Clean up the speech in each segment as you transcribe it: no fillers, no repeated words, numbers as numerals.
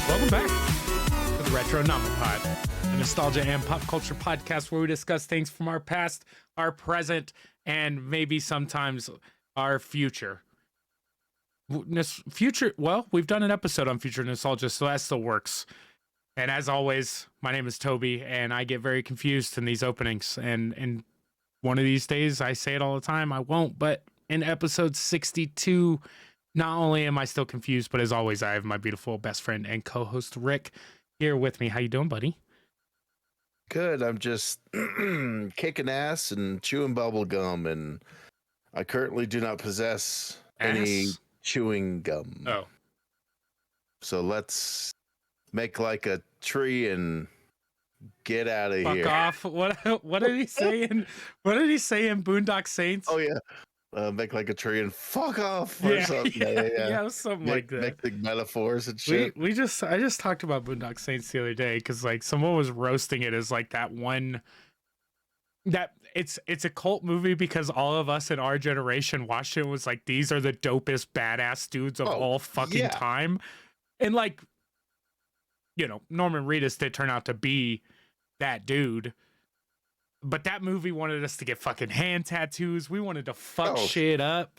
Welcome back to the Retronomipod, a nostalgia and pop culture podcast where we discuss things from our past, our present, and maybe sometimes our future. Well, we've done an episode on future nostalgia, so that still works. And as always, my name is Toby, and I get very confused in these openings. And one of these days, I say it all the time, I won't, but in episode 62, not only am I still confused, but as always, I have my beautiful best friend and co-host Rick here with me. How you doing, buddy? Good. I'm just kicking ass and chewing bubble gum, and I currently do not possess any chewing gum. Oh. So let's make like a tree and get out of here. Fuck off. What did he say in Boondock Saints? Oh yeah. Make like a tree and fuck off or something. Yeah, something like that. Make big metaphors and shit. I just talked about Boondock Saints the other day because like someone was roasting it as like that one that it's a cult movie because all of us in our generation watched it and was like, these are the dopest badass dudes of all fucking time. And like, you know, Norman Reedus did turn out to be that dude. But that movie wanted us to get fucking hand tattoos. We wanted to fuck shit up.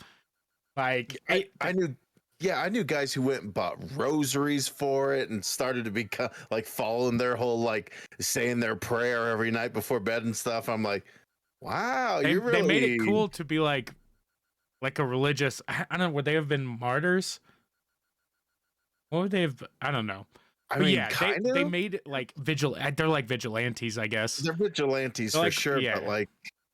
Like I knew guys who went and bought rosaries for it and started to become like following their whole like saying their prayer every night before bed and stuff. I'm like, wow, they made it cool to be like a religious. I don't know. Would they have been martyrs? What would they have? I don't know. I mean, yeah, they made it like they're like vigilantes, I guess. They're vigilantes for sure, but like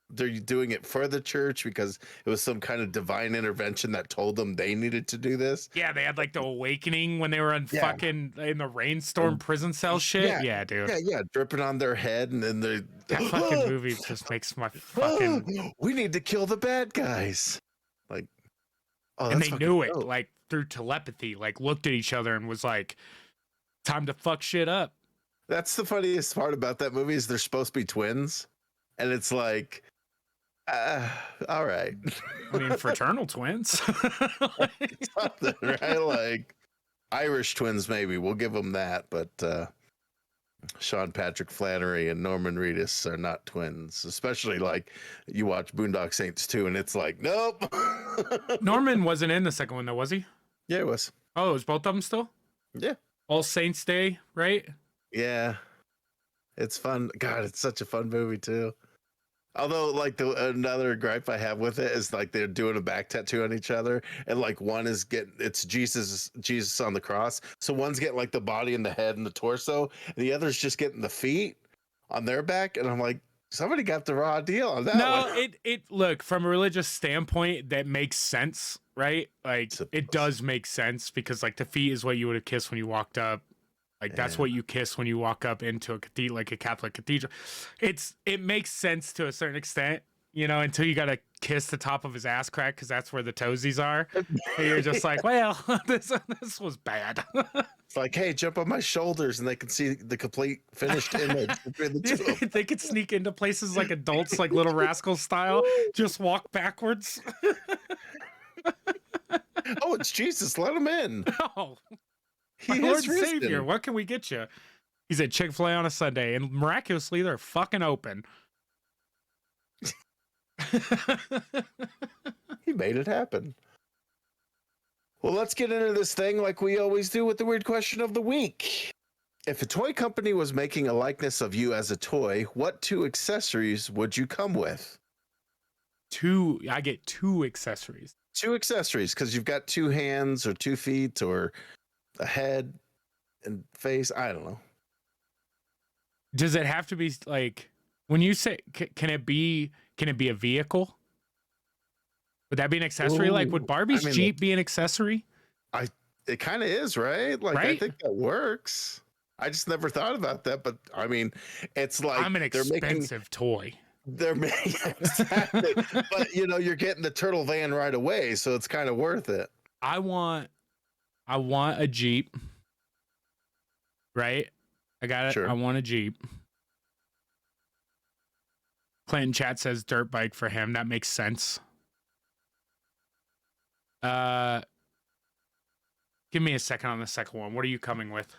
they're doing it for the church because it was some kind of divine intervention that told them they needed to do this. Yeah, they had like the awakening when they were fucking in the rainstorm prison cell shit. Yeah, dude. Yeah, dripping on their head, and then that fucking movie just makes my fucking. We need to kill the bad guys. Like, and they knew it like through telepathy. Like, looked at each other and was like, time to fuck shit up. That's the funniest part about that movie is they're supposed to be twins, and it's like, all right. I mean, fraternal twins, something, right? Like Irish twins, maybe we'll give them that. But Sean Patrick Flannery and Norman Reedus are not twins, especially like you watch Boondock Saints 2, and it's like, nope. Norman wasn't in the second one, though, was he? Yeah, it was. Oh, it was both of them still? Yeah. All Saints Day, right? Yeah. It's fun. God, it's such a fun movie too. Although, like, another gripe I have with it is like they're doing a back tattoo on each other, and like one is it's Jesus on the cross, so one's getting like the body and the head and the torso, and the other's just getting the feet on their back, and I'm like, somebody got the raw deal on that. No, it look, from a religious standpoint, that makes sense, right? Like it does make sense because like the feet is what you would have kissed when you walked up. Like that's what you kiss when you walk up into a cathedral, like a Catholic cathedral. It makes sense to a certain extent, you know, until you got to kiss the top of his ass crack because that's where the toesies are. And you're just like, well, this was bad. It's like, hey, jump on my shoulders and they can see the complete finished image between the two of them. They could sneak into places like adults, like Little Rascal style, just walk backwards. Oh, it's Jesus. Let him in. Oh. He Lord is risen. Savior, what can we get you? He's at Chick-fil-A on a Sunday, and miraculously, they're fucking open. He made it happen. Well, let's get into this thing like we always do with the weird question of the week. If a toy company was making a likeness of you as a toy, what 2 accessories would you come with? I get 2 accessories. 2 accessories, because you've got 2 hands or 2 feet or a head and face. I don't know. Does it have to be like when you say can it be a vehicle? Would that be an accessory? Like would Barbie's Jeep be an accessory? It kind of is, right? Like I think that works. I just never thought about that, but I mean, it's like I'm an expensive toy. They're making exactly, but you know, you're getting the turtle van right away, so it's kind of worth it. I want a Jeep, right? I got it. Sure. I want a Jeep. Clinton chat says dirt bike for him. That makes sense. Uh, give me a second on the second one. What are you coming with?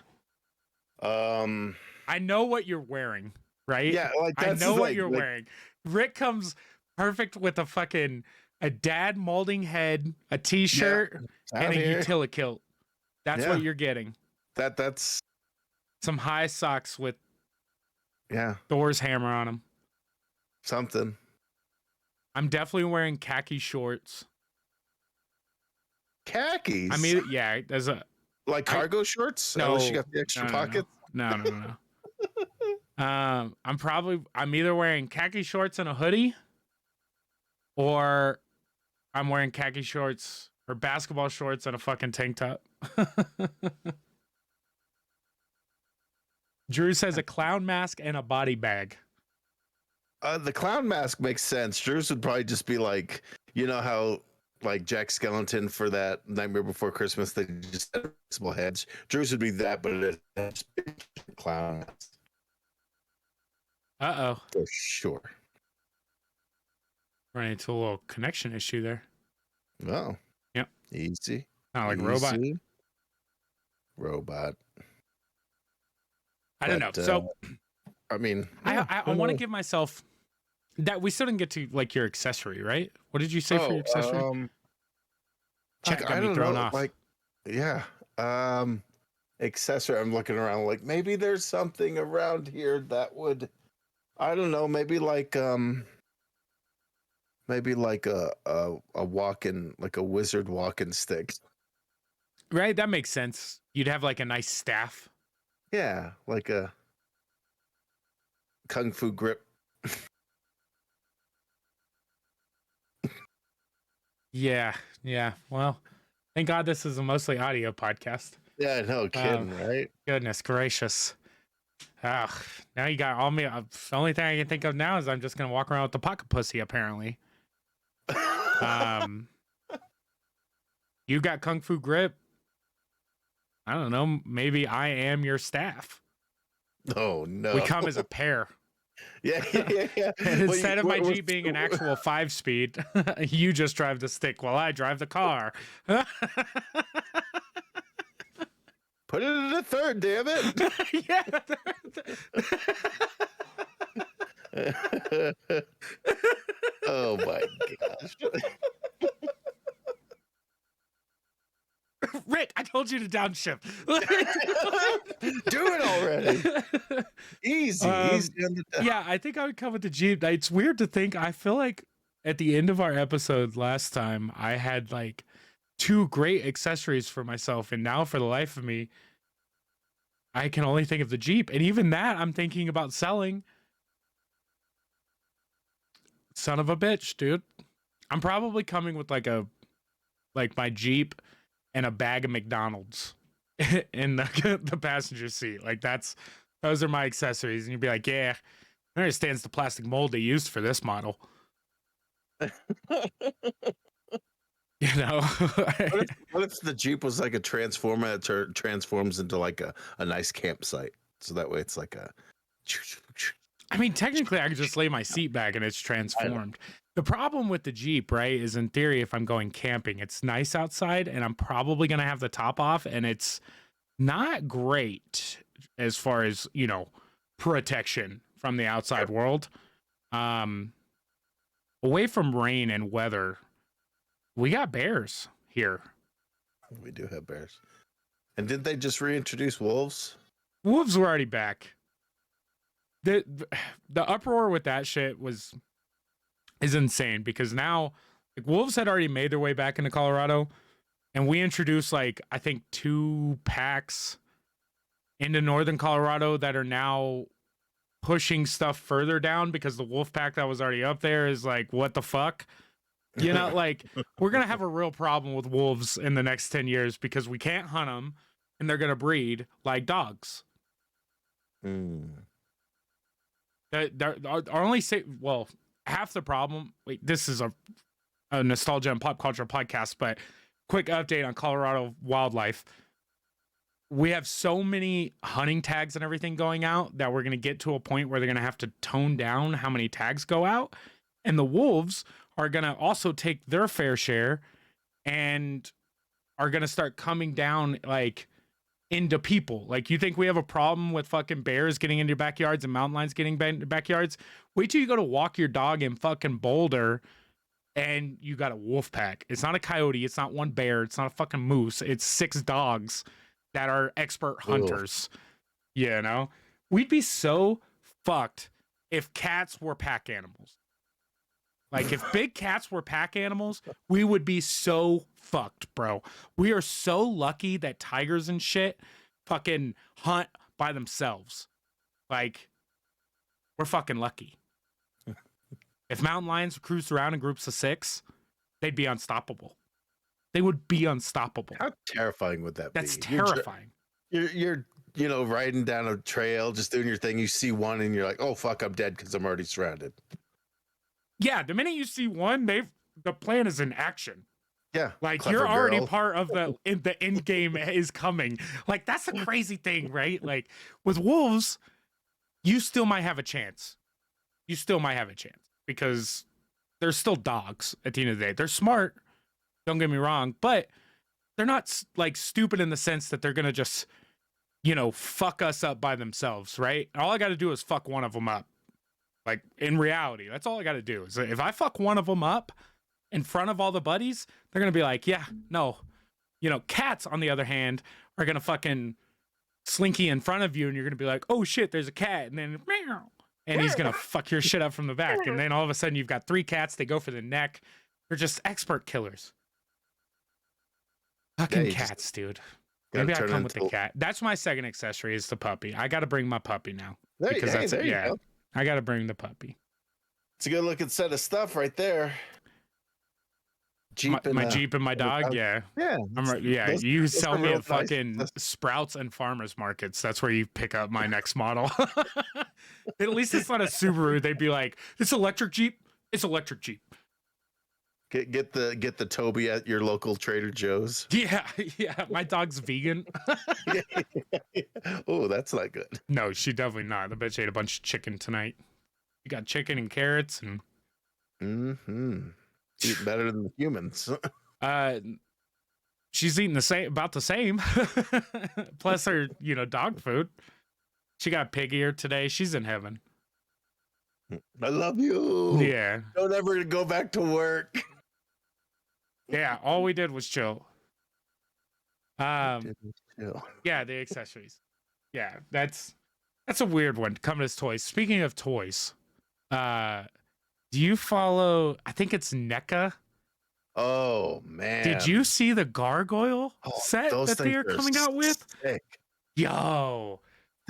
Um, I know what you're wearing, right? yeah, like I that's know the what thing. you're Like, wearing. Rick comes perfect with a dad molding head, a yeah, t-shirt, out and a here. utility kilt. That's what Yeah, you're getting. that's Some high socks with yeah, Thor's hammer on them. something. I'm definitely wearing khaki shorts. I Khakis, mean, yeah, there's a like I cargo shorts. At least you no got the extra no no no pockets. no no no. I'm either wearing khaki shorts and a hoodie, or I'm wearing khaki shorts or basketball shorts and a fucking tank top. Drew says a clown mask and a body bag. The clown mask makes sense. Drew's would probably just be like, you know how like Jack Skellington for that Nightmare Before Christmas, they just had small heads. Drew's would be that, but it is clown mask Uh-oh. for sure. Running into a little connection issue there. Oh, Yep. easy. Not like easy. robot. Robot. I don't know. So I mean, I want to give myself that. We still didn't get to like your accessory, right? What did you say for your accessory? Chat like, got I me don't thrown know, off. like, yeah. Accessory. I'm looking around like maybe there's something around here that would, I don't know, maybe like a walking, like a wizard walking stick. Right? That makes sense. You'd have like a nice staff. Yeah, like a kung fu grip. Yeah. Yeah. Well, thank God this is a mostly audio podcast. Yeah, no kidding, right? Goodness gracious. Ugh, now you got all me. The only thing I can think of now is I'm just gonna walk around with the pocket pussy. Apparently, you got kung fu grip. I don't know. Maybe I am your staff. Oh no. We come as a pair. Yeah. And Well, instead of my we're- Jeep being an actual 5-speed, you just drive the stick while I drive the car. Put it in the third, damn it. Yeah. Oh my gosh. Rick, I told you to downshift. Do it already. Easy. Yeah, I think I would come with the Jeep. It's weird to think. I feel like at the end of our episode last time, I had like 2 great accessories for myself. And now for the life of me, I can only think of the Jeep. And even that I'm thinking about selling. Son of a bitch, dude. I'm probably coming with like my Jeep and a bag of McDonald's in the passenger seat. Like those are my accessories. And you'd be like, yeah, I understand the plastic mold they used for this model. You know? What if the Jeep was like a transformer that transforms into like a nice campsite? So that way it's like a. I mean, technically, I could just lay my seat back and it's transformed. The problem with the Jeep, right, is in theory, if I'm going camping, it's nice outside and I'm probably going to have the top off and it's not great as far as, protection from the outside world. Away from rain and weather, we got bears here. We do have bears. And didn't they just reintroduce wolves? Wolves were already back. The uproar with that shit is insane because now like wolves had already made their way back into Colorado and we introduced like I think 2 packs into northern Colorado that are now pushing stuff further down because the wolf pack that was already up there is like what the fuck? Like we're going to have a real problem with wolves in the next 10 years because we can't hunt them and they're going to breed like dogs. Our only half the problem. Wait, this is a nostalgia and pop culture podcast, but quick update on Colorado wildlife. We have so many hunting tags and everything going out that we're going to get to a point where they're going to have to tone down how many tags go out, and the wolves are going to also take their fair share and are going to start coming down like into people. Like, you think we have a problem with fucking bears getting into your backyards and mountain lions getting into backyards? Wait till you go to walk your dog in fucking Boulder and you got a wolf pack. It's not a coyote. It's not one bear. It's not a fucking moose. It's 6 dogs that are expert hunters. You know, we'd be so fucked if cats were pack animals. Like, if big cats were pack animals, we would be so fucked, bro. We are so lucky that tigers and shit fucking hunt by themselves. Like, we're fucking lucky. If mountain lions cruised around in groups of 6, they'd be unstoppable. They would be unstoppable. How terrifying would that be? That's terrifying. You're riding down a trail, just doing your thing. You see one and you're like, oh, fuck, I'm dead because I'm already surrounded. Yeah, the minute you see one, the plan is in action. Yeah. Like, you're already part of the end game is coming. Like, that's the crazy thing, right? Like, with wolves, you still might have a chance. You still might have a chance because they're still dogs at the end of the day. They're smart, don't get me wrong, but they're not like stupid in the sense that they're going to just, fuck us up by themselves, right? All I got to do is fuck one of them up. Like, in reality, that's all I got to do. Is if I fuck one of them up in front of all the buddies, they're going to be like, yeah, no. Cats, on the other hand, are going to fucking slinky in front of you, and you're going to be like, oh shit, there's a cat. And then, meow. And he's going to fuck your shit up from the back. And then all of a sudden, you've got 3 cats. They go for the neck. They're just expert killers. Fucking cats, dude. Maybe I come with the cat. That's my second accessory is the puppy. I got to bring my puppy now. Because that's it. Yeah. I got to bring the puppy. It's a good looking set of stuff right there. Jeep my Jeep and my dog. Yeah. Yeah. You sell me at fucking Sprouts and farmers markets. That's where you pick up my next model. At least it's not a Subaru. They'd be like, this electric Jeep. It's electric Jeep. Get the Toby at your local Trader Joe's. Yeah. My dog's vegan. Oh, that's not good. No, she definitely not. The bitch ate a bunch of chicken tonight. You got chicken and carrots and. Eat better than the humans. She's eating about the same. Plus her, dog food. She got pig ear today. She's in heaven. I love you. Yeah. Don't ever go back to work. Yeah, all we did was chill. Yeah, the accessories. Yeah, that's a weird one. Coming as toys. Speaking of toys, do you follow? I think it's NECA. Oh man! Did you see the gargoyle set that they are coming out with? Sick. Yo,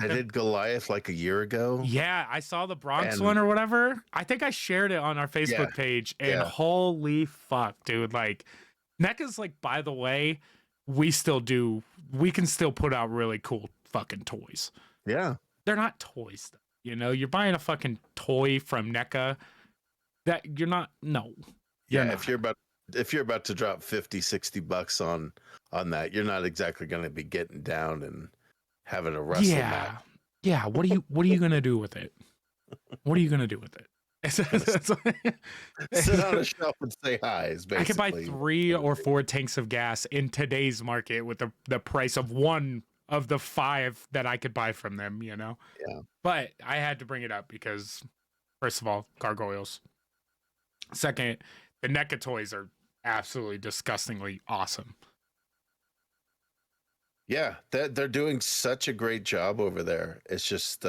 I did Goliath like a year ago. Yeah, I saw the Bronx one or whatever. I think I shared it on our Facebook page, and holy fuck, dude! Like, NECA's like, by the way, we can still put out really cool fucking toys. Yeah, they're not toys, though. You're buying a fucking toy from NECA that you're not. No. Yeah, if you're about to drop $50-$60 on that, you're not exactly going to be getting down and having a wrestle match. Yeah. What are you gonna do with it? What are you gonna do with it? Sit on a shelf and say hi. Is basically. I could buy 3 or 4 tanks of gas in today's market with the price of one of the 5 that I could buy from them. Yeah. But I had to bring it up because, first of all, gargoyles. Second, the NECA toys are absolutely disgustingly awesome. Yeah, they're doing such a great job over there. It's just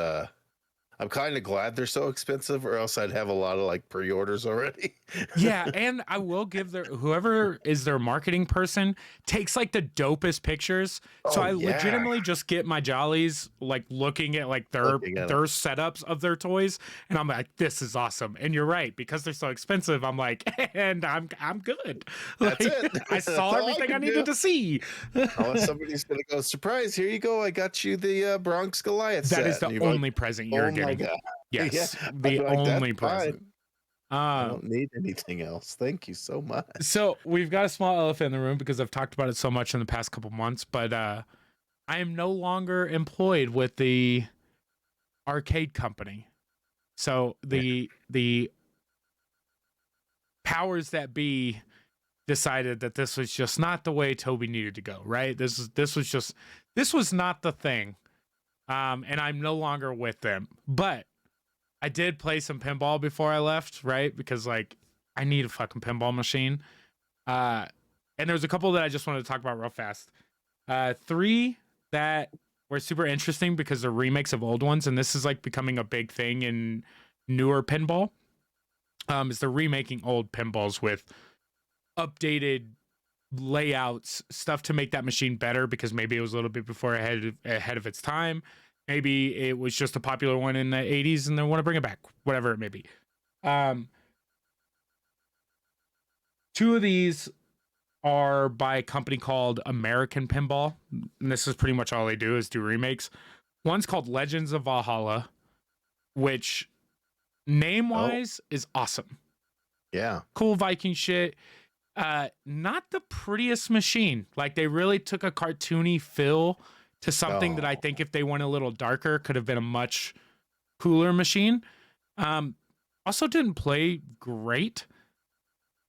I'm kind of glad they're so expensive, or else I'd have a lot of like pre-orders already. Yeah, and I will give whoever is their marketing person takes like the dopest pictures. So I legitimately just get my jollies like looking at like their setups of their toys, and I'm like, this is awesome. And you're right, because they're so expensive. I'm like, and I'm good. That's like, it. I saw everything I needed to see. Unless somebody's gonna go, surprise! Here you go. I got you the Bronx Goliath. That is the only present you're getting. God. Yes, the only present. I don't need anything else. Thank you so much. So we've got a small elephant in the room because I've talked about it so much in the past couple months, but I am no longer employed with the arcade company. So the powers that be decided that this was just not the way Toby needed to go, right? This was not the thing. And I'm no longer with them. But I did play some pinball before I left, right? Because like I need a fucking pinball machine. And there was a couple that I just wanted to talk about real fast. Three that were super interesting because they're remakes of old ones, and this is like becoming a big thing in newer pinball. Is they're remaking old pinballs with updated layouts, stuff to make that machine better because maybe it was a little bit before ahead of its time. Maybe it was just a popular one in the 80s and they want to bring it back, whatever it may be. Two of these are by a company called American Pinball. And this is pretty much all they do is do remakes. One's called Legends of Valhalla, which name-wise is awesome. Yeah. Cool Viking shit. Not the prettiest machine. Like they really took a cartoony feel to something that I think if they went a little darker could have been a much cooler machine. Also didn't play great.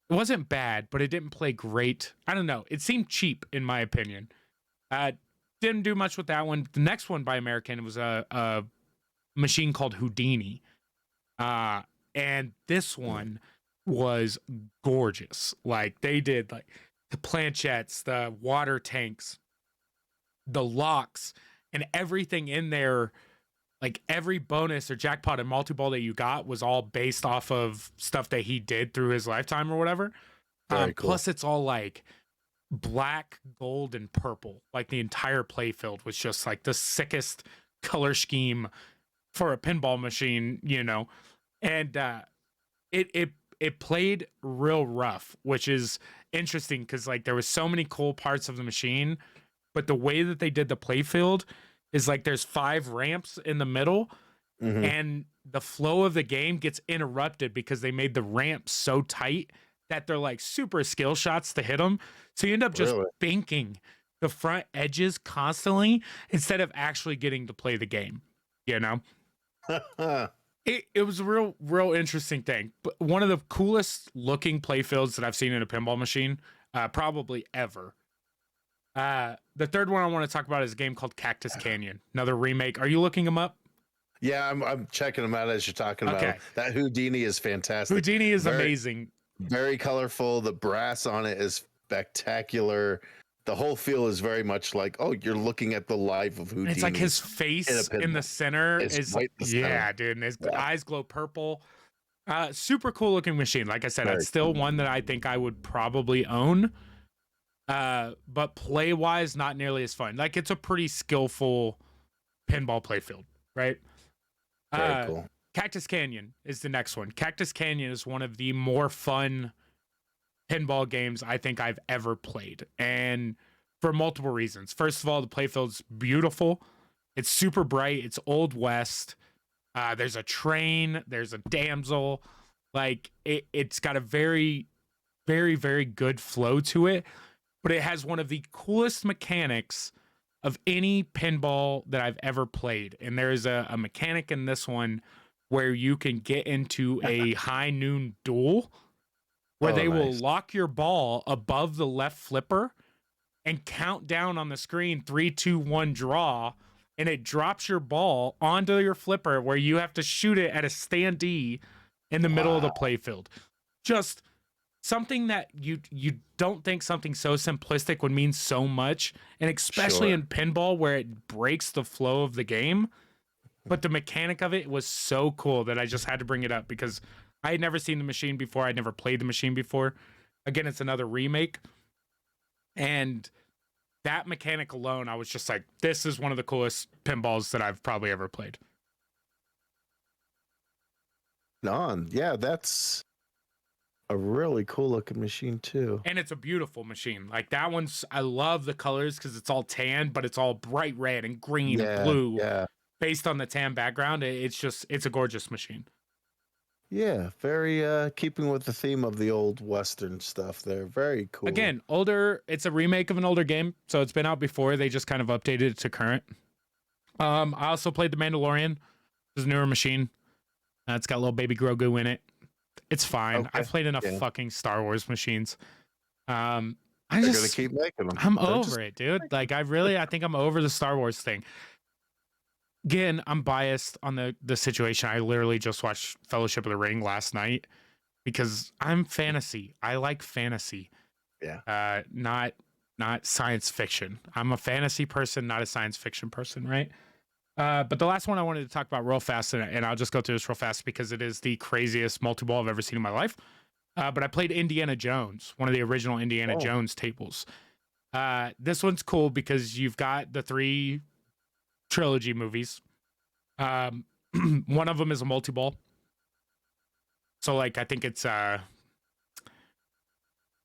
It wasn't bad, but it didn't play great. I don't know. It seemed cheap in my opinion. Didn't do much with that one. The next one by American was a machine called Houdini. And this one was gorgeous. Like they did like the planchettes, the water tanks, the locks, and everything in there. Like every bonus or jackpot and multi-ball that you got was all based off of stuff that he did through his lifetime or whatever. Very cool. Plus it's all like black, gold, and purple. Like the entire playfield was just like the sickest color scheme for a pinball machine, you know. And it played real rough, which is interesting because like there was so many cool parts of the machine, but the way that they did the playfield is like there's 5 ramps in the middle, and the flow of the game gets interrupted because they made the ramps so tight that they're like super skill shots to hit them. So you end up just banking the front edges constantly instead of actually getting to play the game, you know? It was a real interesting thing. But one of the coolest looking playfields that I've seen in a pinball machine, probably ever. The third one I want to talk about is a game called Cactus Canyon, another remake. Are you looking them up? Yeah, I'm checking them out as you're talking about them. That Houdini is fantastic. Houdini is amazing. Very colorful. The brass on it is spectacular. The whole feel is very much like, oh, you're looking at the life of Houdini. It's like his face in the center is right yeah, dude. And his eyes glow purple. Super cool looking machine. Like I said, it's still one that I think I would probably own. But play wise, not nearly as fun. Like it's a pretty skillful pinball playfield, right? Very cool. Cactus Canyon is the next one. Cactus Canyon is one of the more fun pinball games I think I've ever played, and for multiple reasons. First of all, the playfield's beautiful. It's super bright. It's Old West. There's a train. There's a damsel. Like it's got a very, very, very good flow to it. But it has one of the coolest mechanics of any pinball that I've ever played. And there's a mechanic in this one where you can get into a high noon duel where they will lock your ball above the left flipper and count down on the screen 3, 2, 1 draw, and it drops your ball onto your flipper where you have to shoot it at a standee in the middle of the playfield. Just something that you don't think something so simplistic would mean so much, and especially in pinball where it breaks the flow of the game. But the mechanic of it was so cool that I just had to bring it up because I had never seen the machine before. I'd never played the machine before. Again, it's another remake. And that mechanic alone, I was just like, this is one of the coolest pinballs that I've probably ever played. Yeah, that's a really cool looking machine too. And it's a beautiful machine. Like that one's, I love the colors because it's all tan, but it's all bright red and green and blue. Yeah. Based on the tan background, it's a gorgeous machine. Yeah, very keeping with the theme of the old Western stuff there. Very cool. Again, older, it's a remake of an older game, so it's been out before. They just kind of updated it to current. I also played The Mandalorian. It's a newer machine. It's got little baby Grogu in it. It's fine. I've played enough fucking Star Wars machines. Um, I They're gonna just keep making them. I'm They're just over it, dude. Like I think I'm over the Star Wars thing. Again, I'm biased on the situation. I literally just watched Fellowship of the Ring last night because I'm fantasy. I like fantasy. yeah. Not science fiction. I'm a fantasy person, not a science fiction person, right? But the last one I wanted to talk about real fast, and I'll just go through this real fast because it is the craziest multi-ball I've ever seen in my life. But I played Indiana Jones, one of the original Indiana Oh. Jones tables. This one's cool because you've got the 3 trilogy movies. One of them is a multi-ball. So like I think it's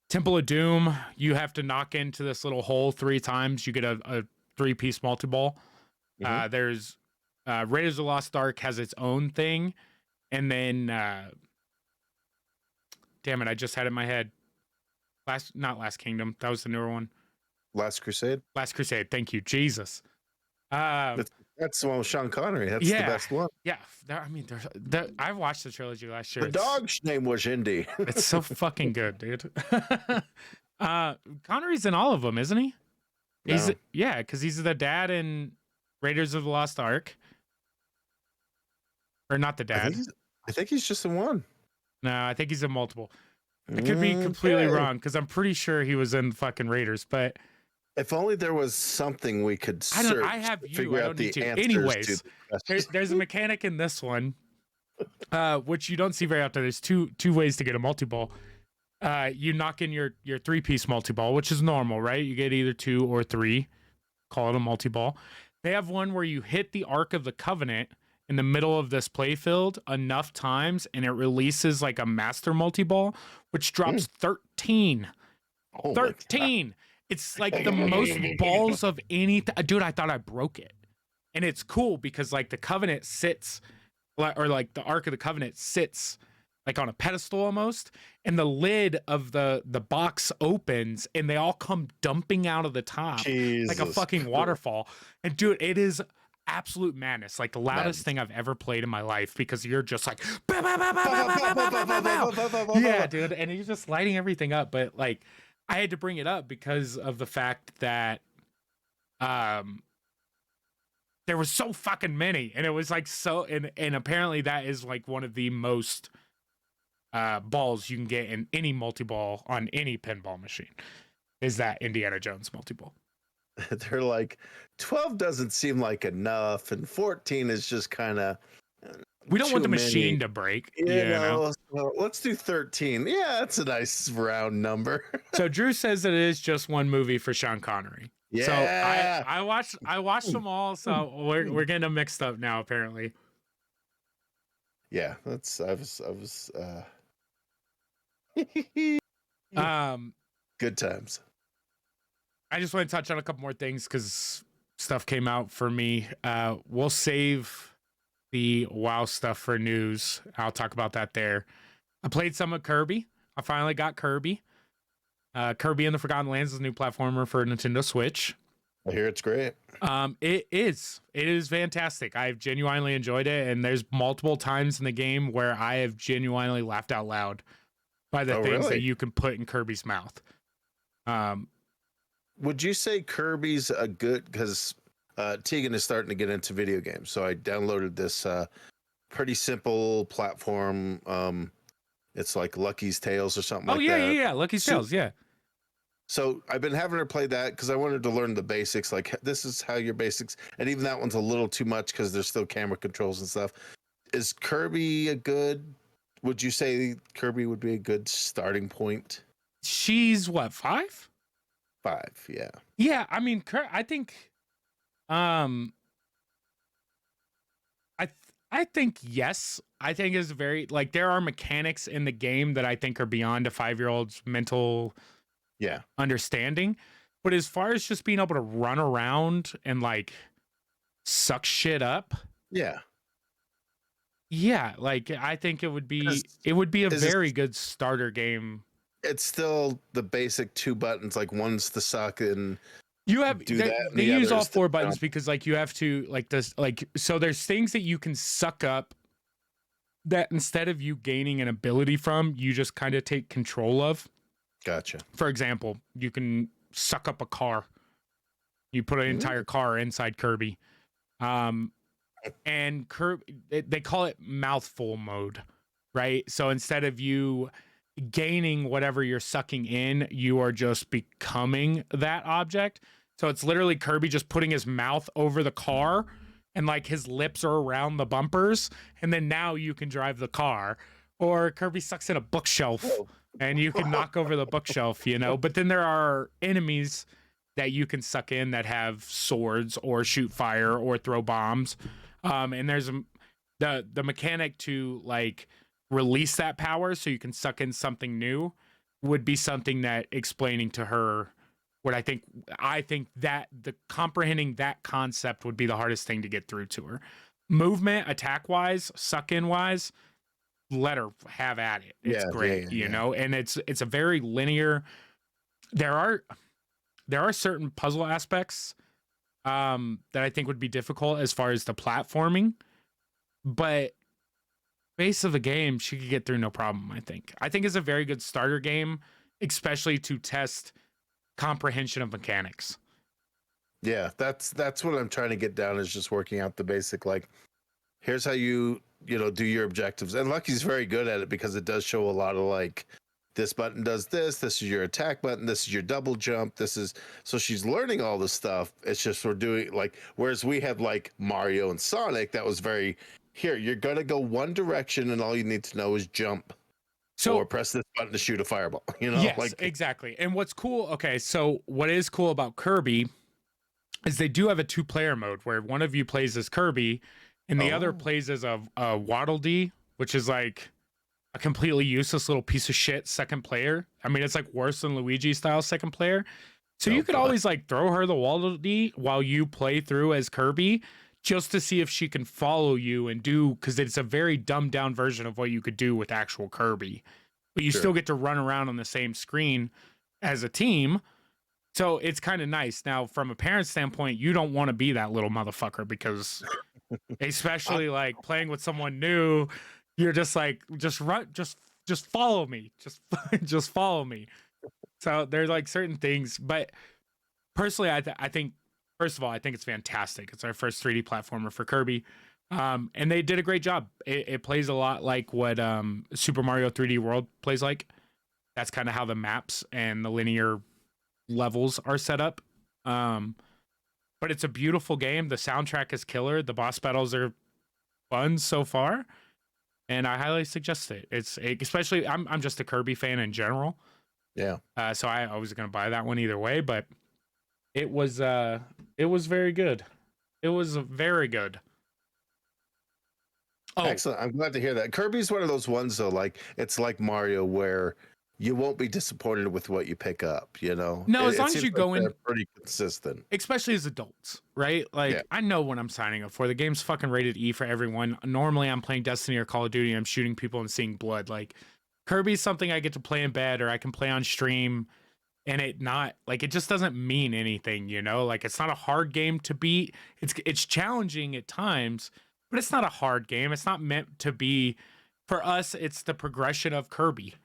Temple of Doom. You have to knock into this little hole 3 times. You get a 3-piece multi-ball. There's Raiders of the Lost Ark has its own thing, and then damn it, I just had it in my head. Not Last Kingdom. That was the newer one. Last Crusade. Last Crusade. Thank you, Jesus. That's the one with Sean Connery. That's the best one. Yeah. I mean, I watched the trilogy last year. The dog's name was Indy. It's so fucking good, dude. Connery's in all of them, isn't he? No. Yeah, because he's the dad in Raiders of the Lost Ark. Or not the dad. I think he's just in one. No, I think he's in multiple. I could be completely wrong because I'm pretty sure he was in fucking Raiders, but if only there was something we could search. I have you. Figure I out don't the need to. answers Anyways, to there's a mechanic in this one, which you don't see very often. There's two ways to get a multi-ball. You knock in your 3-piece multi-ball, which is normal, right? You get either 2 or 3. Call it a multi-ball. They have one where you hit the Ark of the Covenant in the middle of this playfield enough times, and it releases like a master multi-ball, which drops 13. Oh 13. It's like the most balls of anything. Dude, I thought I broke it. And it's cool because like the Covenant sits, or like the Ark of the Covenant sits like on a pedestal almost, and the lid of the box opens and they all come dumping out of the top like a fucking waterfall. And dude, it is absolute madness. Like the loudest thing I've ever played in my life because you're just like yeah, dude, and you're just lighting everything up. But like I had to bring it up because of the fact that there was so fucking many, and it was like so, and apparently that is like one of the most balls you can get in any multi-ball on any pinball machine is that Indiana Jones multi-ball. They're like 12 doesn't seem like enough, and 14 is just kind of. We don't want the machine to break. You know? So let's do 13. Yeah, that's a nice round number. So Drew says that it is just one movie for Sean Connery. Yeah. So I watched them all. So we're getting them mixed up now, apparently. Yeah, I was good times. I just want to touch on a couple more things because stuff came out for me. We'll save the WoW stuff for news. I'll talk about that there. I played some of Kirby. I finally got Kirby. Kirby and the Forgotten Lands is a new platformer for Nintendo Switch. I hear it's great. It is fantastic. I've genuinely enjoyed it, and there's multiple times in the game where I have genuinely laughed out loud by the things that you can put in Kirby's mouth. Would you say Kirby's a good, because Tegan is starting to get into video games, so I downloaded this pretty simple platform. It's like Lucky's Tales or something like that. Yeah, Lucky's Tales, yeah. So I've been having her play that because I wanted to learn the basics. Like, this is how your basics, and even that one's a little too much because there's still camera controls and stuff. Is Kirby would you say Kirby would be a good starting point? She's what, 5? 5, yeah. Yeah, I mean, I think, I think yes. I think it's very, like, there are mechanics in the game that I think are beyond a 5-year-old's mental understanding. But as far as just being able to run around and like suck shit up, like I think it would be a very good starter game. It's still the basic 2 buttons, like one's to suck and you have they use all 4 buttons because like you have to like this, like, so there's things that you can suck up that instead of you gaining an ability from, you just kind of take control of. Gotcha. For example, you can suck up a car. You put an Mm. entire car inside Kirby. Um, and Kirby, they call it mouthful mode, right? So instead of you gaining whatever you're sucking in, you are just becoming that object. So it's literally Kirby just putting his mouth over the car and like his lips are around the bumpers. And then now you can drive the car. Or Kirby sucks in a bookshelf Whoa. and you can knock over the bookshelf, you know? But then there are enemies that you can suck in that have swords or shoot fire or throw bombs. And there's the mechanic to like release that power so you can suck in something new would be something that explaining to her what I think that the comprehending that concept would be the hardest thing to get through to her. Movement, attack wise, suck in wise, let her have at it. It's Yeah, yeah, great, yeah, you yeah. know, and it's a very linear. There are certain puzzle aspects that I think would be difficult as far as the platforming, but base of the game she could get through no problem. I think it's a very good starter game, especially to test comprehension of mechanics. Yeah, that's what I'm trying to get down is just working out the basic like here's how you do your objectives. And Lucky's very good at it because it does show a lot of like this button does this is your attack button, this is your double jump, this is so she's learning all this stuff. It's just we're doing like whereas we had like Mario and Sonic that was very here, you're gonna go one direction and all you need to know is jump or So press this button to shoot a fireball, yes, like exactly. And what's cool, okay, so what is cool about Kirby is they do have a two-player mode where one of you plays as Kirby and the other oh, plays as a Waddle Dee, which is like a completely useless little piece of shit second player. I mean, it's like worse than Luigi style second player. So oh you could god. always like throw her the Waddle Dee while you play through as Kirby just to see if she can follow you and do because it's a very dumbed down version of what you could do with actual Kirby. But you still Sure. get to run around on the same screen as a team. So it's kind of nice. Now, from a parent standpoint, you don't want to be that little motherfucker because I, especially like playing with someone new, you're just like, just run, just follow me. Just just follow me. So there's like certain things, but personally, I think first of all, I think it's fantastic. It's our first 3D platformer for Kirby, and they did a great job. It plays a lot like what Super Mario 3D World plays like. That's kind of how the maps and the linear levels are set up. Um, but it's a beautiful game. The soundtrack is killer. The boss battles are fun so far, and I highly suggest it. Especially I'm just a Kirby fan in general, yeah. so I was gonna buy that one either way. But it was very good. It was very good. Oh, Excellent. I'm glad to hear that. Kirby's one of those ones though, like it's like Mario where you won't be disappointed with what you pick up, you know? no, as It long as seems you like go in, they're pretty consistent. especially as adults, right? Yeah. Like I know what I'm signing up for. The game's fucking rated E for everyone. Normally I'm playing Destiny or Call of Duty and I'm shooting people and seeing blood. Like Kirby's something I get to play in bed or I can play on stream and it not like it just doesn't mean anything, you know? Like it's not a hard game to beat. It's challenging at times, but it's not a hard game. It's not meant to be for us, it's the progression of Kirby.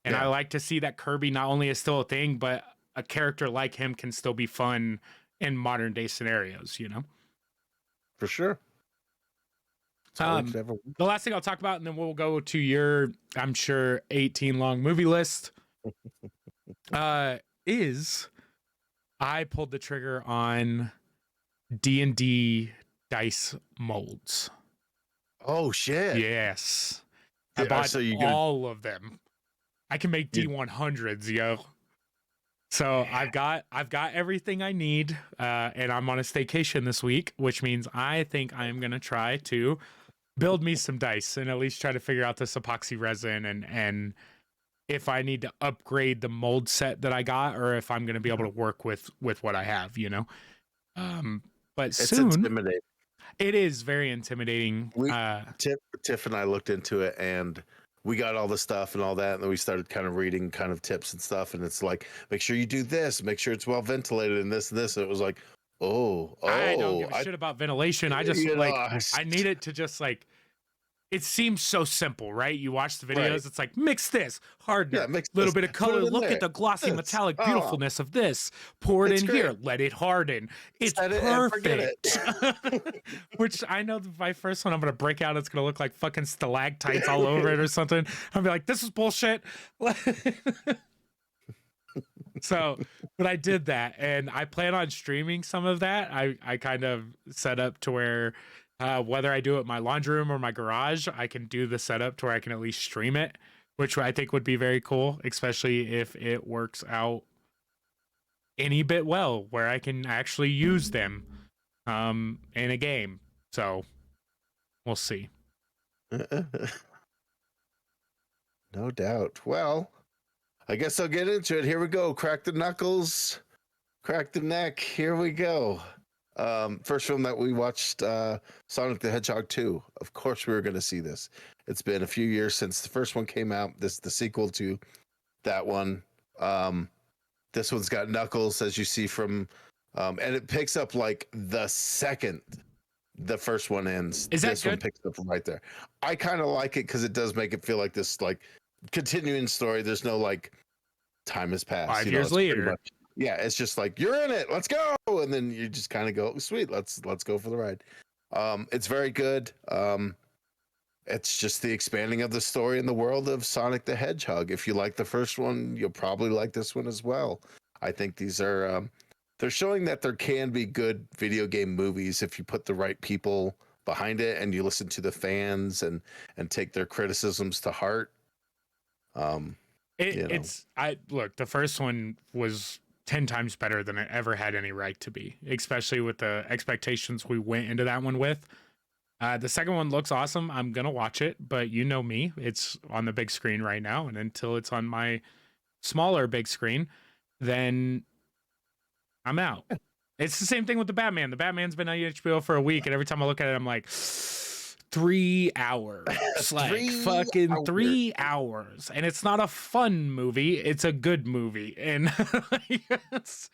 And I Yeah, like to see that Kirby not only is still a thing, but a character like him can still be fun in modern day scenarios, you know? for sure. That's all we Um, could ever. the last thing I'll talk about, and then we'll go to your, I'm sure, 18 long movie list, is I pulled the trigger on D&D dice molds. Oh shit. Yes. I Yeah, bought so you're gonna all of them. I can make you, D100s, yo. So I've got everything I need, and I'm on a staycation this week, which means I think I am gonna try to build me some dice and at least try to figure out this epoxy resin and if I need to upgrade the mold set that I got or if I'm gonna be able to work with what I have, you know. But it's soon intimidating. it is very intimidating. We Tiff and I looked into it and we got all the stuff and all that, and then we started kind of reading kind of tips and stuff, and it's like, make sure you do this, make sure it's well ventilated and this and this. And it was like, I don't give a I shit about ventilation. I just you know, like I need it to just like it seems so simple, right? You watch the Right. videos, it's like mix this, Yeah, hardener, mix little this. bit of Put color. it in Look there. at the glossy This. metallic Oh, beautifulness of this. Pour it it's in great. here, let it harden. It's Set it and forget perfect. it. Which I know my first one I'm gonna break out, it's gonna look like fucking stalactites all over it or something. I'll be like, this is bullshit. So, but I did that, and I plan on streaming some of that. I kind of set up to where whether I do it in my laundry room or my garage, I can do the setup to where I can at least stream it, which I think would be very cool, especially if it works out any bit well, where I can actually use them in a game. So we'll see. No doubt. Well, I guess I'll get into it. Here we go. Crack the knuckles, crack the neck. Here we go. First film that we watched, Sonic the Hedgehog 2. Of course, we were going to see this. It's been a few years since the first one came out. This is the sequel to that one. This one's got Knuckles, as you see from, and it picks up like the second the first one ends. Is that this one good? picks up right there. I kind of like it because it does make it feel like this like continuing story. There's no like time has passed. 5 you know, years it's pretty later. much- yeah, it's just like you're in it. Let's go, and then you just kind of go, sweet. Let's go for the ride. It's very good. It's just the expanding of the story in the world of Sonic the Hedgehog. If you like the first one, you'll probably like this one as well. I think these are they're showing that there can be good video game movies if you put the right people behind it and you listen to the fans and take their criticisms to heart. It's I look, the first one was 10 times better than it ever had any right to be, especially with the expectations we went into that one with. The second one looks awesome. I'm gonna watch it, but you know me, it's on the big screen right now, and until it's on my smaller big screen, then I'm out. It's the same thing with the Batman. The Batman's been on HBO for a week, and every time I look at it, I'm like, 3 hours. Like 3 hours. And it's not a fun movie, it's a good movie. And it's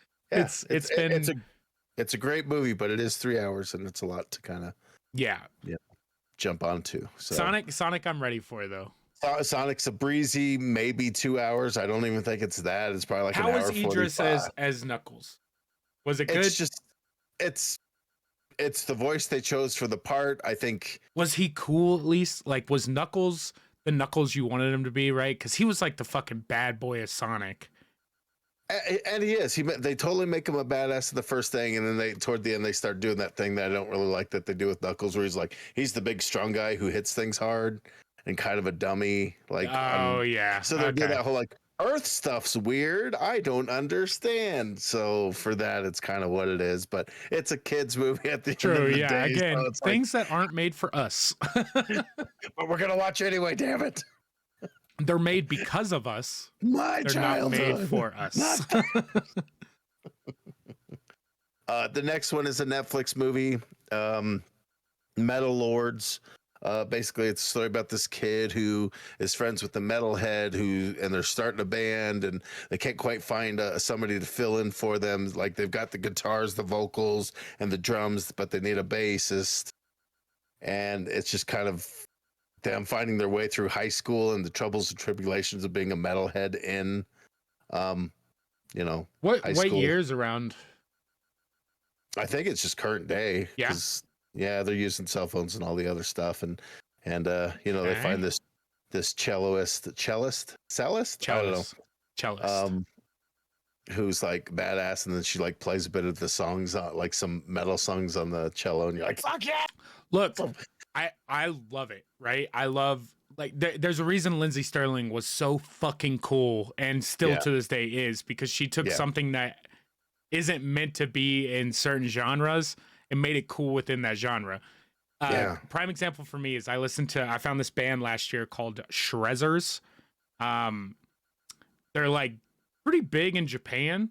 a great movie, but it is 3 hours and it's a lot to kind of jump onto. So Sonic I'm ready for though. Sonic's a breezy, maybe 2 hours. I don't even think it's that. It's probably like How an hour. was Idris as Knuckles? Was it good? It's the voice they chose for the part. I think. Was he cool at least? Like, was Knuckles the Knuckles you wanted him to be, right? Because he was like the fucking bad boy of Sonic. And he is. They totally make him a badass in the first thing, and then toward the end they start doing that thing that I don't really like that they do with Knuckles, where he's the big strong guy who hits things hard and kind of a dummy. Like, yeah. So they do that whole like Earth stuff's weird. I don't understand. So for that, it's kind of what it is. But it's a kids movie at the end of the day. Again, so things that aren't made for us. But we're gonna watch anyway. Damn it. They're made because of us. They're not made for us. The next one is a Netflix movie, Metal Lords. Basically, it's a story about this kid who is friends with the metalhead and they're starting a band and they can't quite find somebody to fill in for them. Like they've got the guitars, the vocals, and the drums, but they need a bassist. And it's just kind of them finding their way through high school and the troubles and tribulations of being a metalhead in, what years around? I think it's just current day. Yeah. Yeah, they're using cell phones and all the other stuff, and they find this cellist, I don't know, cellist, who's like badass, and then she like plays a bit of the songs, like some metal songs on the cello, and you're like, fuck yeah! Look, I love it, right? I love like there's a reason Lindsay Sterling was so fucking cool, and still to this day is, because she took something that isn't meant to be in certain genres and made it cool within that genre. Prime example for me is I found this band last year called Shrezzers. They're like pretty big in Japan,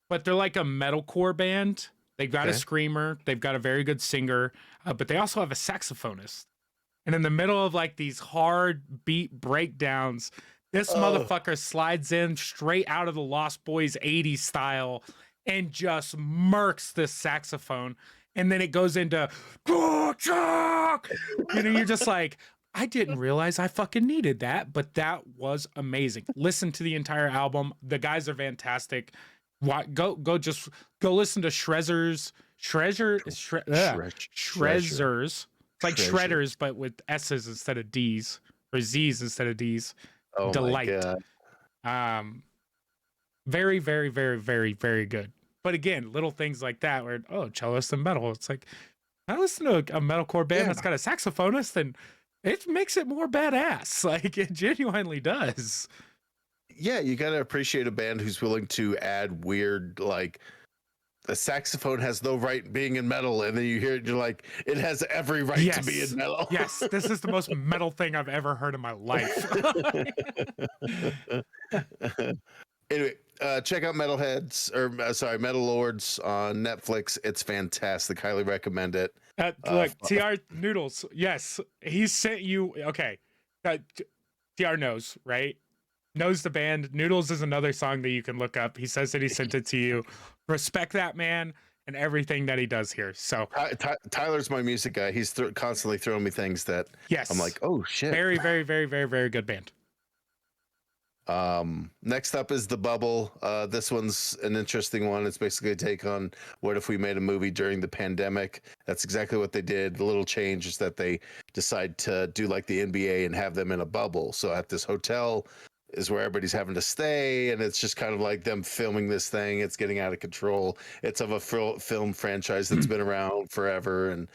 but they're like a metalcore band. They've got a screamer, they've got a very good singer, but they also have a saxophonist. And in the middle of like these hard beat breakdowns, this motherfucker slides in straight out of the Lost Boys 80s style and just murks this saxophone. And then it goes into, you're just like, I didn't realize I fucking needed that, but that was amazing. Listen to the entire album. The guys are fantastic. Just go listen to Treasure. Shrezzers. It's like Treasure. Shredders, but with S's instead of D's or Z's instead of D's. Oh my Delight. god. Um, very, very, very, very, very good. But again, little things like that where, oh, cellist and metal. It's like, I listen to a metalcore band that's got a saxophonist and it makes it more badass. Like it genuinely does. Yeah, you got to appreciate a band who's willing to add weird, like, the saxophone has no right being in metal, and then you hear it, you're like, it has every right to be in metal. Yes, this is the most metal thing I've ever heard in my life. Anyway, check out Metal Lords on Netflix. It's fantastic. Highly recommend it. Look, TR Noodles. Yes, he sent you. Okay, TR knows, right? Knows the band. Noodles is another song that you can look up. He says that he sent it to you. Respect that man and everything that he does here. So Tyler's my music guy. He's constantly throwing me things that I'm like, oh shit. Very, very, very, very, very good band. Next up is The Bubble. This one's an interesting one. It's basically a take on what if we made a movie during the pandemic. That's exactly what they did. The little change is that they decide to do like the NBA and have them in a bubble. So at this hotel is where everybody's having to stay, and it's just kind of like them filming this thing. It's getting out of control. It's of a film franchise that's been around forever, and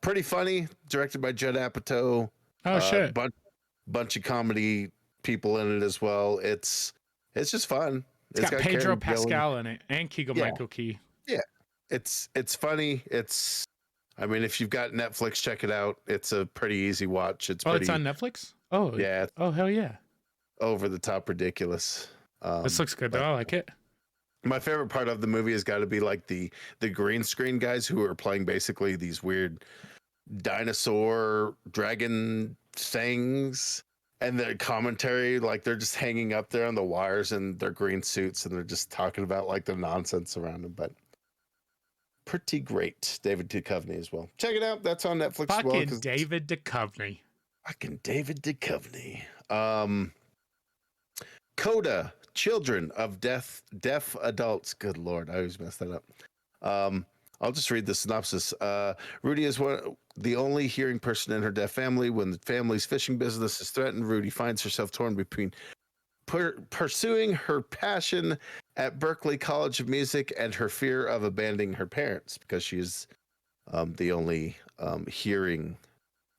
pretty funny. Directed by Judd Apatow. Oh shit! Bunch of comedy people in it as well. It's just fun. It's got Pedro Pascal in it and Keegan-Michael Key. Yeah, it's funny. I mean, if you've got Netflix, check it out. It's a pretty easy watch. It's on Netflix. Oh yeah. Oh hell yeah. Over the top ridiculous. This looks good though. I like it. My favorite part of the movie has got to be like the green screen guys who are playing basically these weird dinosaur dragon things, and the commentary, like they're just hanging up there on the wires in their green suits, and they're just talking about like the nonsense around them. But pretty great. David Duchovny as well. Check it out. That's on Netflix as well. Fucking David Duchovny. Fucking David Duchovny. Coda, Children of Deaf Adults. Good Lord, I always mess that up. I'll just read the synopsis. Rudy is the only hearing person in her deaf family. When the family's fishing business is threatened, Rudy finds herself torn between pursuing her passion at Berklee College of Music and her fear of abandoning her parents because she's the only hearing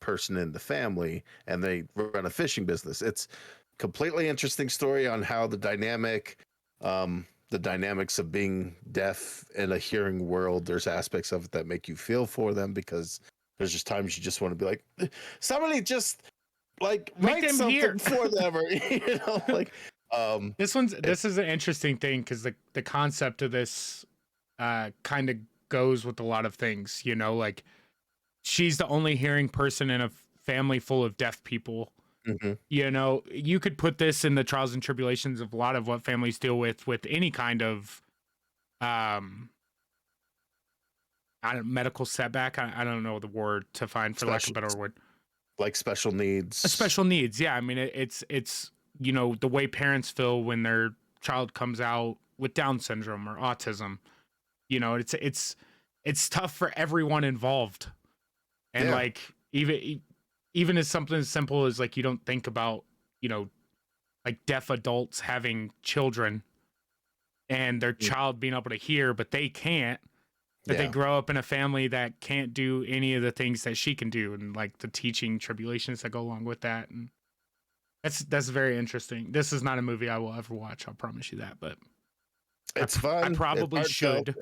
person in the family, and they run a fishing business. It's completely interesting story on how the dynamics of being deaf in a hearing world. There's aspects of it that make you feel for them because there's just times you just want to be like, somebody just like make write them something hear for them, or you know, like this is an interesting thing because the concept of this kind of goes with a lot of things, you know, like she's the only hearing person in a family full of deaf people. Mm-hmm. You know, you could put this in the trials and tribulations of a lot of what families deal with any kind of medical setback. I don't know the word to find for lack of a better word. Like special needs. Special needs, yeah. I mean, it's you know, the way parents feel when their child comes out with Down syndrome or autism. You know, it's tough for everyone involved, and like even as something as simple as like you don't think about, you know, like deaf adults having children and their child being able to hear, but they can't, that they grow up in a family that can't do any of the things that she can do, and like the teaching tribulations that go along with that. And that's very interesting. This is not a movie I will ever watch, I'll promise you that, but it's fun. I probably should.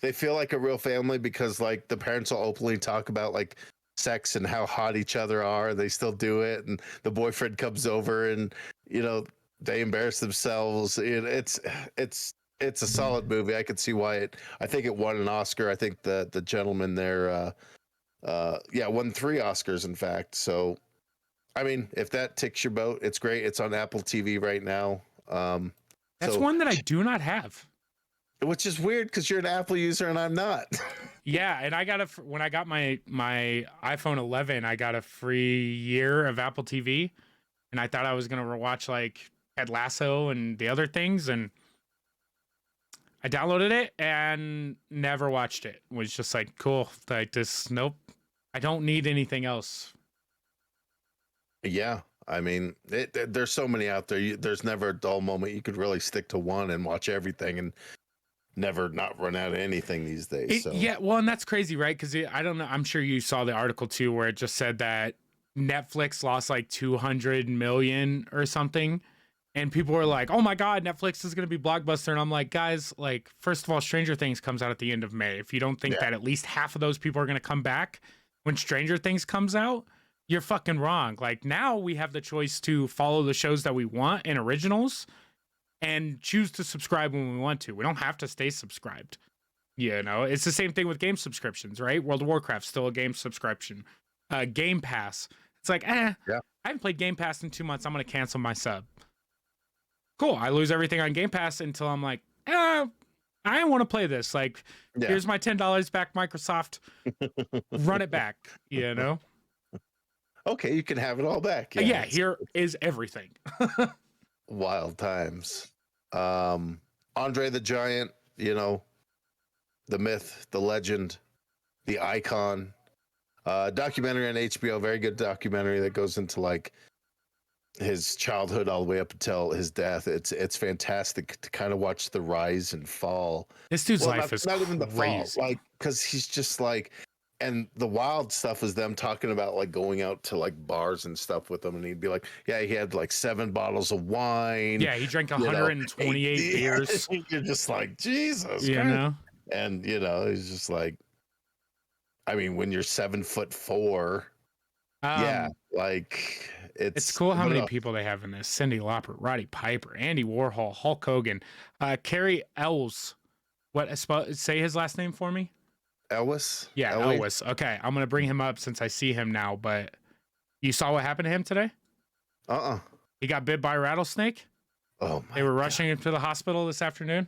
They feel like a real family because like the parents will openly talk about like sex and how hot each other are. They still do it, and the boyfriend comes over and you know they embarrass themselves. It's a solid movie. I could see why I think it won an Oscar. I think the gentleman there won 3 Oscars in fact. So I mean, if that ticks your boat, it's great. It's on Apple TV right now. That's one that I do not have, which is weird because you're an Apple user and I'm not. Yeah, and I got when I got my iPhone 11, I got a free year of Apple TV, and I thought I was gonna watch like Ted Lasso and the other things, and I downloaded it and never watched it. Was just like, cool, like this. Nope, I don't need anything else. Yeah, I mean, there's so many out there. There's never a dull moment. You could really stick to one and watch everything and never not run out of anything these days. So Yeah, well, and that's crazy, right? Because I don't know. I'm sure you saw the article too, where it just said that Netflix lost like 200 million or something, and people were like, "Oh my god, Netflix is going to be blockbuster." And I'm like, guys, like, first of all, Stranger Things comes out at the end of May. If you don't think yeah, that at least half of those people are going to come back when Stranger Things comes out, you're fucking wrong. Like, now we have the choice to follow the shows that we want and originals, and choose to subscribe when we want to. We don't have to stay subscribed. You know, it's the same thing with game subscriptions, right? World of Warcraft's still a game subscription. Game Pass. It's like, yeah, I haven't played Game Pass in 2 months. I'm going to cancel my sub. Cool. I lose everything on Game Pass until I'm like, I want to play this. Like, yeah. here's my $10 back, Microsoft. Run it back, you know? Okay, you can have it all back. Yeah, here is everything. Wild times. Andre the Giant, you know, the myth, the legend, the icon. Documentary on HBO, very good documentary that goes into like his childhood all the way up until his death. It's fantastic to kind of watch the rise and fall. This dude's life is not crazy. even the fall, like, because he's just like, and the wild stuff is them talking about like going out to like bars and stuff with them, and he'd be like, yeah, he had like 7 bottles of wine. Yeah, he drank 128 beers. You're just like, Jesus, you Christ. know? And you know, he's just like, I mean, when you're 7'4", yeah, like it's cool how many people they have in this. Cyndi Lauper, Roddy Piper, Andy Warhol, Hulk Hogan, Carrie Ells. What? Say his last name for me. Elwes. Yeah, Elwes. Okay, I'm gonna bring him up since I see him now. But you saw what happened to him today? He got bit by a rattlesnake. Oh my! They were rushing him to the hospital this afternoon.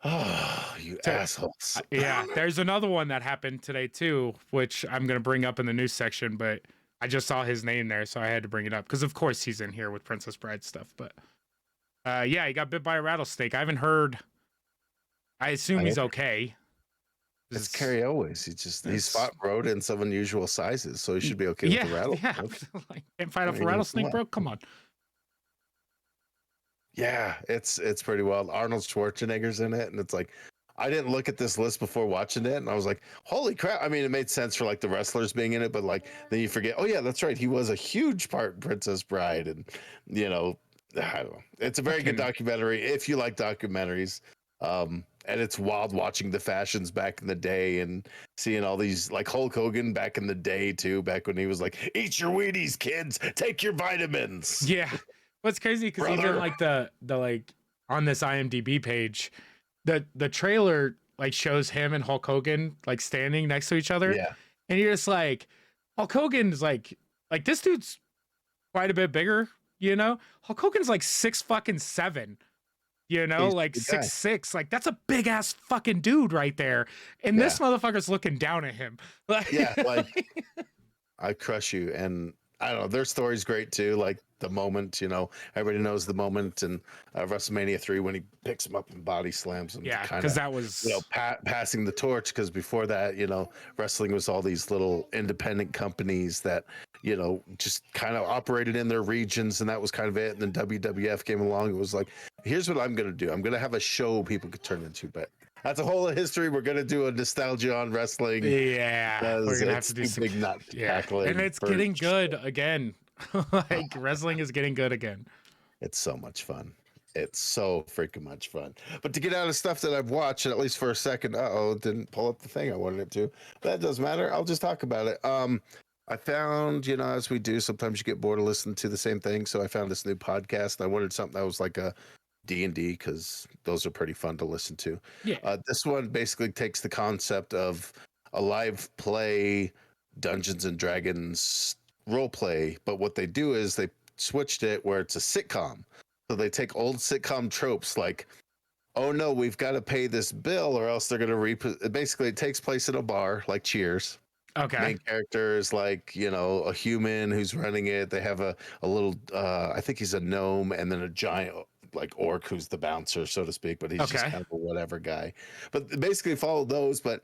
Oh, you assholes! Yeah, there's another one that happened today too, which I'm gonna bring up in the news section. But I just saw his name there, so I had to bring it up because, of course, he's in here with Princess Bride stuff. But yeah, he got bit by a rattlesnake. I haven't heard. I assume he's okay. It's Carrie Elwes. He's fought rodents of unusual sizes, so he should be okay with the rattlesnake. Yeah, like, can't fight off a rattlesnake, bro. Come on. Yeah, it's pretty wild. Arnold Schwarzenegger's in it, and it's like, I didn't look at this list before watching it, and I was like, holy crap. I mean, it made sense for like the wrestlers being in it, but like then you forget, oh yeah, that's right, he was a huge part in Princess Bride. And you know, I don't know, it's a very good documentary if you like documentaries. And it's wild watching the fashions back in the day and seeing all these, like Hulk Hogan back in the day too, back when he was like, eat your Wheaties, kids, take your vitamins. Yeah. What's crazy, because even like the like on this IMDb page, the trailer like shows him and Hulk Hogan like standing next to each other. Yeah. And you're just like, Hulk Hogan's like this dude's quite a bit bigger, you know? Hulk Hogan's like 6'7", you know, He's like 6'6". Like, that's a big ass fucking dude right there. And this motherfucker's looking down at him. Like, yeah, like I crush you. And I don't know, their story's great too. Like the moment, you know, everybody knows the moment in WrestleMania 3 when he picks him up and body slams him. Yeah, because that was, you know, passing the torch. Because before that, you know, wrestling was all these little independent companies that, you know, just kind of operated in their regions, and that was kind of it. And then WWF came along. It was like, here's what I'm going to do. I'm going to have a show people could turn into. But that's a whole history. We're going to do a nostalgia on wrestling. Yeah, we're going to have to do some big nut tackling. And it's getting good again. Like, wrestling is getting good again. It's so much fun. It's so freaking much fun. But to get out of stuff that I've watched, at least for a second, it didn't pull up the thing I wanted it to. But that doesn't matter. I'll just talk about it. I found, you know, as we do, sometimes you get bored of listening to the same thing. So I found this new podcast, and I wanted something that was like a D&D, because those are pretty fun to listen to. Yeah. This one basically takes the concept of a live play Dungeons and Dragons role play, but what they do is they switched it where it's a sitcom. So they take old sitcom tropes like, oh no, we've got to pay this bill or else they're going to basically it takes place in a bar like Cheers. Okay. Main character is like, you know, a human who's running it. They have a little I think he's a gnome, and then a giant like orc who's the bouncer, so to speak, but he's just Okay. kind of a whatever guy. But basically follow those, but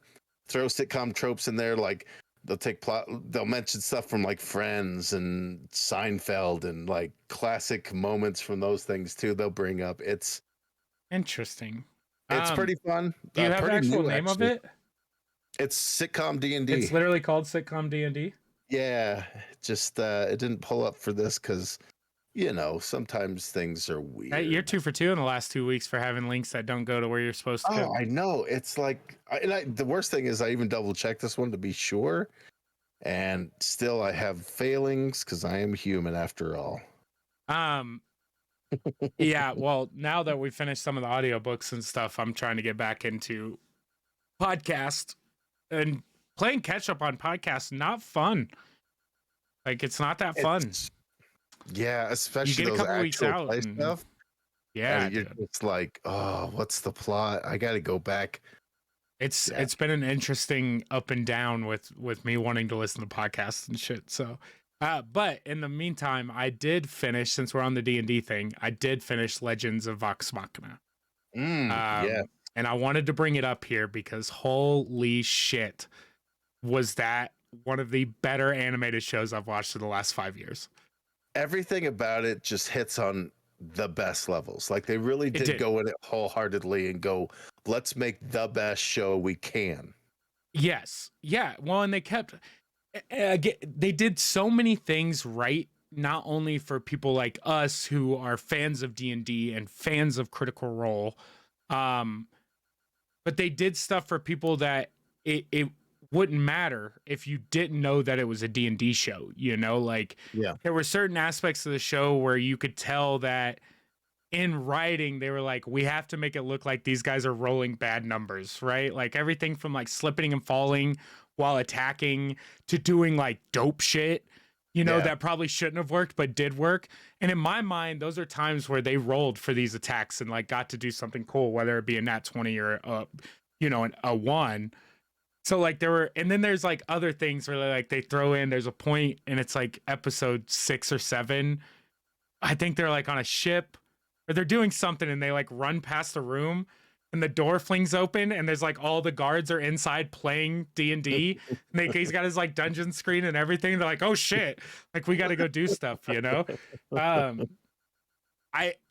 throw sitcom tropes in there. Like they'll mention stuff from like Friends and Seinfeld and like classic moments from those things too. They'll bring up. Interesting. It's Um, pretty fun. do you have the Pretty actual new name of actually. it? It's sitcom D&D. It's literally called Sitcom D&D. Yeah, just it didn't pull up for this because, you know, sometimes things are Hey, you're weird. 2 for 2 in the last 2 weeks for having links that don't go to where you're supposed to Oh, go. I know. It's like, the worst thing is I even double checked this one to be sure, and still I have failings because I am human after all. Um, yeah, well, now that we finished some of the audiobooks and stuff, I'm trying to get back into podcast and playing catch up on podcasts. Not fun. Like it's not that fun. Yeah, You especially get a those couple weeks actual out play and stuff, yeah, and you're dude. just like, oh, what's the plot? I got to go back. It's Yeah. it's been an interesting up and down with me wanting to listen to podcasts and shit. So but in the meantime, I did finish, since we're on the D&D thing, I did finish Legends of Vox Machina. Yeah. And I wanted to bring it up here because holy shit, was that one of the better animated shows I've watched in the last 5 years. Everything about it just hits on the best levels. Like they really It did did. go in it wholeheartedly and go, let's make the best show we can. Yes. Yeah. Well, and they kept they did so many things right, not only for people like us who are fans of D&D and fans of Critical Role, um, but they did stuff for people that it wouldn't matter if you didn't know that it was a D&D show, you know, like Yeah. there were certain aspects of the show where you could tell that in writing they were like, we have to make it look like these guys are rolling bad numbers, right? Like everything from like slipping and falling while attacking to doing like dope shit, you know, Yeah. that probably shouldn't have worked but did work. And in my mind, those are times where they rolled for these attacks and like got to do something cool, whether it be a nat 20 or you know, a 1. So like there were, and then there's like other things where like they throw in, there's a point and it's like episode 6 or 7, I think they're like on a ship or they're doing something and they like run past the room and the door flings open and there's like all the guards are inside playing D&D and he's got his like dungeon screen and everything. They're like, oh shit, like we got to go do stuff, you know? Um,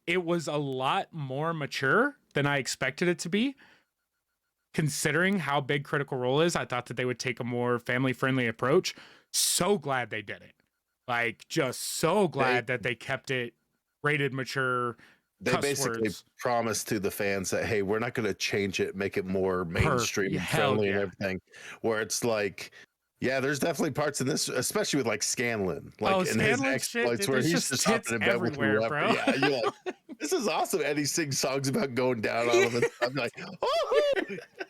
it was a lot more mature than I expected it to be. Considering how big Critical Role is, I thought that they would take a more family friendly approach. So glad they did it. Like, just so glad that they kept it rated mature. They basically promised to the fans that, hey, we're not going to change it, make it more mainstream and friendly and everything. Where it's like, yeah, there's definitely parts in this, especially with like Scanlan, like in his exploits, where he's just hopping in bed with whoever. bro. Yeah, you're like, this is awesome. And he sings songs about going down on him. And I'm like, oh,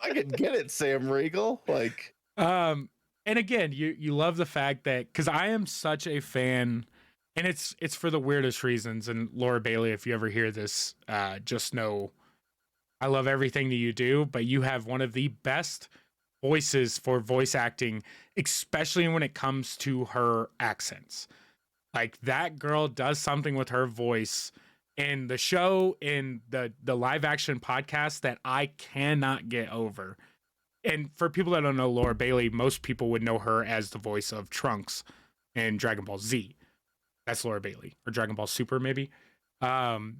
I can get it, Sam Riegel. Like, and again, you love the fact that, because I am such a fan, and it's for the weirdest reasons. And Laura Bailey, if you ever hear this, just know I love everything that you do, but you have one of the best voices for voice acting, especially when it comes to her accents. Like that girl does something with her voice in the show, in the live action podcast, that I cannot get over. And for people that don't know Laura Bailey, most people would know her as the voice of Trunks in Dragon Ball Z. That's Laura Bailey, or Dragon Ball Super, maybe. But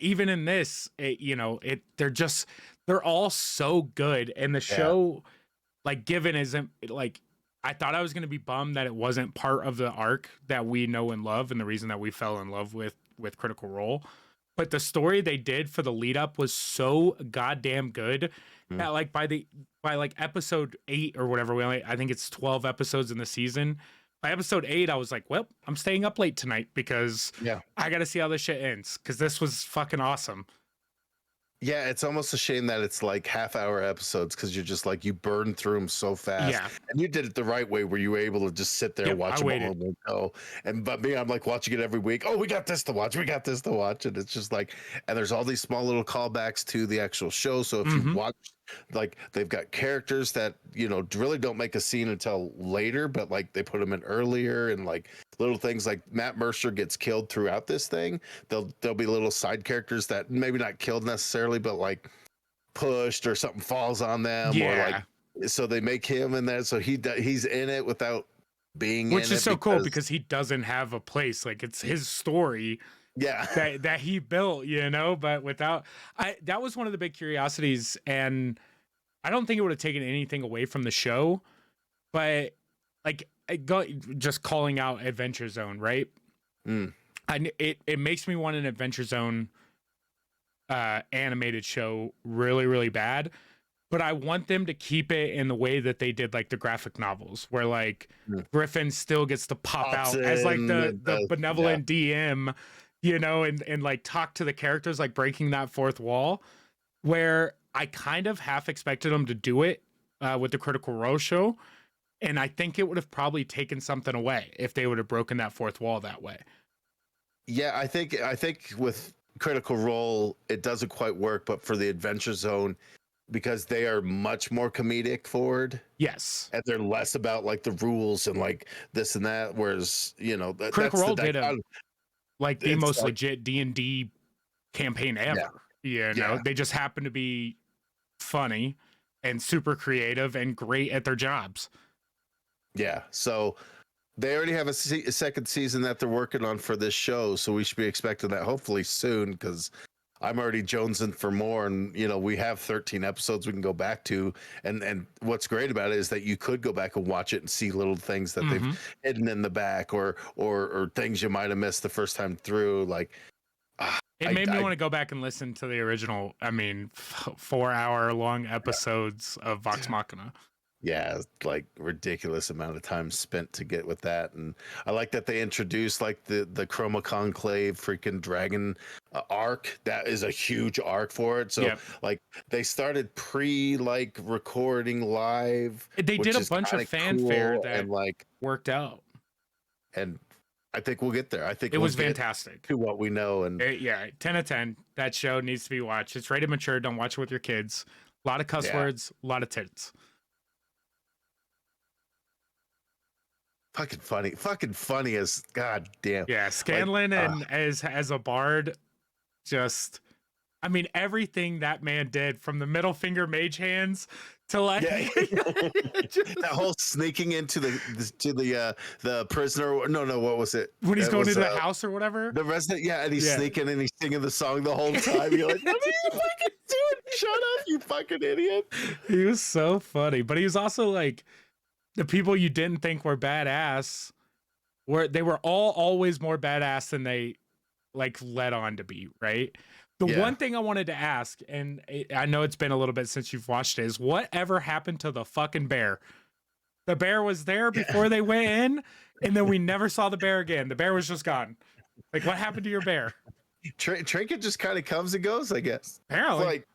even in this, they're all so good. And the show, like, Given isn't like, I thought I was going to be bummed that it wasn't part of the arc that we know and love, and the reason that we fell in love with Critical Role. But the story they did for the lead up was so goddamn good that like by like episode 8 or whatever, I think it's 12 episodes in the season. By episode 8, I was like, well, I'm staying up late tonight because I got to see how this shit ends, because this was fucking awesome. Yeah, it's almost a shame that it's like half-hour episodes because you're just like you burn through them so fast. Yeah. And you did it the right way where you were able to just sit there, Yep. watch I them all waited. in one go. And but me, I'm like watching it every week. Oh, we got this to watch. We got this to watch. And it's just like, and there's all these small little callbacks to the actual show. So if you Hmm. watch, like they've got characters that really don't make a scene until later, but like they put them in earlier, and like little things like Matt Mercer gets killed throughout this thing. There'll be little side characters that maybe not killed necessarily, but like pushed or something falls on them, or like Yeah. so they make him in there so he's in it without being Which in is it so cool because because he doesn't have a place. Like it's his story yeah. that he built, but without that was one of the big curiosities. And I don't think it would have taken anything away from the show, but like just calling out Adventure Zone, right? Mm, It makes me want an Adventure Zone animated show really, really bad. But I want them to keep it in the way that they did like the graphic novels, where like mm. Griffin still gets to pop Pops out as like in the yeah, benevolent DM, and like talk to the characters, like breaking that fourth wall. Where I kind of half expected them to do it with the Critical Role show, and I think it would have probably taken something away if they would have broken that fourth wall that way. yeah. I think with Critical Role it doesn't quite work, but for the Adventure Zone, because they are much more comedic forward Yes, and they're less about like the rules and like this and that, whereas Critical that's the Role did dichotomy. like the It's most like legit D&D campaign yeah, ever. yeah. They just happen to be funny and super creative and great at their jobs. Yeah, so they already have a second season that they're working on for this show, so we should be expecting that hopefully soon. Because I'm already jonesing for more, and we have 13 episodes we can go back to. And what's great about it is that you could go back and watch it and see little things that they've Hmm. hidden in the back, or things you might have missed the first time through. Like, ah, It made me want to go back and listen to the original, 4-hour long episodes of Vox Machina. yeah, like ridiculous amount of time spent to get with that. And I like that they introduced like the Chroma Conclave freaking dragon arc. That is a huge arc for it. So Yep. like they started like recording live, They did which a is bunch of kind of fanfare cool. that And like, worked out. and I think we'll get there. I think It we'll was get fantastic. to what we know. And 10 of 10. That show needs to be watched. It's rated mature. Don't watch it with your kids. A lot of cuss yeah, words, a lot of tits. fucking funny as god damn. Yeah, Like, Scanlan and as a bard, just everything that man did, from the middle finger mage hands to like yeah, just, that whole sneaking into the prisoner. No, what was it? when he's It going was into the house or whatever. the resident. Yeah, and he's Yeah. sneaking and he's singing the song the whole time. You're like, what are you fucking doing? Shut up, you fucking idiot. He was so funny, but he was also like, the people you didn't think were badass they were all always more badass than they like led on to be, right? The Yeah. one thing I wanted to ask, and I know it's been a little bit since you've watched it, is whatever happened to the fucking bear? The bear was there before they went in, and then we never saw the bear again. The bear was just gone. Like, what happened to your bear? Trinket just kind of comes and goes, I guess. Apparently. Like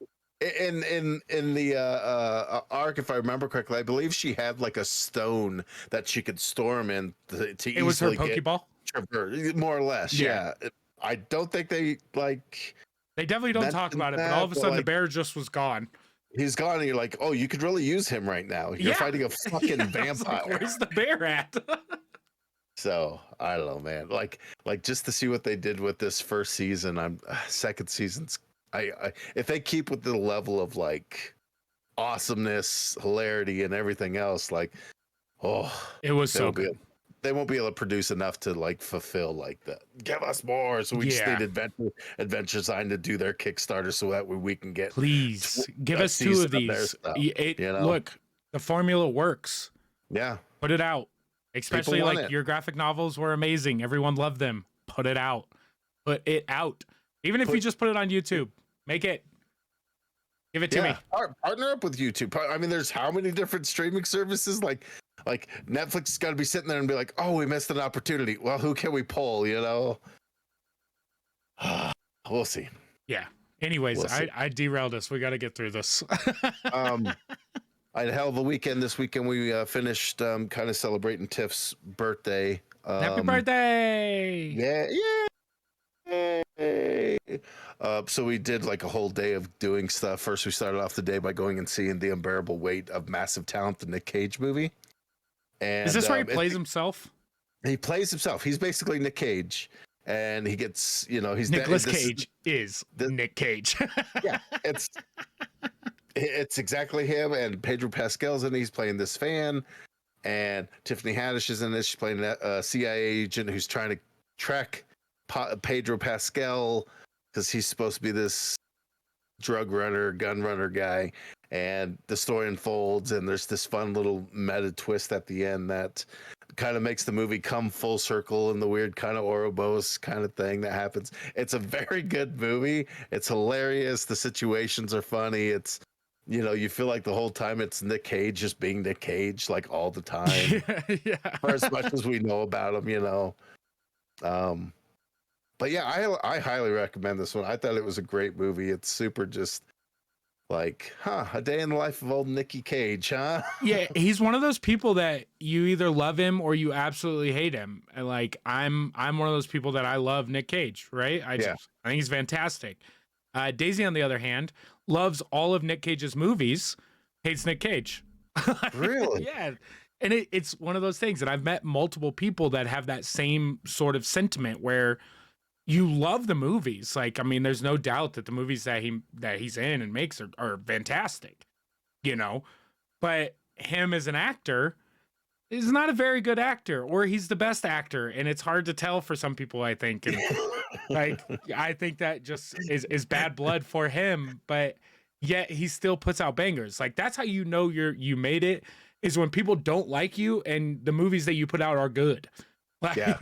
in the arc, if I remember correctly, I believe she had like a stone that she could storm in to It was her easily get Pokeball. more or less. Yeah. Yeah. I don't think they like They definitely don't talk mentioned about it, but that, all of a sudden the like, bear just was gone. he's gone, and you're like, oh, you could really use him right now. You're Yeah. fighting a fucking I was vampire. like, where's the bear at? So I don't know, man. Like just to see what they did with this first season. Second season's. I if they keep with the level of like awesomeness, hilarity, and everything else, like, oh, It was they so won't be good. able- they won't be able to produce enough to like fulfill like that. Give us more, so we just Yeah. need Adventure Design to do their Kickstarter, so that way we can get Please give a us two season of of their these. stuff, Look, the formula works. Yeah, Put it out. Especially want like it. your graphic novels were amazing. Everyone loved them. Put it out. Put it out. Even if you just put it on YouTube, make it. Give it to me. Partner up with YouTube. I mean, there's how many different streaming services? Like Netflix has got to be sitting there and be like, oh, we missed an opportunity. Well, who can we pull? We'll see. Yeah. Anyways, We'll see. I derailed us. We got to get through this. Um, I had a hell of a weekend this weekend. We finished kind of celebrating Tiff's birthday. Happy birthday! Yeah, yeah. So we did like a whole day of doing stuff. First, we started off the day by going and seeing The Unbearable Weight of Massive Talent, the Nick Cage movie. And Is this where he plays himself? he plays himself. He's basically Nick Cage, and he gets, he's Nicolas Cage is Nick Cage. Yeah, it's exactly him. And Pedro Pascal's in it. He's playing this fan, and Tiffany Haddish is in this. She's playing a CIA agent who's trying to track Pedro Pascal because he's supposed to be this drug runner, gun runner guy. And the story unfolds, and there's this fun little meta twist at the end that kind of makes the movie come full circle in the weird kind of Ouroboros kind of thing that happens. It's a very good movie. It's hilarious. The situations are funny. It's, you feel like the whole time it's Nick Cage just being Nick Cage, like all the time. Yeah. For as much as we know about him, But yeah, I highly recommend this one. I thought it was a great movie. It's super just like, a day in the life of old Nicky Cage, huh? Yeah, he's one of those people that you either love him or you absolutely hate him. And like I'm one of those people that I love Nick Cage, right? I think he's fantastic. Daisy, on the other hand, loves all of Nick Cage's movies, hates Nick Cage. Really? Yeah. And it's one of those things. And I've met multiple people that have that same sort of sentiment where you love the movies. Like, I mean, there's no doubt that the movies that he's in and makes are fantastic, but him as an actor is not a very good actor, or he's the best actor. And it's hard to tell for some people, I think. And like, I think that just is bad blood for him, but yet he still puts out bangers. Like, that's how you made it, is when people don't like you and the movies that you put out are good. Like, Yeah.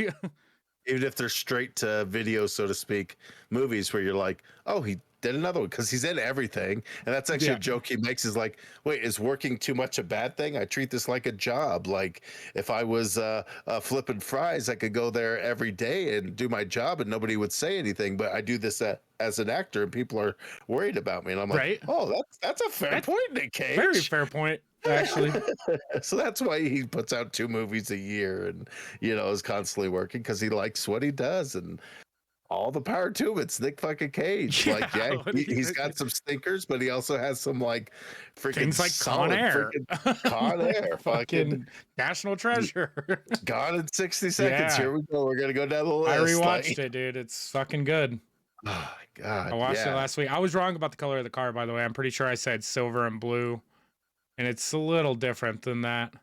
Even if they're straight to video, so to speak, movies where you're like, oh, he did another one, because he's in everything. And that's actually a joke he makes, is like, wait, is working too much a bad thing? I treat this like a job. Like, if I was flipping fries, I could go there every day and do my job and nobody would say anything. But I do this as an actor and people are worried about me. And I'm like, right? Oh, that's a fair point, Nick Cage. Very fair point, actually. So that's why he puts out 2 movies a year and, is constantly working, because he likes what he does, and all the power to him. It's Nick fucking Cage. He's got some stinkers, but he also has some like freaking things like Con Air. Con Air. Fucking National Treasure. Gone in 60 seconds. Here we go. We're going to go down the list. I rewatched it, dude. It's fucking good. Oh, God. I watched it last week. I was wrong about the color of the car, by the way. I'm pretty sure I said silver and blue, and it's a little different than that.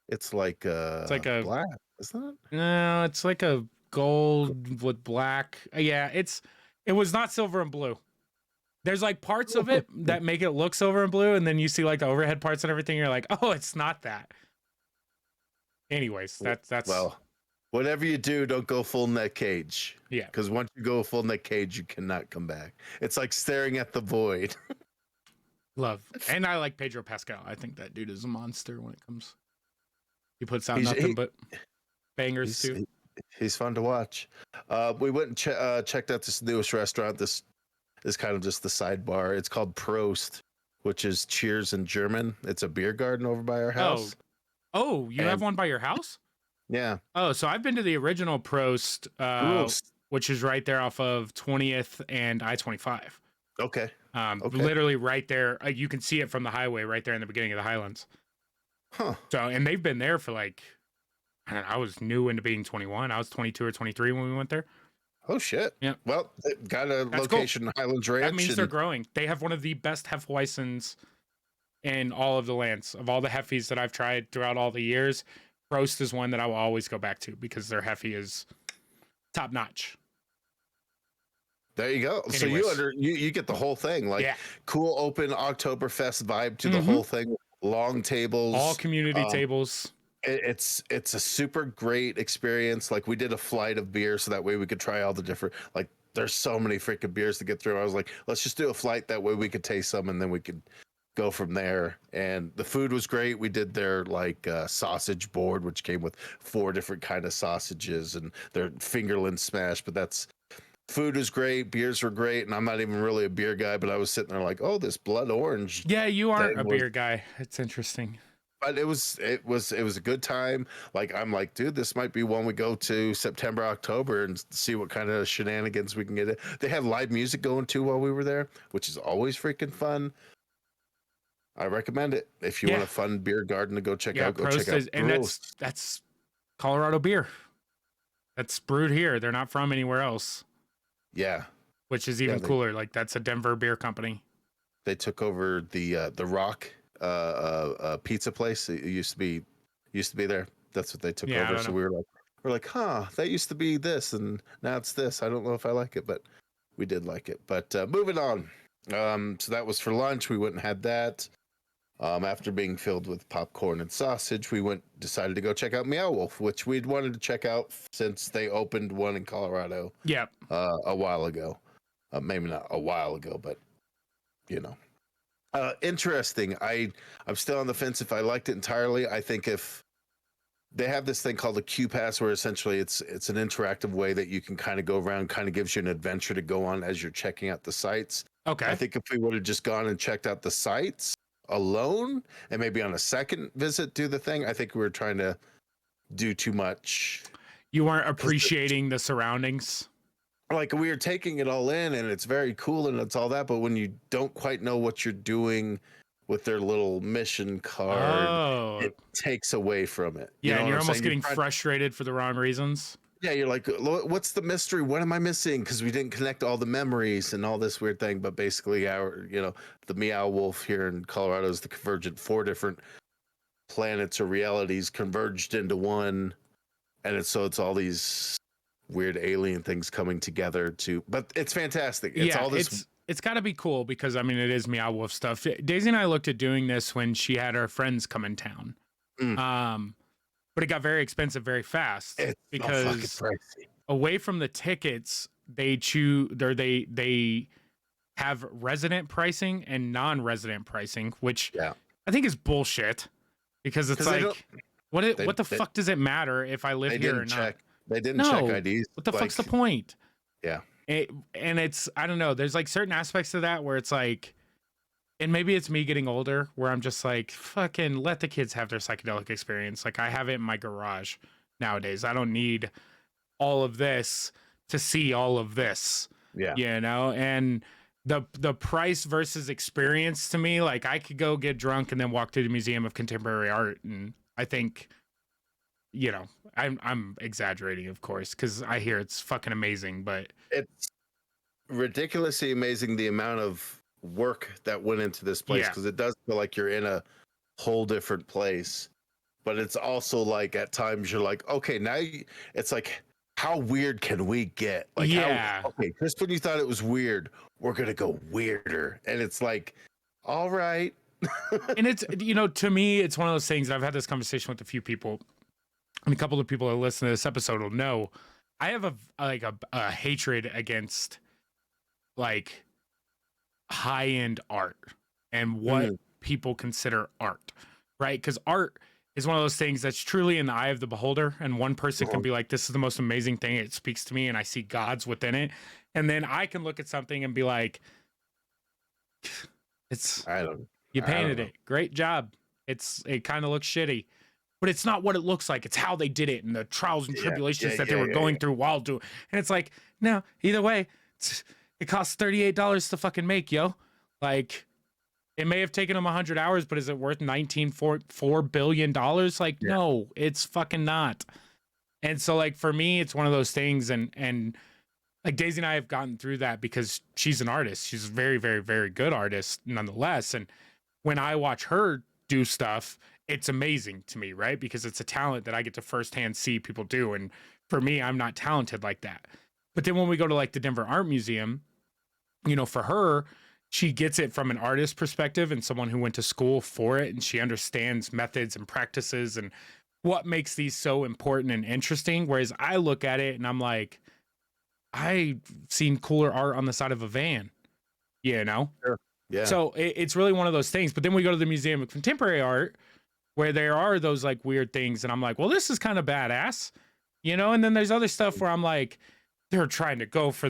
It's like a black, isn't it? No, it's like a gold with black. Yeah, it was not silver and blue. There's like parts of it that make it look silver and blue, and then you see like the overhead parts and everything. You're like, oh, it's not that. Anyways, that's well. Whatever you do, don't go full Nick Cage. Yeah, because once you go full Nick Cage, you cannot come back. It's like staring at the void. Love, and I like Pedro Pascal. I think that dude is a monster when it comes. He puts out nothing but bangers too. He's fun to watch. We went and checked out this newest restaurant. This is kind of just the sidebar. It's called Prost, which is Cheers in German. It's a beer garden over by our house. Oh, you have one by your house? Yeah. Oh, so I've been to the original Prost, which is right there off of 20th and I-25. Okay. Literally right there. You can see it from the highway right there in the beginning of the Highlands. Huh. So, and they've been there for like, I don't know, I was new into being 21. I was 22 or 23 when we went there. Oh, shit. Yeah. Well, they've got a location in Highlands Ranch. That means they're growing. They have one of the best Hefeweizens in all of the lands. Of all the Hefes that I've tried throughout all the years, Prost is one that I will always go back to because their Hefe is top notch. There you go. Anyways. So you get the whole thing, like cool open Oktoberfest vibe to the whole thing. Long tables, all community tables. It's a super great experience. Like, we did a flight of beer so that way we could try all the different, like, there's so many freaking beers to get through. I was like, let's just do a flight, that way we could taste some and then we could go from there. And the food was great. We did their like sausage board, which came with 4 different kind of sausages, and their fingerling smash. But that's Food was great, beers were great, and I'm not even really a beer guy, but I was sitting there like, oh, this blood orange Yeah, you aren't thing a was. beer guy. It's interesting. But it was a good time. Like I'm like, dude, this might be one we go to September, October, and see what kind of shenanigans we can get. They had live music going too while we were there, which is always freaking fun. I recommend it if you want Yeah. a fun beer garden to go check Yeah, out. Go check Prost out is, and Prost. that's Colorado beer. That's brewed here. They're not from anywhere else, Yeah, which is yeah. even cooler. Like that's a Denver beer company. They took over the Rock pizza place. It used to be there. That's what they took Yeah, I over. don't So know. we're like, huh, that used to be this, and now it's this. I don't know if I like it, but we did like it. But moving on. So that was for lunch. We went and had that. After being filled with popcorn and sausage, we decided to go check out Meow Wolf, which we'd wanted to check out since they opened one in Colorado Yeah. a while ago. Maybe not a while ago, but you know. Interesting. I'm still on the fence if I liked it entirely. I think if they have this thing called a Q Pass, where essentially it's an interactive way that you can kind of go around, kind of gives you an adventure to go on as you're checking out the sites. Okay. I think if we would have just gone and checked out the sites alone and maybe on a second visit do the thing, I think we were trying to do too much. You weren't appreciating the surroundings. Like we are taking it all in and it's very cool and it's all that, but when you don't quite know what you're doing with their little mission card, Oh. it takes away from it. Yeah, You know and what you're I'm almost saying? getting frustrated for the wrong reasons. Yeah, you're like, what's the mystery? What am I missing? Because we didn't connect all the memories and all this weird thing. But basically, the Meow Wolf here in Colorado is the convergent 4 different planets or realities converged into one, and it's all these weird alien things coming together to. But it's fantastic. It's Yeah, all this. it's got to be cool because I mean it is Meow Wolf stuff. Daisy and I looked at doing this when she had her friends come in town. Mm. But it got very expensive very fast It's because so fucking pricey. away from the tickets, they have resident pricing and non-resident pricing, which Yeah. I think is bullshit because it's 'Cause they like what the fuck does it matter if I live They here or didn't not? check. They didn't check IDs. What the fuck's the point? Yeah. And it's I don't know. There's like certain aspects of that where it's like, and maybe it's me getting older where I'm just like, fucking let the kids have their psychedelic experience. Like I have it in my garage nowadays. I don't need all of this to see all of this. Yeah. You know, and the price versus experience to me, like I could go get drunk and then walk to the Museum of Contemporary Art, and I think, you know, I'm exaggerating, of course, because I hear it's fucking amazing, but It's ridiculously amazing the amount of work that went into this place, Yeah. because it does feel like you're in a whole different place, but it's also like at times you're like, okay, now it's like, how weird can we get? Like, Yeah. okay, just when you thought it was weird, we're gonna go weirder, and it's like, all right. and it's, you know, to me, it's one of those things. I've had this conversation with a few people, and a couple of people that listen to this episode will know I have a hatred against like high-end art and what people consider art, right? Because art is one of those things that's truly in the eye of the beholder, and one person can be like, this is the most amazing thing, it speaks to me and I see gods within it, and then I can look at something and be like, you painted it, great job, it kind of looks shitty, but it's not what it looks like, it's how they did it and the trials and tribulations that they were going through while doing. And it's like, no, either way, it costs $38 to fucking make, yo. Like, it may have taken them 100 hours, but is it worth $4 billion? Like, no, it's fucking not. And so, like, for me, it's one of those things, and like Daisy and I have gotten through that because she's an artist. She's a very, very, very good artist nonetheless. And when I watch her do stuff, it's amazing to me, right? Because it's a talent that I get to firsthand see people do. And for me, I'm not talented like that. But then when we go to like the Denver Art Museum, you know, for her, she gets it from an artist perspective and someone who went to school for it. And she understands methods and practices and what makes these so important and interesting. Whereas I look at it and I'm like, I've seen cooler art on the side of a van, you know? Sure. Yeah. So it's really one of those things. But then we go to the Museum of Contemporary Art where there are those like weird things. And I'm like, well, this is kind of badass, you know? And then there's other stuff where I'm like, they're trying to go for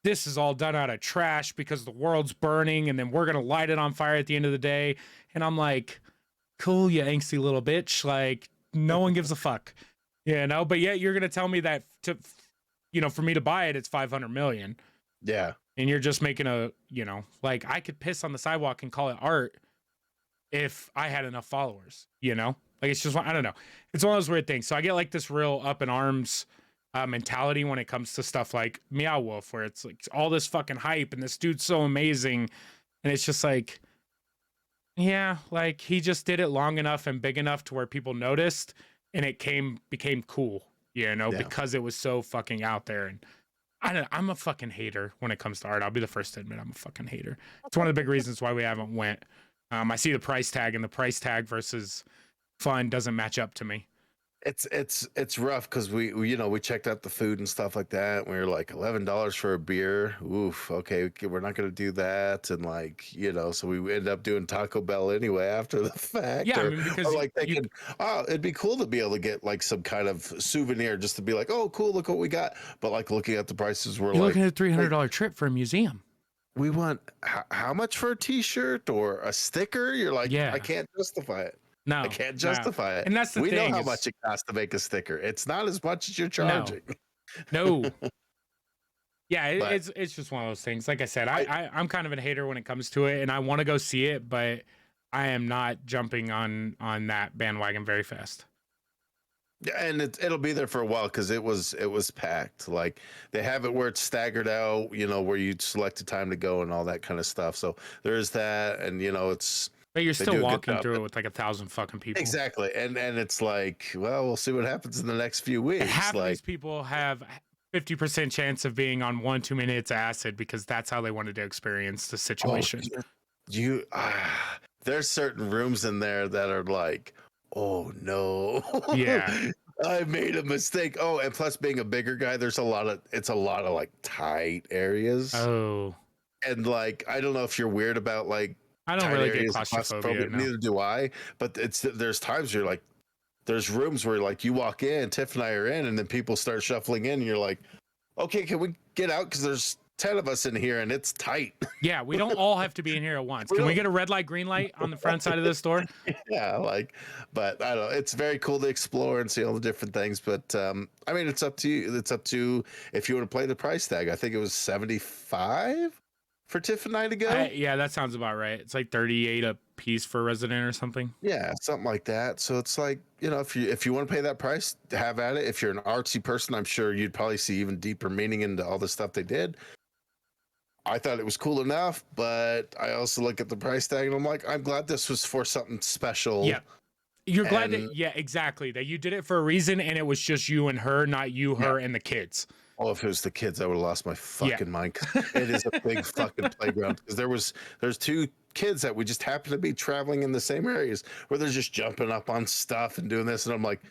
this is all done out of trash because the world's burning and then we're going to light it on fire at the end of the day. And I'm like, cool, you angsty little bitch. Like, no one gives a fuck, but yet you're going to tell me that for me to buy it, it's 500 million. Yeah. And you're just making like I could piss on the sidewalk and call it art if I had enough followers, like it's just, I don't know. It's one of those weird things. So I get like this real up in arms mentality when it comes to stuff like Meow Wolf, where it's like all this fucking hype and this dude's so amazing. And it's just like, yeah, like he just did it long enough and big enough to where people noticed and it became cool, because it was so fucking out there. And I'm a fucking hater when it comes to art. I'll be the first to admit I'm a fucking hater. It's one of the big reasons why we haven't went. I see the price tag, and the price tag versus fun doesn't match up to me. It's rough because we checked out the food and stuff like that. And we were like $11 for a beer. Oof. Okay, we're not gonna do that. And so we ended up doing Taco Bell anyway after the fact. Yeah, I mean, because or like thinking, oh, it'd be cool to be able to get like some kind of souvenir just to be like, oh, cool, look what we got. But like looking at the prices, we're you're like, looking at a $300 trip for a museum. We want how much for a T-shirt or a sticker? You're like, Yeah. I can't justify it. No, I can't justify it. And that's the we thing. know how much it costs to make a sticker. It's not as much as you're charging. No. Yeah, it's just one of those things. Like I said, I'm kind of a hater when it comes to it, and I want to go see it, but I am not jumping on that bandwagon very fast. Yeah, and it'll be there for a while because it was packed. Like they have it where it's staggered out, where you select a time to go and all that kind of stuff. So there's that, and it's. But you're still walking through it with like 1,000 fucking people. Exactly, and it's like, well, we'll see what happens in the next few weeks. Half of these people have 50% chance of being on 1 2 minutes acid because that's how they wanted to experience the situation. There's certain rooms in there that are like, oh no, yeah, I made a mistake. Oh, and plus being a bigger guy, it's a lot of like tight areas. Oh, and like I don't know if you're weird about like. I don't really get claustrophobia. No. Neither do I. But there's times you're like, there's rooms where like you walk in, Tiff and I are in, and then people start shuffling in, and you're like, okay, can we get out? Because there's 10 of us in here, and it's tight. Yeah, we don't all have to be in here at once. Can we get a red light, green light on the front side of this door? Yeah, but I don't know. It's very cool to explore and see all the different things. But I mean, it's up to you. It's up to if you want to play the price tag. I think it was $75. For Tiff and I to go? Yeah, that sounds about right. It's like 38 a piece for a resident or something. Yeah, something like that. So it's like, if you want to pay that price, have at it. If you're an artsy person, I'm sure you'd probably see even deeper meaning into all the stuff they did. I thought it was cool enough, but I also look at the price tag and I'm like, I'm glad this was for something special. Yeah. You're glad that, yeah, exactly. That you did it for a reason and it was just you and her, not you, her, and the kids. Oh, if it was the kids, I would have lost my fucking mind. It is a big fucking playground. Because there's 2 kids that we just happen to be traveling in the same areas where they're just jumping up on stuff and doing this, and I'm like,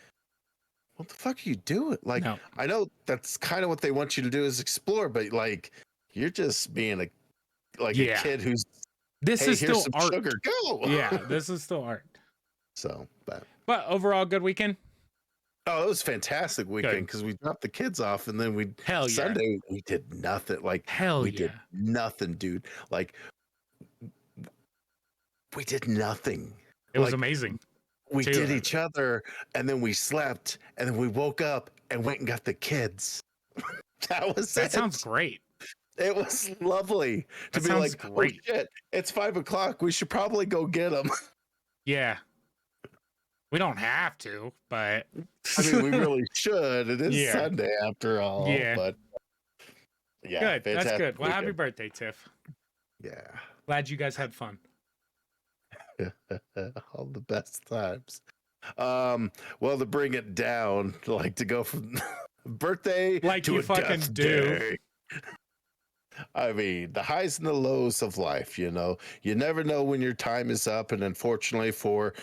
what the fuck are you doing? Like, no. I know that's kind of what they want you to do is explore, but like, you're just being a kid who's this is still art. Sugar, go. Yeah, this is still art. So, but overall, good weekend. Oh, it was a fantastic weekend because we dropped the kids off and then Sunday we did nothing. Like we did nothing, dude. Like we did nothing. It was amazing. We did each other and then we slept and then we woke up and went and got the kids. That sounds great. It was lovely to be like, great. Oh shit, it's 5 o'clock. We should probably go get them. Yeah. We don't have to, but I mean, we really should. It is Sunday after all. Yeah. But yeah. Good. That's good. Well, happy birthday, Tiff. Yeah. Glad you guys had fun. All the best times. Well, to bring it down, like to go from birthday like to you a fucking do. Day. I mean, the highs and the lows of life, you never know when your time is up. And unfortunately for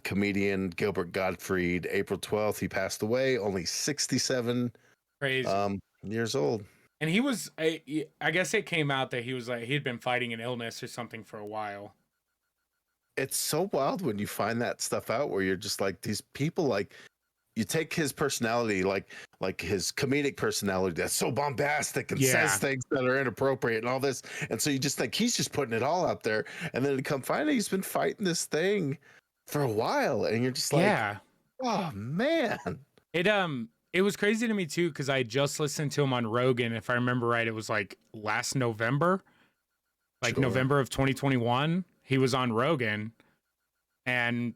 comedian Gilbert Gottfried, April 12th, he passed away, only 67 years old. And he was, I guess it came out that he was like, he'd been fighting an illness or something for a while. It's so wild when you find that stuff out where you're just like, these people, like, you take his personality, like his comedic personality that's so bombastic and Yeah. says things that are inappropriate and all this, and so you just think he's just putting it all out there, and then to come find out he's been fighting this thing for a while, and you're just like, Yeah. oh man. It was crazy to me too, because I just listened to him on Rogan. If I remember right, it was like last November, like Sure. November of 2021. He was on Rogan, and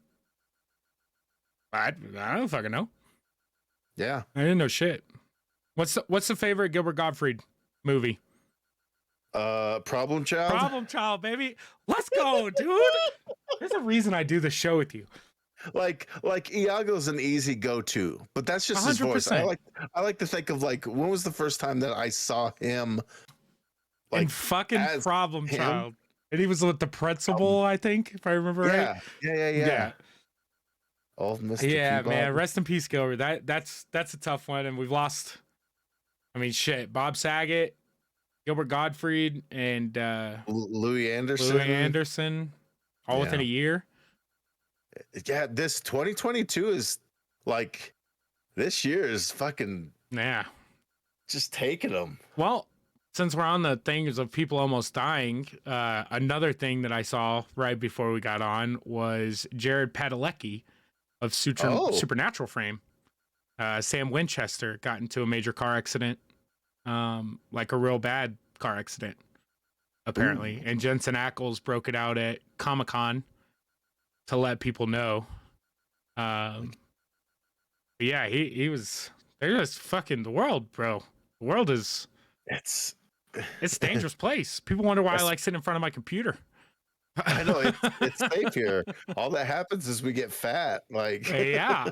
I don't fucking know. Yeah. I didn't know shit. What's the favorite Gilbert Gottfried movie? Problem Child. Problem Child, baby. Let's go, dude. There's a reason I do the show with you. Like Iago's an easy go-to, but that's just his voice. 100%. I like to think of like, when was the first time that I saw him And fucking as Problem him? Child. And he was with the principal, I think, if I remember right. Yeah. Old Mr. Yeah, Peabody. man. Rest in peace, Gilbert. That's a tough one, and we've lost. I mean, shit. Bob Saget, Gilbert Gottfried, and Louis Anderson. all within a year. Yeah, this 2022 is like, this year is fucking just taking them. Well, since we're on the things of people almost dying, another thing that I saw right before we got on was Jared Padalecki of Supernatural fame. Sam Winchester got into a major car accident, like a real bad car accident, apparently. And Jensen Ackles broke it out at Comic-Con to let people know. But yeah, he was. They're just fucking the world, bro. The world is. It's a dangerous place. People wonder why I like sitting in front of my computer. I know it's safe here. All that happens is we get fat. Like yeah.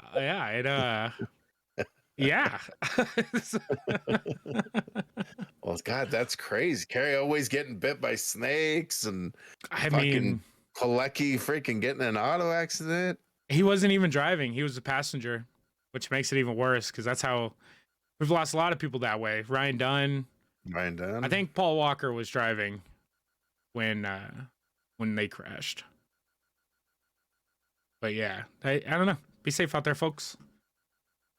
Well, God, that's crazy. Carrie always getting bit by snakes, and I mean, Pilecki freaking getting in an auto accident. He wasn't even driving. He was a passenger, which makes it even worse because that's how we've lost a lot of people that way. Ryan Dunn. I think Paul Walker was driving when they crashed. But yeah, I don't know. Be safe out there, folks.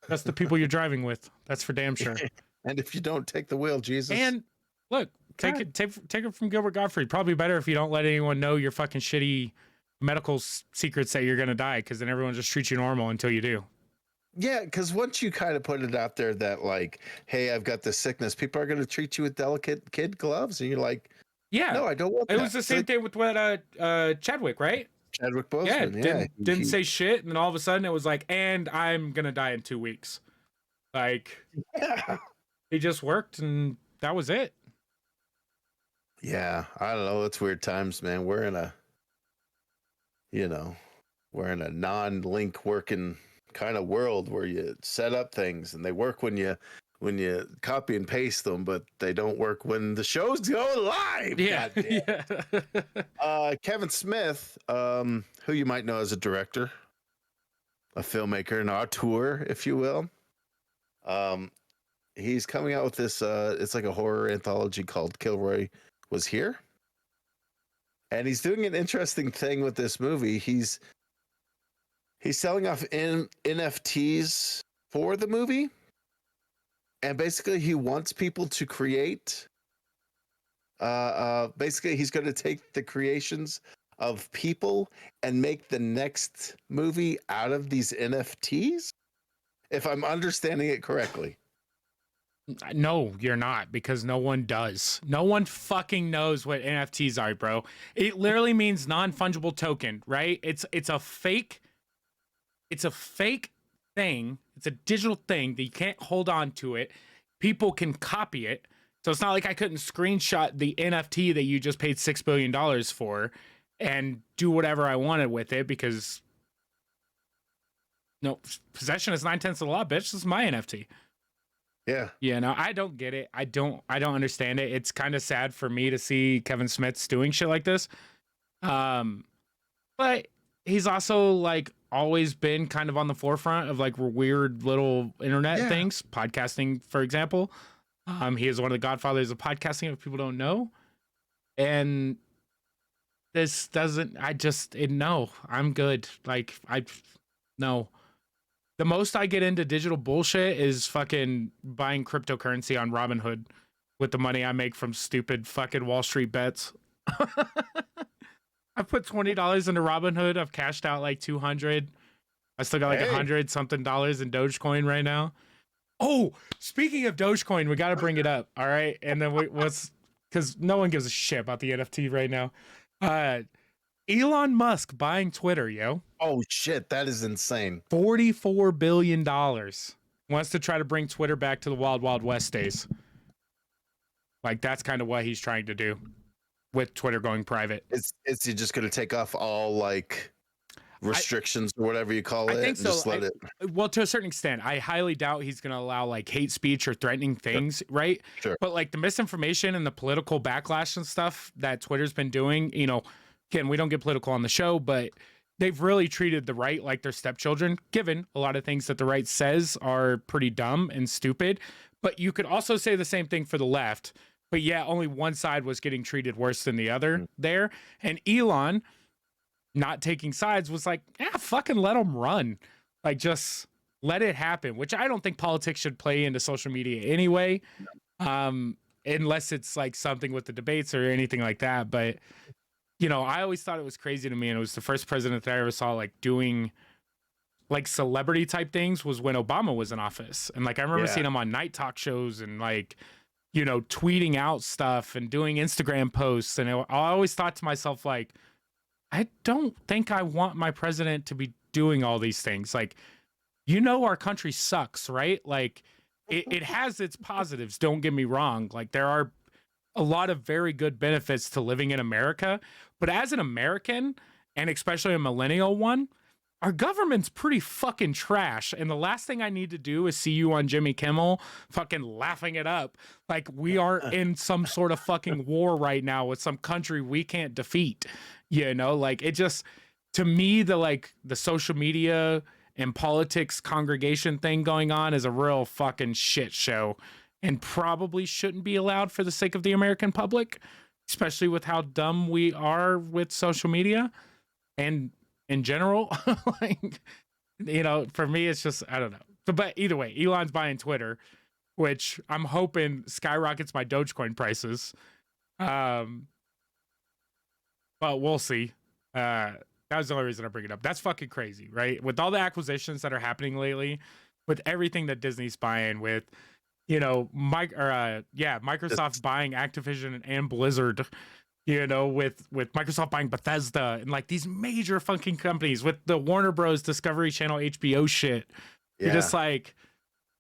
That's the people you're driving with. That's for damn sure. And if you don't take the wheel, Jesus. And look, take it from Gilbert Gottfried. Probably better if you don't let anyone know your fucking shitty medical secrets that you're gonna die, because then everyone just treats you normal until you do. Yeah, because once you kind of put it out there that like, hey, I've got this sickness, people are gonna treat you with delicate kid gloves, and you're like, yeah, no, I don't want that. It was the same thing with what Chadwick, right? Chadwick Boseman, didn't say shit, and then all of a sudden it was like, and I'm gonna die in 2 weeks. Like, he just worked, and that was it. Yeah, I don't know. It's weird times, man. We're in a non-link working kind of world where you set up things and they work when you copy and paste them, but they don't work when the shows go live. Yeah. Kevin Smith, who you might know as a director, a filmmaker, an auteur, if you will. He's coming out with this. It's like a horror anthology called Kilroy Was Here, and he's doing an interesting thing with this movie. He's selling off NFTs for the movie, and basically he wants people to create. Basically, he's going to take the creations of people and make the next movie out of these NFTs. If I'm understanding it correctly. No, you're not, because no one does. No one fucking knows what NFTs are, bro. It literally means non-fungible token, right? It's a fake thing. It's a digital thing that you can't hold on to it. People can copy it. So it's not like I couldn't screenshot the NFT that you just paid $6 billion for and do whatever I wanted with it, because no, possession is 9/10 of the law, bitch. This is my NFT. Yeah. Yeah, no, I don't get it. I don't understand it. It's kind of sad for me to see Kevin Smith's doing shit like this. But he's also like always been kind of on the forefront of like weird little internet things, podcasting, for example. He is one of the godfathers of podcasting, if people don't know. And this doesn't, no, I'm good. Like, no. The most I get into digital bullshit is fucking buying cryptocurrency on Robinhood with the money I make from stupid fucking Wall Street bets. I put $20 into Robinhood. I've cashed out like 200. I still got like Hey, 100 something dollars in Dogecoin right now. Oh, speaking of Dogecoin, we got to bring it up. All right. And then what's because no one gives a shit about the NFT right now. Elon Musk buying Twitter, yo. oh shit, that is insane. $44 billion. Wants to try to bring Twitter back to the Wild Wild West days. Like, that's kind of what he's trying to do with Twitter going private. Is he just gonna take off all like restrictions or whatever you call it? I think and so. Just let it. Well, to a certain extent, I highly doubt he's going to allow like hate speech or threatening things, right? Sure. But like the misinformation and the political backlash and stuff that Twitter's been doing, you know, again, we don't get political on the show, but they've really treated the right like their stepchildren, given a lot of things that the right says are pretty dumb and stupid. But you could also say the same thing for the left. But yeah, only one side was getting treated worse than the other there. And Elon, not taking sides, was like, yeah, fucking let them run. Like, just let it happen, which I don't think politics should play into social media anyway, unless it's like something with the debates or anything like that. But, you know, I always thought it was crazy to me, and it was the first president that I ever saw like doing like celebrity type things was when Obama was in office. And like, I remember seeing him on night talk shows and like, you know, tweeting out stuff and doing Instagram posts. And I always thought to myself, like, I don't think I want my president to be doing all these things. Like, you know, our country sucks, right? Like, it has its positives. Don't get me wrong. Like, there are a lot of very good benefits to living in America. But as an American, and especially a millennial one, our government's pretty fucking trash. And the last thing I need to do is see you on Jimmy Kimmel fucking laughing it up. Like, we aren't in some sort of fucking war right now with some country we can't defeat. You know, like, it just, to me, the social media and politics congregation thing going on is a real fucking shit show and probably shouldn't be allowed for the sake of the American public, especially with how dumb we are with social media and in general. Like, you know, for me, it's just, I don't know. But either way, Elon's buying Twitter, which I'm hoping skyrockets my Dogecoin prices. But we'll see. That was the only reason I bring it up. That's fucking crazy, right? With all the acquisitions that are happening lately, with everything that Disney's buying, with, you know, Microsoft buying Activision and Blizzard, you know, with Microsoft buying Bethesda and like these major fucking companies, with the Warner Bros. Discovery Channel HBO shit. Yeah. You're just like,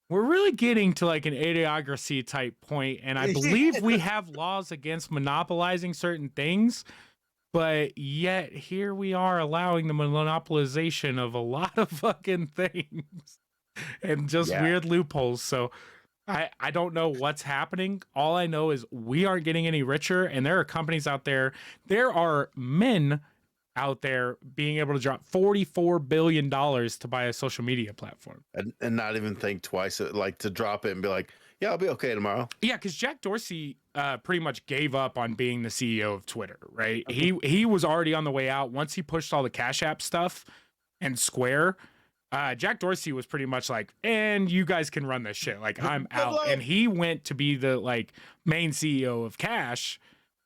we're really getting to like an idiocracy type point, and I believe we have laws against monopolizing certain things. But yet here we are allowing the monopolization of a lot of fucking things and just weird loopholes. So I don't know what's happening. All I know is we aren't getting any richer, and there are companies out there. There are men out there being able to drop $44 billion to buy a social media platform. And not even think twice, like to drop it and be like, yeah, I'll be okay tomorrow. Yeah, because Jack Dorsey pretty much gave up on being the CEO of Twitter, right? He was already on the way out. Once he pushed all the Cash App stuff and Square, Jack Dorsey was pretty much like, and you guys can run this shit. Like, I'm out. And he went to be the like main CEO of Cash.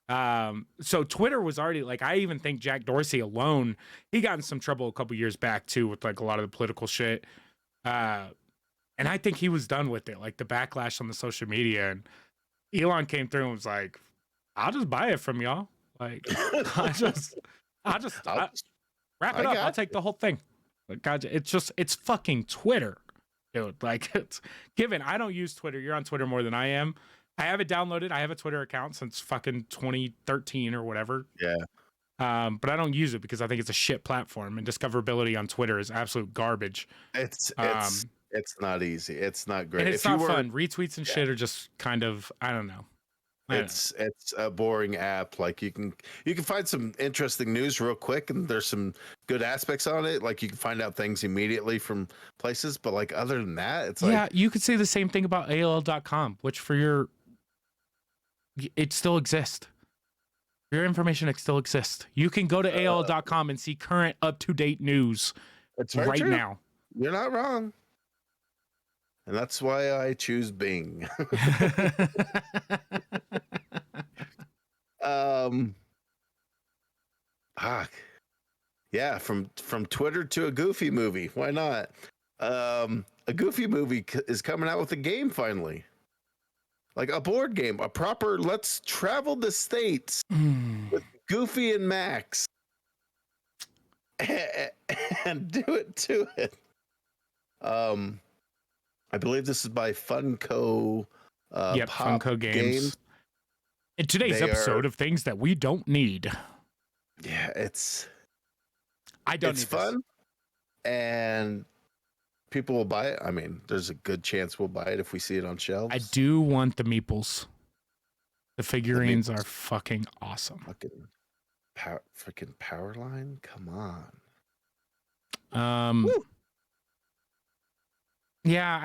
So Twitter was already like, I even think Jack Dorsey alone, he got in some trouble a couple years back too with like a lot of the political shit. And I think he was done with it, like the backlash on the social media. And Elon came through and was like, I'll just buy it from y'all. Like, I'll just wrap it up. I'll take the whole thing. Like, God, it's fucking Twitter, dude. Like, it's given I don't use Twitter. You're on Twitter more than I am. I have it downloaded. I have a Twitter account since fucking 2013 or whatever. Yeah. But I don't use it because I think it's a shit platform, and discoverability on Twitter is absolute garbage. It's not easy. It's not great. And it's not fun. Retweets and shit are just kind of, I don't know. It's a boring app. Like, you can find some interesting news real quick, and there's some good aspects on it. Like, you can find out things immediately from places, but like other than that, it's like, yeah, you could say the same thing about AOL.com, which it still exists. Your information still exists. You can go to AOL.com and see current up-to-date news right now. You're not wrong. And that's why I choose Bing. um ah, yeah, from Twitter to a Goofy movie. Why not? A Goofy movie is coming out with a game finally. Like a board game, a proper let's travel the states with Goofy and Max and do it to it. I believe this is by Funko. Yep, Pop Funko Games. In today's They episode are- of things that we don't need. Yeah, it's It's need fun, and people will buy it. I mean, there's a good chance we'll buy it if we see it on shelves. I do want the meeples. The figurines are fucking awesome. Freaking power line. Come on. Woo. Yeah,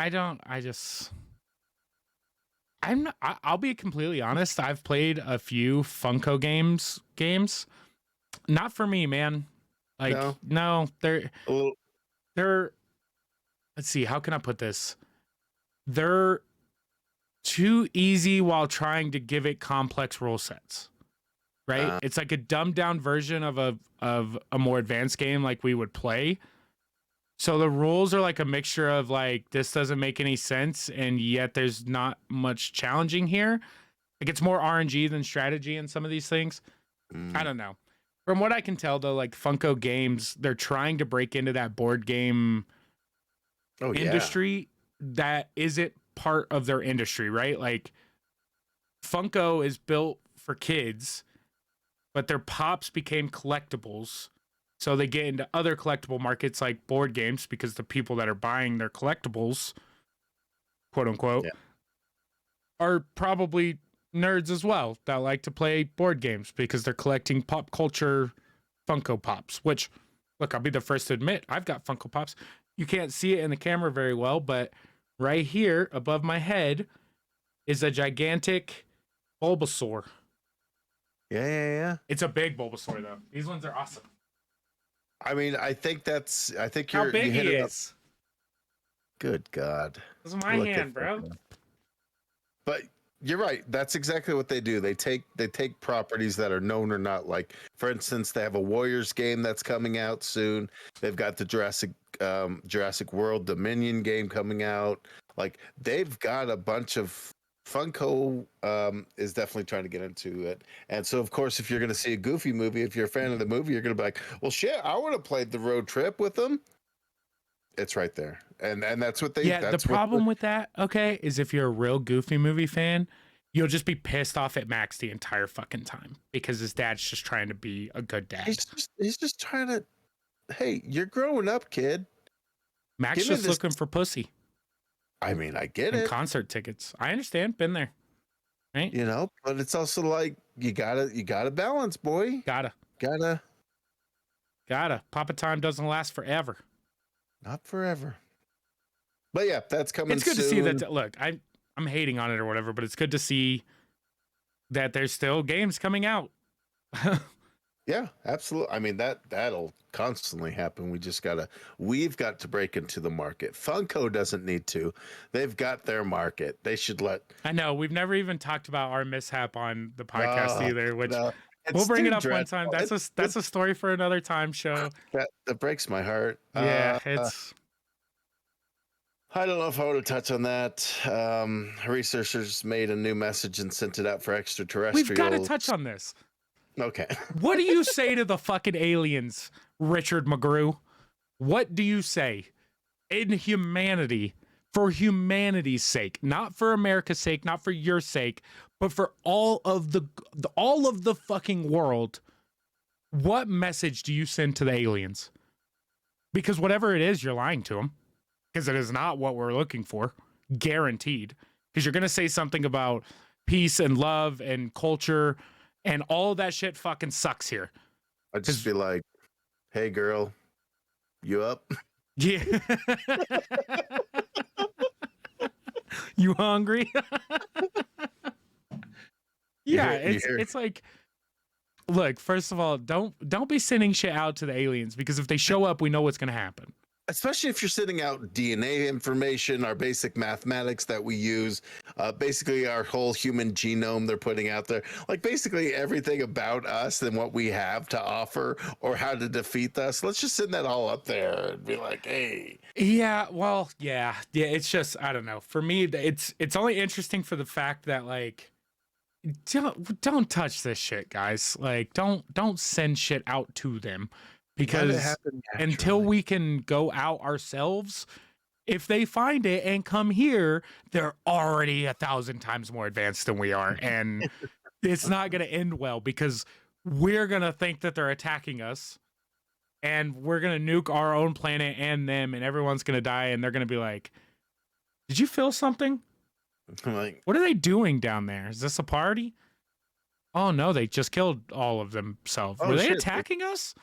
I'll be completely honest. I've played a few Funko games. Not for me, man. Like, no, they're let's see, how can I put this? They're too easy while trying to give it complex rule sets. Right? It's like a dumbed down version of a more advanced game like we would play. So the rules are like a mixture of like, this doesn't make any sense, and yet there's not much challenging here. Like, it's more RNG than strategy in some of these things. I don't know. From what I can tell, though, like Funko Games, they're trying to break into that board game industry that isn't part of their industry, right? Like, Funko is built for kids, but their pops became collectibles. So they get into other collectible markets like board games because the people that are buying their collectibles, quote unquote, are probably nerds as well that like to play board games because they're collecting pop culture Funko Pops, which, look, I'll be the first to admit, I've got Funko Pops. You can't see it in the camera very well, but right here above my head is a gigantic Bulbasaur. Yeah. It's a big Bulbasaur, though. These ones are awesome. I mean, I think how big he is. Good God. This is my hand, bro. But you're right. That's exactly what they do. They take properties that are known or not. Like, for instance, they have a Warriors game that's coming out soon. They've got the Jurassic World Dominion game coming out. Like, they've got a bunch of Funko is definitely trying to get into it. And so, of course, if you're going to see a Goofy movie, if you're a fan of the movie, you're going to be like, well, shit, I would have played the road trip with them. It's right there. And that's what they... Yeah, the problem with that, okay, is if you're a real Goofy movie fan, you'll just be pissed off at Max the entire fucking time because his dad's just trying to be a good dad. He's just trying to... Hey, you're growing up, kid. Max just looking for pussy. I mean, I get and it. Concert tickets. I understand. Been there. Right? You know, but it's also like you gotta balance, boy. Gotta. Papa time doesn't last forever. Not forever. But yeah, that's coming. It's good to see that. Look, I'm hating on it or whatever, but it's good to see that there's still games coming out. Yeah, absolutely. I mean, that'll constantly happen. We've got to break into the market. Funko doesn't need to. They've got their market. They should let... I know. We've never even talked about our mishap on the podcast either, which we'll bring it up one time. That's a story for another time show. That breaks my heart. Yeah, it's... I don't know if I want to touch on that. Researchers made a new message and sent it out for extraterrestrials. We've got to touch on this. Okay. What do you say to the fucking aliens, Richard McGrew? What do you say? In humanity, for humanity's sake, not for America's sake, not for your sake, but for all of the fucking world, what message do you send to the aliens? Because whatever it is, you're lying to them. Because it is not what we're looking for. Guaranteed. Because you're going to say something about peace and love and culture, and all that shit fucking sucks here. I'd just be like, hey, girl, you up? Yeah. You hungry? Yeah, it's like, look, first of all, don't be sending shit out to the aliens, because if they show up, we know what's going to happen. especially if you're sending out DNA information, our basic mathematics that we use, basically our whole human genome they're putting out there, like basically everything about us and what we have to offer or how to defeat us. Let's just send that all up there and be like, hey. Yeah, well, yeah. It's just I don't know. For me, it's only interesting for the fact that like don't touch this shit, guys. Like don't send shit out to them Let it because happen until naturally. we can go out ourselves, if they find it and come here, they're already 1,000 times more advanced than we are, and it's not going to end well because we're going to think that they're attacking us, and we're going to nuke our own planet and them, and everyone's going to die, and they're going to be like, "Did you feel something? I'm like, What are they doing down there? Is this a party?" Oh no, they just killed all of themselves. oh Were they shit, attacking us?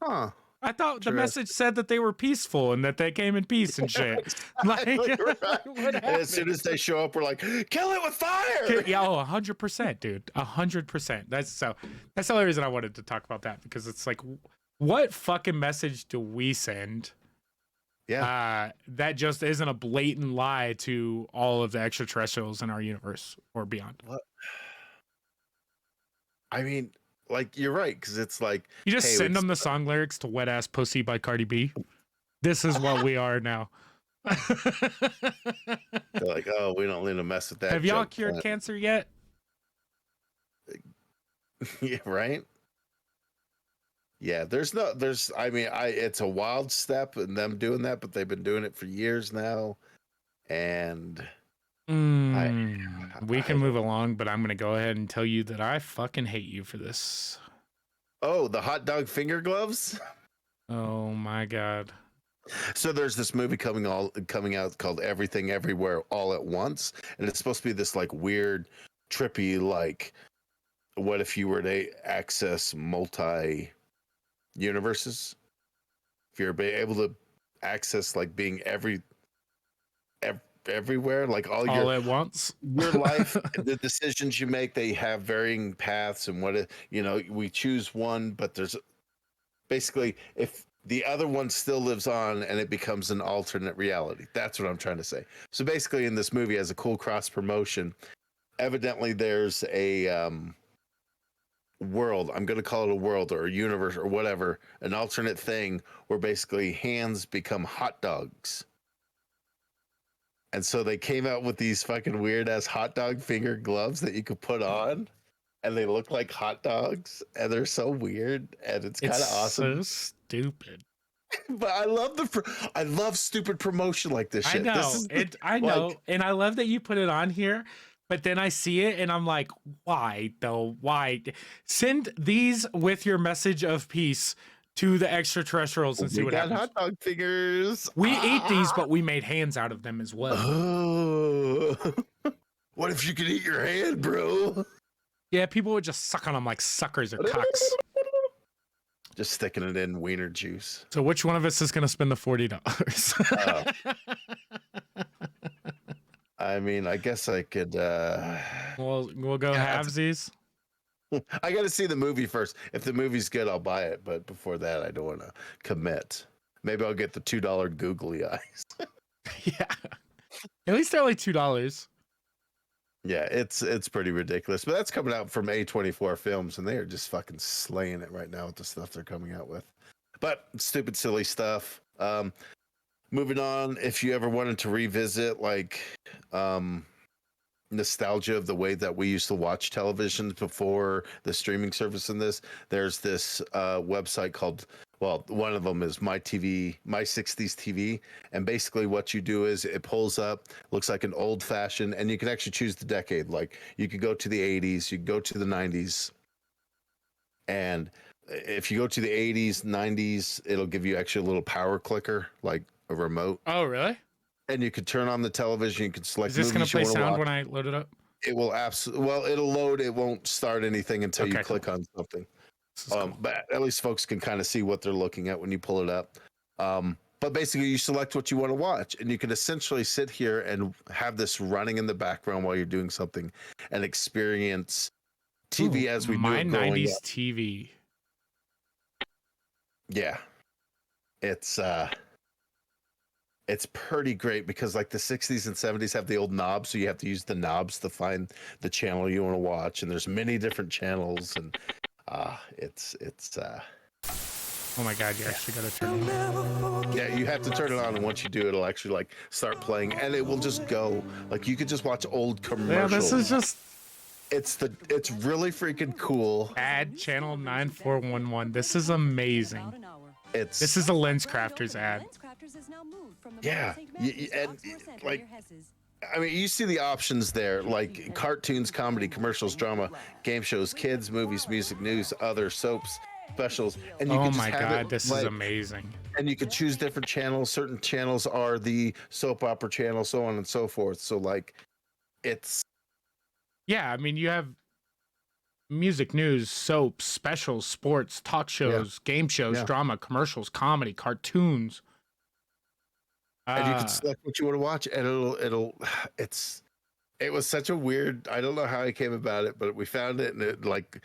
huh? I thought the Interesting. message said that they were peaceful and that they came in peace and shit. Like, Exactly right. what And as soon happened? as they show up, we're like, kill it with fire. Yeah, 100%, dude. 100%. That's the only reason I wanted to talk about that because it's like, what fucking message do we send? Yeah. That just isn't a blatant lie to all of the extraterrestrials in our universe or beyond. What? I mean, like you're right, because it's like, You just hey, send it's them the song lyrics to "Wet Ass Pussy" by Cardi B. This is what we are now. they're like, oh, we don't need to mess with that. Have y'all junk cured plant. cancer yet? Yeah, right. Yeah, I mean, it's a wild step in them doing that, but they've been doing it for years now. And I, We I can move along, but I'm going to go ahead and tell you that I fucking hate you for this. oh, the hot dog finger gloves. Oh my God. So there's this movie coming out called Everything Everywhere All at Once, and it's supposed to be this like weird, trippy, like what if you were to access multi universes? If you're able to access like being everywhere, like All at once. your life, the decisions you make, they have varying paths, and we choose one, but there's basically if the other one still lives on and it becomes an alternate reality. That's what I'm trying to say. So basically in this movie, as a cool cross promotion, evidently there's a world, I'm going to call it a world or a universe or whatever, an alternate thing where basically hands become hot dogs. And so they came out with these fucking weird ass hot dog finger gloves that you could put on, and they look like hot dogs, and they're so weird, and it's kind of awesome. So stupid. But I love stupid promotion like this shit. I know This is it. I like, know, and I love that you put it on here. But then I see it, and I'm like, why though? Why send these with your message of peace to the extraterrestrials and see we what got happens? hot dog fingers. We ate these, but we made hands out of them as well. Oh. What if you could eat your hand, bro? Yeah, people would just suck on them like suckers or cocks. Just sticking it in wiener juice. So which one of us is going to spend the $40? I mean, I guess I could. We'll go halvesies. I got to see the movie first. If the movie's good, I'll buy it. But before that, I don't want to commit. Maybe I'll get the $2 googly eyes. Yeah, at least they're only $2. Yeah, it's pretty ridiculous. But that's coming out from A24 Films, and they are just fucking slaying it right now with the stuff they're coming out with. But stupid, silly stuff. Moving on, if you ever wanted to revisit like nostalgia of the way that we used to watch television before the streaming service in this, there's this website called, well, one of them is My 60s TV, and basically what you do is it pulls up, looks like an old fashioned, and you can actually choose the decade. Like you could go to the 80s, you could go to the 90s, and if you go to the 80s 90s, it'll give you actually a little power clicker like a remote. Oh, really? And you could turn on the television. You could select. Is this going to play sound watch. when I load it up? It will absolutely. Well, it'll load. It won't start anything until you click cool. on something. Cool. But at least folks can kind of see what they're looking at when you pull it up. But basically, you select what you want to watch, and you can essentially sit here and have this running in the background while you're doing something, and experience TV as we do my it growing 90s up. TV. Yeah. it's it's pretty great because like the 60s and 70s have the old knobs, so you have to use the knobs to find the channel you want to watch, and there's many different channels, and it's Oh my god, you actually gotta turn it on. yeah, you have to turn it on, and once you do, it'll actually like start playing, and it will just go. Like you could just watch old commercials. Yeah, this is just It's really freaking cool. ad channel 9411. This is amazing. This is a Lens Crafters ad. Yeah, and like, I mean, you see the options there, like cartoons, comedy, commercials, drama, game shows, kids, movies, music, news, other soaps, specials, and you Oh can just my have god, it, this like, is amazing. and you can choose different channels. Certain channels are the soap opera channel, so on and so forth. So like, it's Yeah, I mean, you have music, news, soaps, specials, sports, talk shows, game shows, Yeah. drama, commercials, comedy, cartoons. and you can select what you want to watch, and it'll it was such a weird. I don't know how I came about it, but we found it, and it like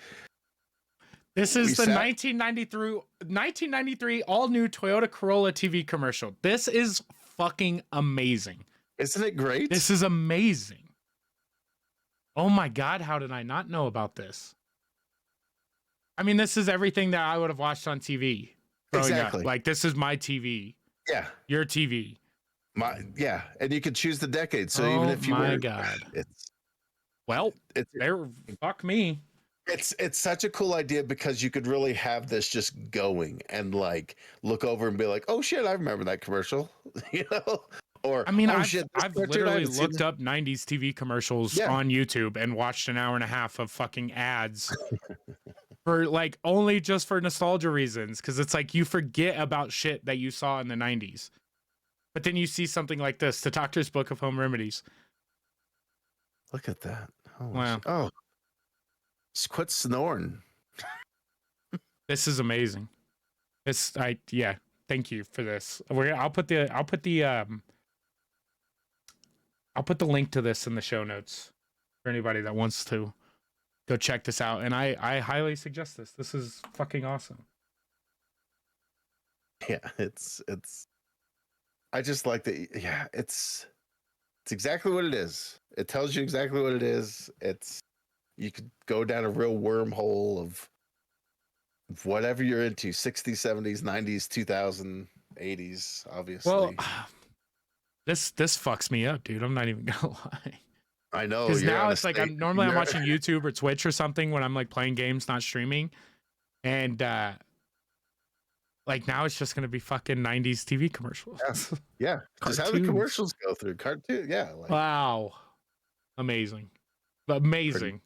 This we is the sat- 1993 all-new Toyota Corolla TV commercial. This is fucking amazing. isn't it great? This is amazing. Oh my god, how did I not know about this? I mean, this is everything that I would have watched on TV growing Exactly. up. Like, this is my TV, Yeah, your TV. yeah, and you can choose the decade. So Oh even if you my were, god. it's Well, it's there, fuck me. it's such a cool idea because you could really have this just going and like look over and be like, oh shit, I remember that commercial, you know? Or I mean, oh, I've shit, this I've cartoon, I literally haven't seen looked up 90s TV commercials Yeah. on YouTube and watched an hour and a half of fucking ads for like only just for nostalgia reasons. Cause it's like you forget about shit that you saw in the 90s. But then you see something like this, The Doctor's Book of Home Remedies. Look at that. Holy Wow. shit. Oh, just quit snoring. This is amazing. Yeah, thank you for this. I'll put the link to this in the show notes for anybody that wants to go check this out. And I highly suggest this. This is fucking awesome. Yeah, it's I just like that. Yeah, it's exactly what it is. It tells you exactly what it is. You could go down a real wormhole of whatever you're into, 60s, 70s, 90s, 2000, 80s, obviously. Well, this fucks me up, dude. I'm not even gonna lie. I know, Because you're now on a it's like state- I'm you're- watching YouTube or Twitch or something when I'm like playing games, not streaming. And like now it's just gonna be fucking 90s TV commercials. Yeah, just how the Cartoons. commercials go through cartoon. Yeah, like Wow. Amazing. Amazing.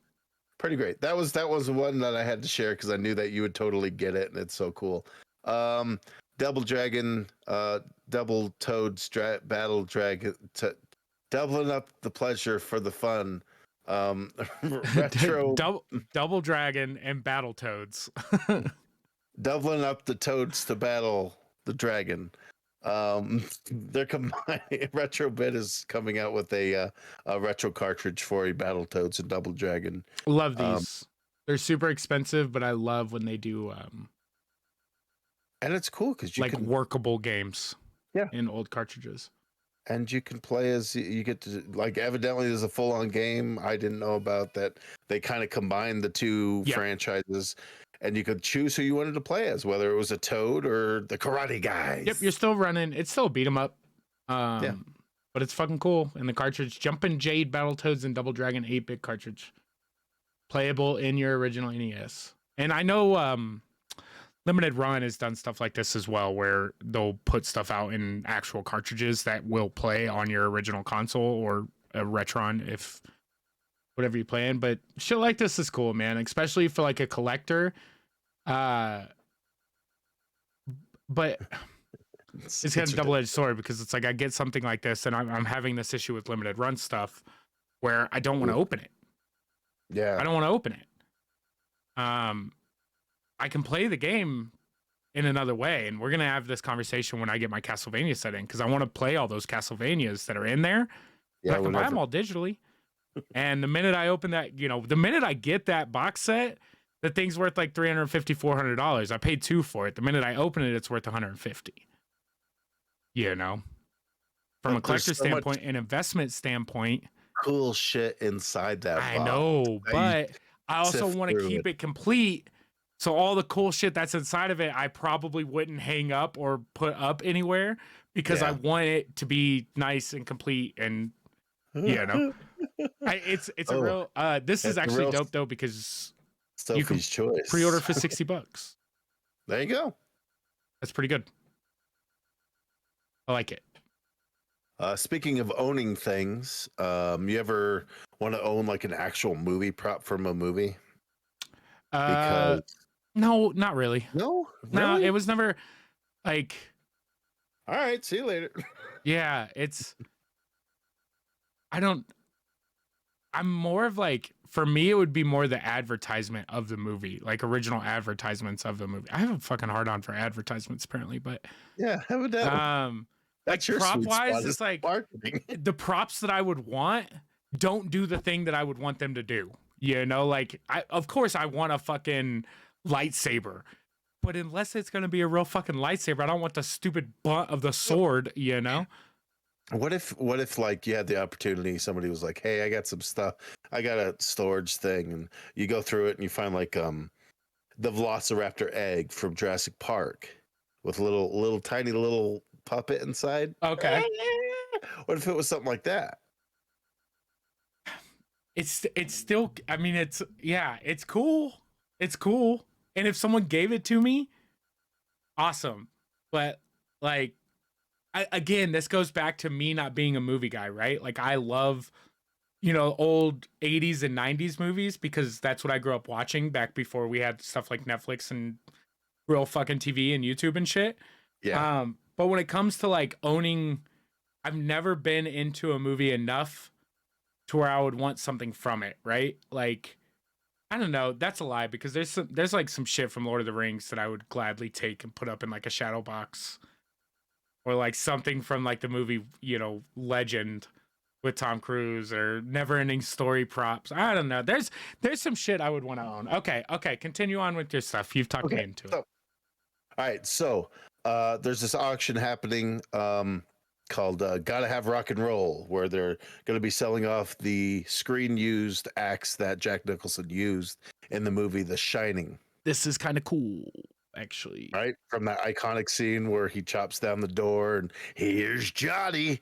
pretty great. That was one that I had to share because I knew that you would totally get it, and it's so cool. Double Dragon, Double Toads, Battle Dragon, doubling up the pleasure for the fun. Retro, Double Dragon and Battletoads. doubling up the toads to battle the dragon. They're combining. Retrobit is coming out with a retro cartridge for a Battletoads and Double Dragon. Love these. They're super expensive, but I love when they do And it's cool because you like can workable games. Yeah. In old cartridges. and you can play as you get to, like, evidently there's a full-on game. I didn't know about that. They kind of combined the two Yep. franchises, and you could choose who you wanted to play as, whether it was a Toad or the Karate Guys. Yep, you're still running. It's still a beat 'em up. Yeah. But it's fucking cool. And the cartridge, Jumpin' Jade, Battletoads, and Double Dragon 8-bit cartridge. Playable in your original NES. And I know Limited Run has done stuff like this as well, where they'll put stuff out in actual cartridges that will play on your original console or a Retron, if whatever you play in. But shit like this is cool, man, especially for like a collector. But it's kind of a double-edged sword because it's like I get something like this and I'm having this issue with Limited Run stuff where I don't want to open it. Yeah. I don't want to open it. I can play the game in another way, and we're gonna have this conversation when I get my Castlevania set in because I want to play all those Castlevanias that are in there. Yeah, I can buy them all digitally. And the minute I open that, the minute I get that box set, the thing's worth like $350, $400. I paid $2 for it. The minute I open it, it's worth $150. you know, from a But there's collector so much standpoint and investment standpoint. cool shit inside that I box know, that you but I also sift want to through keep it. it complete. So all the cool shit that's inside of it, I probably wouldn't hang up or put up anywhere because I Yeah. want it to be nice and complete. And you know, it's a Oh, real. This is it's a actually real dope though because you can Sophie's pre-order choice. for $60. There you go. That's pretty good. I like it. Speaking of owning things, you ever want to own like an actual movie prop from a movie? Uh, Because no, not really. no, No, it really? was never like. All right, see you later. Yeah, I don't. I'm more of like, for me, it would be more the advertisement of the movie, like original advertisements of the movie. I have a fucking hard on for advertisements apparently, but Yeah, evidently. um, That's like your prop sweet spot wise, is it's like marketing. the props that I would want don't do the thing that I would want them to do. You know, like of course I want a fucking lightsaber, but unless it's gonna be a real fucking lightsaber, I don't want the stupid butt of the sword. You know. What if like you had the opportunity, somebody was like, "Hey, I got some stuff. I got a storage thing," and you go through it and you find like the Velociraptor egg from Jurassic Park with little tiny little puppet inside. Okay. What if it was something like that? It's still, I mean, it's, yeah, it's cool. It's cool. And if someone gave it to me, awesome. But like, again, this goes back to me not being a movie guy, right? Like I love, old 80s and 90s movies because that's what I grew up watching back before we had stuff like Netflix and real fucking TV and YouTube and shit. Yeah, But when it comes to like owning, I've never been into a movie enough to where I would want something from it, right? Like, I don't know. That's a lie because there's like some shit from Lord of the Rings that I would gladly take and put up in like a shadow box, or like something from like the movie, Legend with Tom Cruise, or Never Ending Story props. I don't know. There's some shit I would want to own. Okay. Continue on with your stuff. You've talked me okay. into So, it. all right, so there's this auction happening called Gotta Have Rock and Roll, where they're going to be selling off the screen used axe that Jack Nicholson used in the movie The Shining. This is kind of cool, actually. Right, from that iconic scene where he chops down the door and here's Johnny.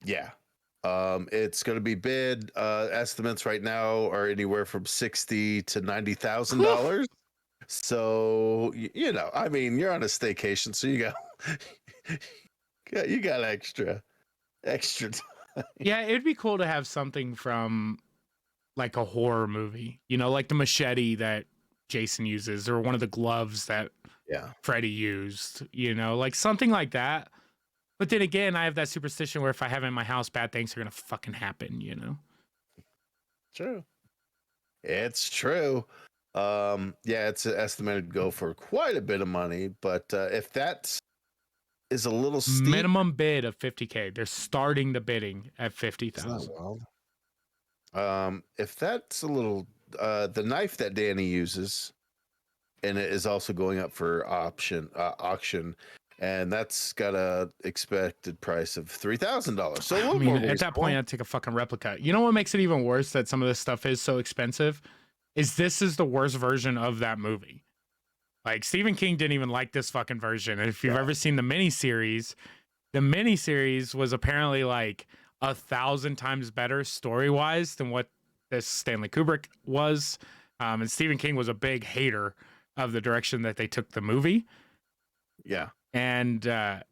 Yeah. It's going to be bid. Estimates right now are anywhere from $60,000 to $90,000. So I mean, you're on a staycation, so you got extra time. Yeah, it'd be cool to have something from like a horror movie, like the machete that Jason uses, or one of the gloves that Yeah, Freddy used, like something like that. But then again, I have that superstition where if I have it in my house, bad things are gonna fucking happen. true. It's true. Yeah, it's estimated to go for quite a bit of money, but if that is a little steep, Minimum bid of 50K. They're starting the bidding at it's not 50,000. wild. If that's a little, the knife that Danny uses, and it is also going up for auction, and that's got a expected price of $3,000. So a I little mean, more at that point, reasonable. I'd take a fucking replica. You know what makes it even worse that some of this stuff is so expensive? This is the worst version of that movie. Like, Stephen King didn't even like this fucking version. And if you've Yeah. ever seen the miniseries was apparently like 1,000 times better story wise than what this Stanley Kubrick was. And Stephen King was a big hater of the direction that they took the movie. Yeah. And I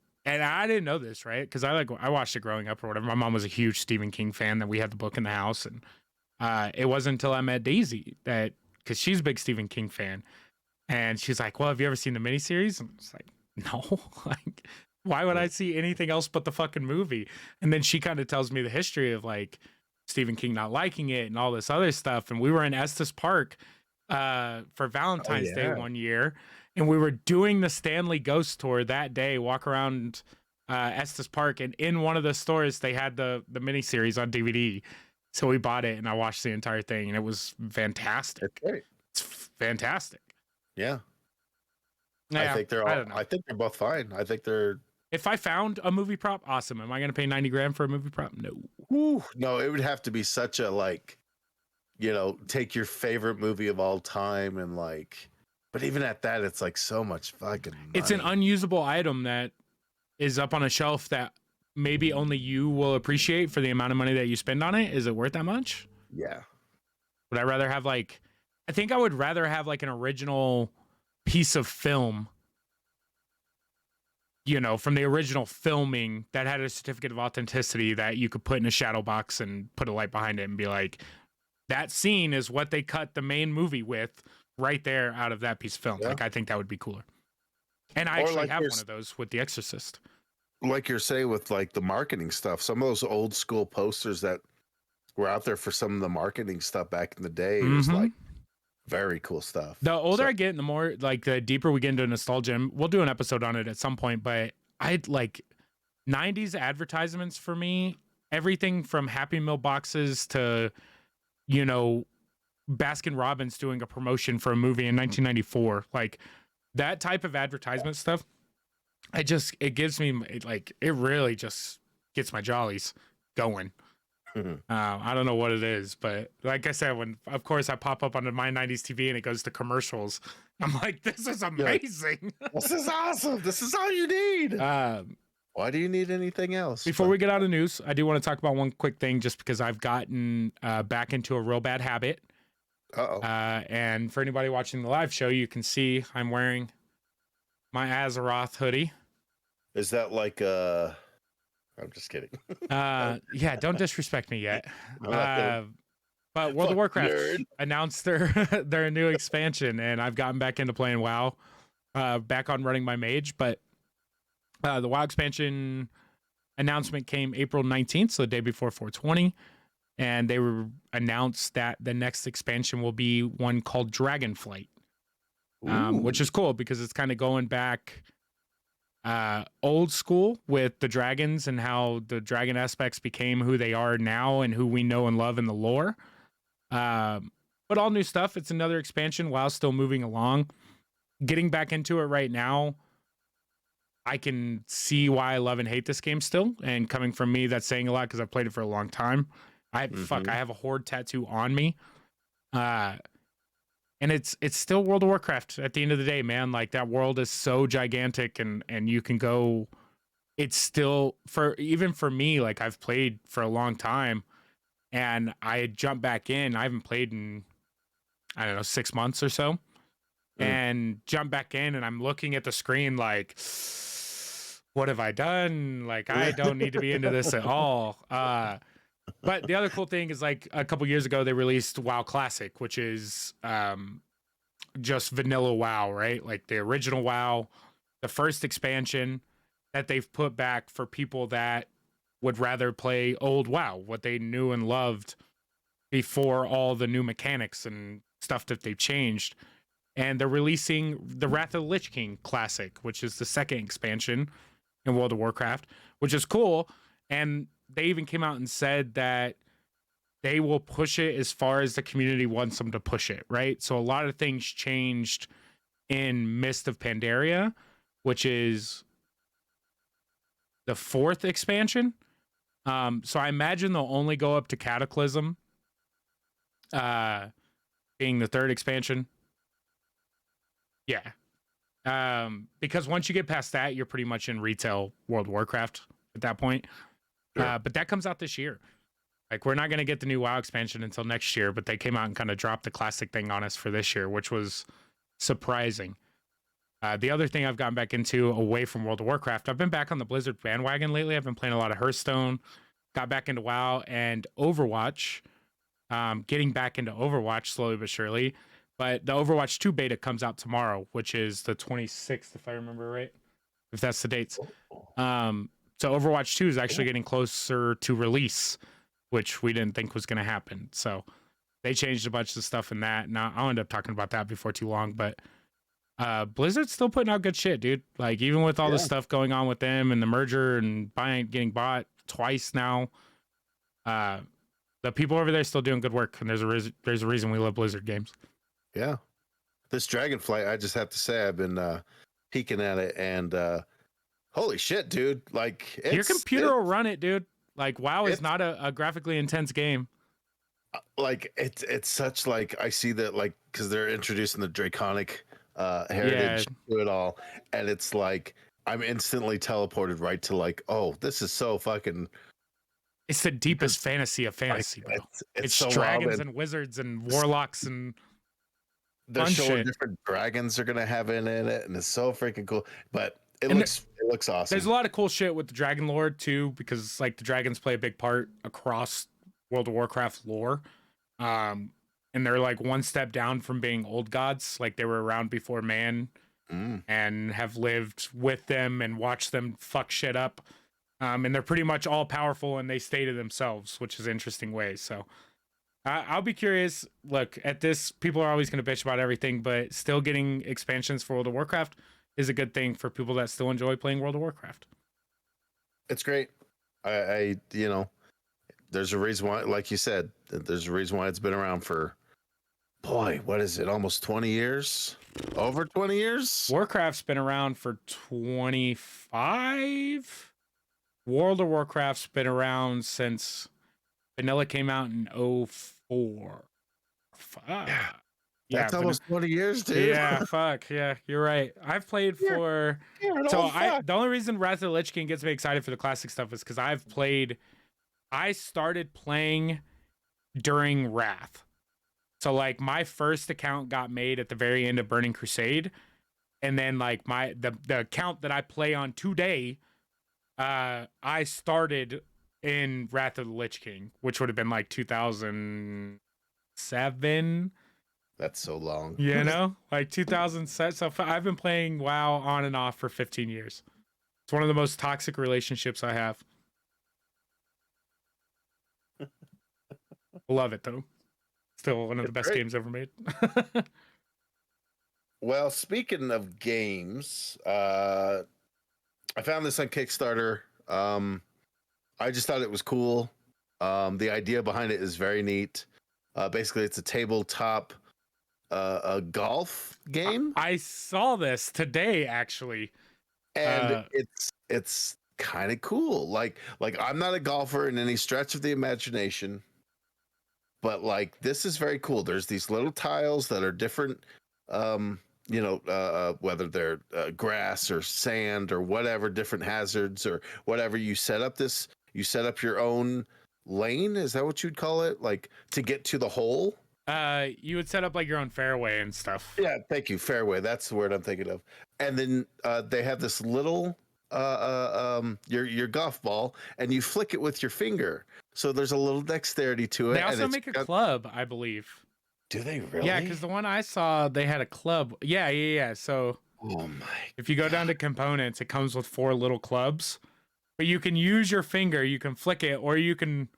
didn't know this, right? Because I watched it growing up or whatever. My mom was a huge Stephen King fan, that we had the book in the house, and it wasn't until I met Daisy that, because she's a big Stephen King fan, and she's like, "Well, have you ever seen the miniseries?" And it's like, "No, like, why would I see anything else but the fucking movie?" And then she kind of tells me the history of like Stephen King not liking it and all this other stuff. And we were in Estes Park for Valentine's Day Yeah. one year, and we were doing the Stanley Ghost Tour that day, walk around Estes Park, and in one of the stores they had the miniseries on DVD. So we bought it and I watched the entire thing, and it was fantastic. It's great. It's fantastic. Yeah. Yeah, I don't know. I think they're both fine. I think they're If I found a movie prop, awesome. Am I going to pay 90 grand for a movie prop? No. Whew, no, it would have to be such a like, take your favorite movie of all time and like, but even at that, it's like so much fucking money. It's an unusable item that is up on a shelf that maybe only you will appreciate for the amount of money that you spend on it. Is it worth that much? Yeah. Would I rather have I think I would rather have like an original piece of film, from the original filming that had a certificate of authenticity that you could put in a shadow box and put a light behind it and be like, that scene is what they cut the main movie with right there out of that piece of film. Yeah. Like, I think that would be cooler. And I actually have one of those with The Exorcist. Like you're saying with like the marketing stuff, some of those old school posters that were out there for some of the marketing stuff back in the day, it was like very cool stuff. The older I get, the more like the deeper we get into nostalgia, and we'll do an episode on it at some point, but I'd like 90s advertisements for me, everything from Happy Meal boxes to, Baskin Robbins doing a promotion for a movie in 1994, like that type of advertisement stuff. It gives me it really just gets my jollies going. I don't know what it is, but like I said, when of course I pop up on my 90s TV and it goes to commercials, I'm like, this is amazing. This is awesome. This is all you need. Why do you need anything else? Before we get out of news, I do want to talk about one quick thing, just because I've gotten back into a real bad habit. And for anybody watching the live show, you can see I'm wearing my Azeroth hoodie. Is that like I'm just kidding. Yeah, don't disrespect me yet. But World of Warcraft announced their new expansion, and I've gotten back into playing WoW, back on running my mage. But the WoW expansion announcement came April 19th, so the day before 420, and they announced that the next expansion will be one called Dragonflight, which is cool because it's kind of going back old school with the dragons and how the dragon aspects became who they are now and who we know and love in the lore. But all new stuff. It's another expansion while still moving along. Getting back into it right now, I can see why I love and hate this game still. And coming from me, that's saying a lot because I've played it for a long time. I have a Horde tattoo on me. And it's still World of Warcraft at the end of the day, man. Like, that world is so gigantic and you can go, it's still even for me, like I've played for a long time and I jumped back in. I haven't played in, I don't know, 6 months or so, and jump back in and I'm looking at the screen like, what have I done? Like, I don't need to be into this at all. But the other cool thing is, like, a couple years ago, they released WoW Classic, which is just vanilla WoW, right? Like the original WoW, the first expansion that they've put back for people that would rather play old WoW, what they knew and loved before all the new mechanics and stuff that they've changed. And they're releasing the Wrath of the Lich King Classic, which is the second expansion in World of Warcraft, which is cool. And they even came out and said that they will push it as far as the community wants them to push it, right? So a lot of things changed in Mist of Pandaria, which is the fourth expansion. So I imagine they'll only go up to Cataclysm, being the third expansion. Yeah. Because once you get past that, you're pretty much in retail World of Warcraft at that point. Sure. But that comes out this year. Like, we're not going to get the new WoW expansion until next year, but they came out and kind of dropped the classic thing on us for this year, which was surprising. The other thing I've gotten back into away from World of Warcraft, I've been back on the Blizzard bandwagon lately. I've been playing a lot of Hearthstone, got back into WoW and Overwatch, getting back into Overwatch slowly but surely. But the Overwatch 2 beta comes out tomorrow, which is the 26th, if I remember right, if that's the dates. So Overwatch 2 is actually getting closer to release, which we didn't think was going to happen. So they changed a bunch of stuff in that. Now I'll end up talking about that before too long, but Blizzard's still putting out good shit, dude. Like, even with all the stuff going on with them and the merger and getting bought twice now, the people over there still doing good work. And there's a reason we love Blizzard games. Yeah. This Dragonflight, I just have to say, I've been peeking at it, and holy shit, dude! Like Your computer will it's run it, dude. Like WoW is it's not a graphically intense game. like it's such like I see that like because they're introducing the draconic Yeah, heritage to it all, and it's like I'm instantly teleported right to like, oh, this is so fucking it's the deepest because fantasy of like fantasy, bro. it's It's so wild, dragons and and wizards and s- warlocks and they're fun showing shit. different dragons they're gonna have in it, and it's so freaking cool. But And it looks there's awesome. a lot of cool shit with the dragon lore too, because like the dragons play a big part across World of Warcraft lore. Um, and they're like one step down from being old gods, like they were around before man Mm. and have lived with them and watched them fuck shit up. And they're pretty much all powerful and they stay to themselves, which is an interesting way. So I'll be curious. Look, at this, people are always going to bitch about everything, but still getting expansions for World of Warcraft is a good thing for people that still enjoy playing World of Warcraft. It's great. I you know, there's a reason why, like you said, there's a reason why it's been around for boy, what is it? Almost 20 years? Over 20 years? Warcraft's been around for 25. World of Warcraft's been around since Vanilla came out in '04. Fuck. Yeah, Yeah, that's almost 20 years, dude. yeah, fuck. Yeah, you're right. I've played you're, for you're an so old I fuck. the only reason Wrath of the Lich King gets me excited for the classic stuff is because I started playing during Wrath. So like my first account got made at the very end of Burning Crusade. And then like the account that I play on today, I started in Wrath of the Lich King, which would have been like 2007, That's so long. you know, like 2007. So I've been playing WoW on and off for 15 years. It's one of the most toxic relationships I have. Love it though. Still one of the It's best great. games ever made. Well, speaking of games, I found this on Kickstarter. I just thought it was cool. The idea behind it is very neat. Basically, it's a tabletop a golf game, I saw this today actually. and Uh, it's kind of cool. Like I'm not a golfer in any stretch of the imagination, but like this is very cool. There's these little tiles that are different. Whether they're grass or sand or whatever, different hazards or whatever. You set up your own lane. Is that what you'd call it? Like to get to the hole? you would set up like your own fairway and stuff. Yeah, thank you. Fairway. That's the word I'm thinking of. And then they have this little your golf ball, and you flick it with your finger. So there's a little dexterity to They it, and also it's make a got, club, I believe. do they Yeah, really? because the one I saw, they had a club. Yeah. So Oh my if you go down god! to components, it comes with 4 little clubs. But you can use your finger, you can flick it, or you can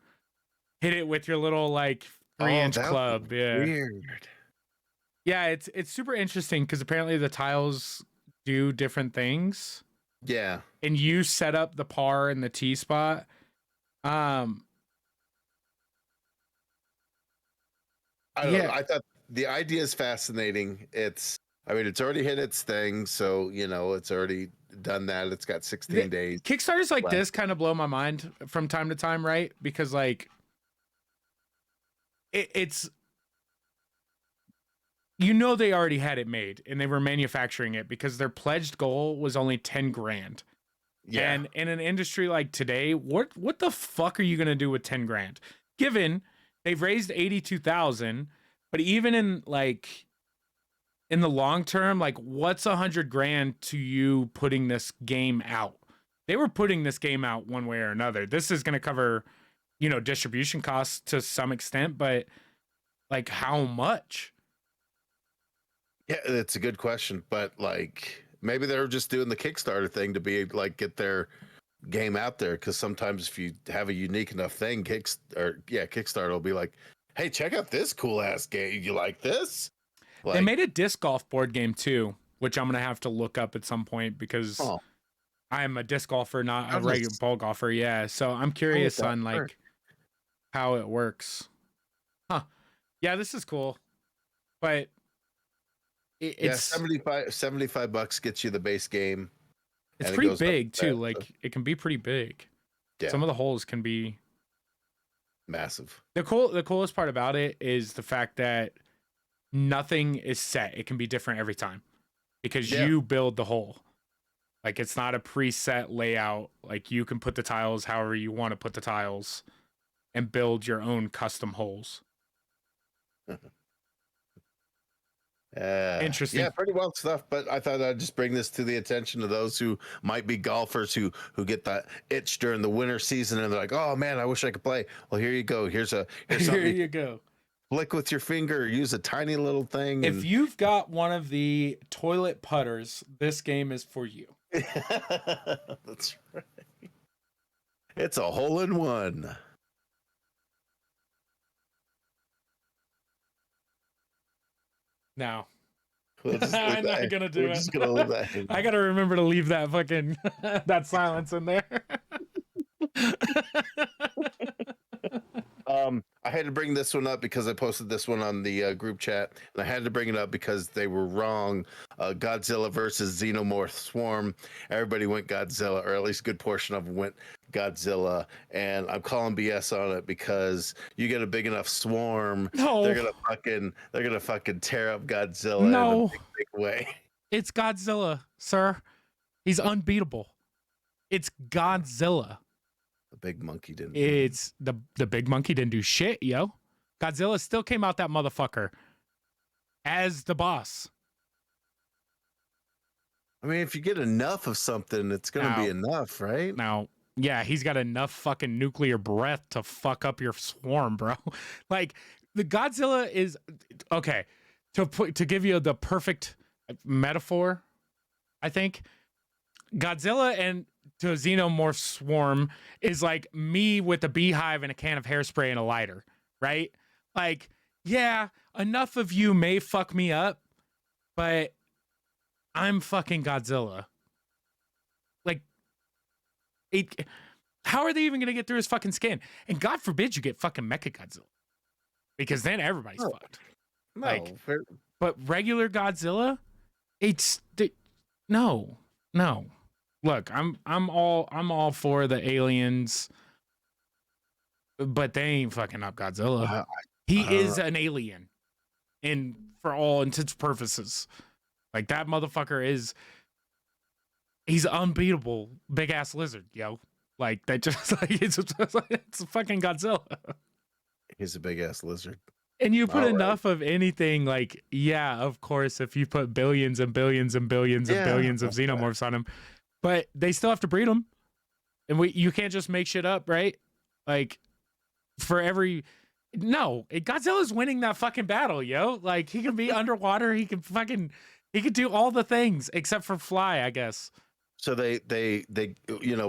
hit it with your little like three Oh, inch that was club. Yeah. weird. Yeah, it's super interesting because apparently the tiles do different things. Yeah, And you set up the par and the T spot. Um, I don't know. yeah. I thought the idea is fascinating. I mean, it's already hit its thing, so it's already done that. It's got 16 days Kickstarters like left. this kind of blow my mind from time to time, right? Because like it's they already had it made and they were manufacturing it because their pledged goal was only 10 grand. Yeah. And in an industry like today, what the fuck are you gonna do with 10 grand? Given they've raised 82,000, but even in the long term, like what's 100 grand to you putting this game out? They were putting this game out one way or another. This is gonna cover, distribution costs to some extent, but like how much? Yeah, it's a good question, but like maybe they're just doing the Kickstarter thing to be like get their game out there because sometimes if you have a unique enough thing, Kickstarter will be like, "Hey, check out this cool ass game. You like this?" They Like, made a disc golf board game too, which I'm gonna have to look up at some point because oh, I'm a disc golfer, not a how regular does ball golfer. Yeah, so I'm how would curious that on work? like how it works. Huh? Yeah, this is cool, but Yeah, it's 75 $75 gets you the base game, It's and it pretty goes up big too. fast, so Like it can be pretty big. yeah, Some of the holes can be massive. the coolest part about it is the fact that nothing is set. It can be different every time because Yeah. you build the hole. Like it's not a preset layout. Like you can put the tiles however you want to put the tiles and build your own custom holes. Yeah, Interesting. pretty wild stuff. But I thought I'd just bring this to the attention of those who might be golfers who get that itch during the winter season, and they're like, "Oh man, I wish I could play." Well, here you go. Here's Here something you you go. flick with your finger, or use a tiny little thing, If and you've got one of the toilet putters, this game is for you. that's right. It's a hole in one. Now, We'll just leave I'm not that. gonna do We're it. just gonna leave that. I gotta remember to leave that fucking that silence in there. I had to bring this one up because I posted this one on the group chat, and I had to bring it up because they were wrong. Godzilla versus Xenomorph Swarm. Everybody went Godzilla, or at least a good portion of them went Godzilla, and I'm calling BS on it because you get a big enough swarm, No, they're gonna fucking tear up Godzilla in a no, big way. it's Godzilla, sir. He's unbeatable. It's Godzilla. The big monkey didn't. It's the big monkey didn't do shit, yo. Godzilla still came out that motherfucker as the boss. I mean, if you get enough of something, it's gonna be enough, right? Now, yeah, he's got enough fucking nuclear breath to fuck up your swarm, bro. Like the Godzilla is okay. To give you the perfect metaphor, I think Godzilla and to a xenomorph swarm is like me with a beehive and a can of hairspray and a lighter, right? Like, yeah, enough of you may fuck me up, but I'm fucking Godzilla. Like, how are they even gonna get through his fucking skin? And God forbid you get fucking Mecha Godzilla, because then everybody's fucked. No, Like, but regular Godzilla, no. Look, I'm all for the aliens, but they ain't fucking up Godzilla. He is an alien, and for all intents and purposes, like that motherfucker he's unbeatable, big ass lizard, yo. Like that just like it's a fucking Godzilla. He's a big ass lizard. And you put enough of anything, like, yeah, of course, if you put billions and billions and billions and billions of xenomorphs on him, but they still have to breed them. And you can't just make shit up, right? Like, Godzilla's winning that fucking battle, yo. Like, he can be underwater, he can do all the things except for fly, I guess. So they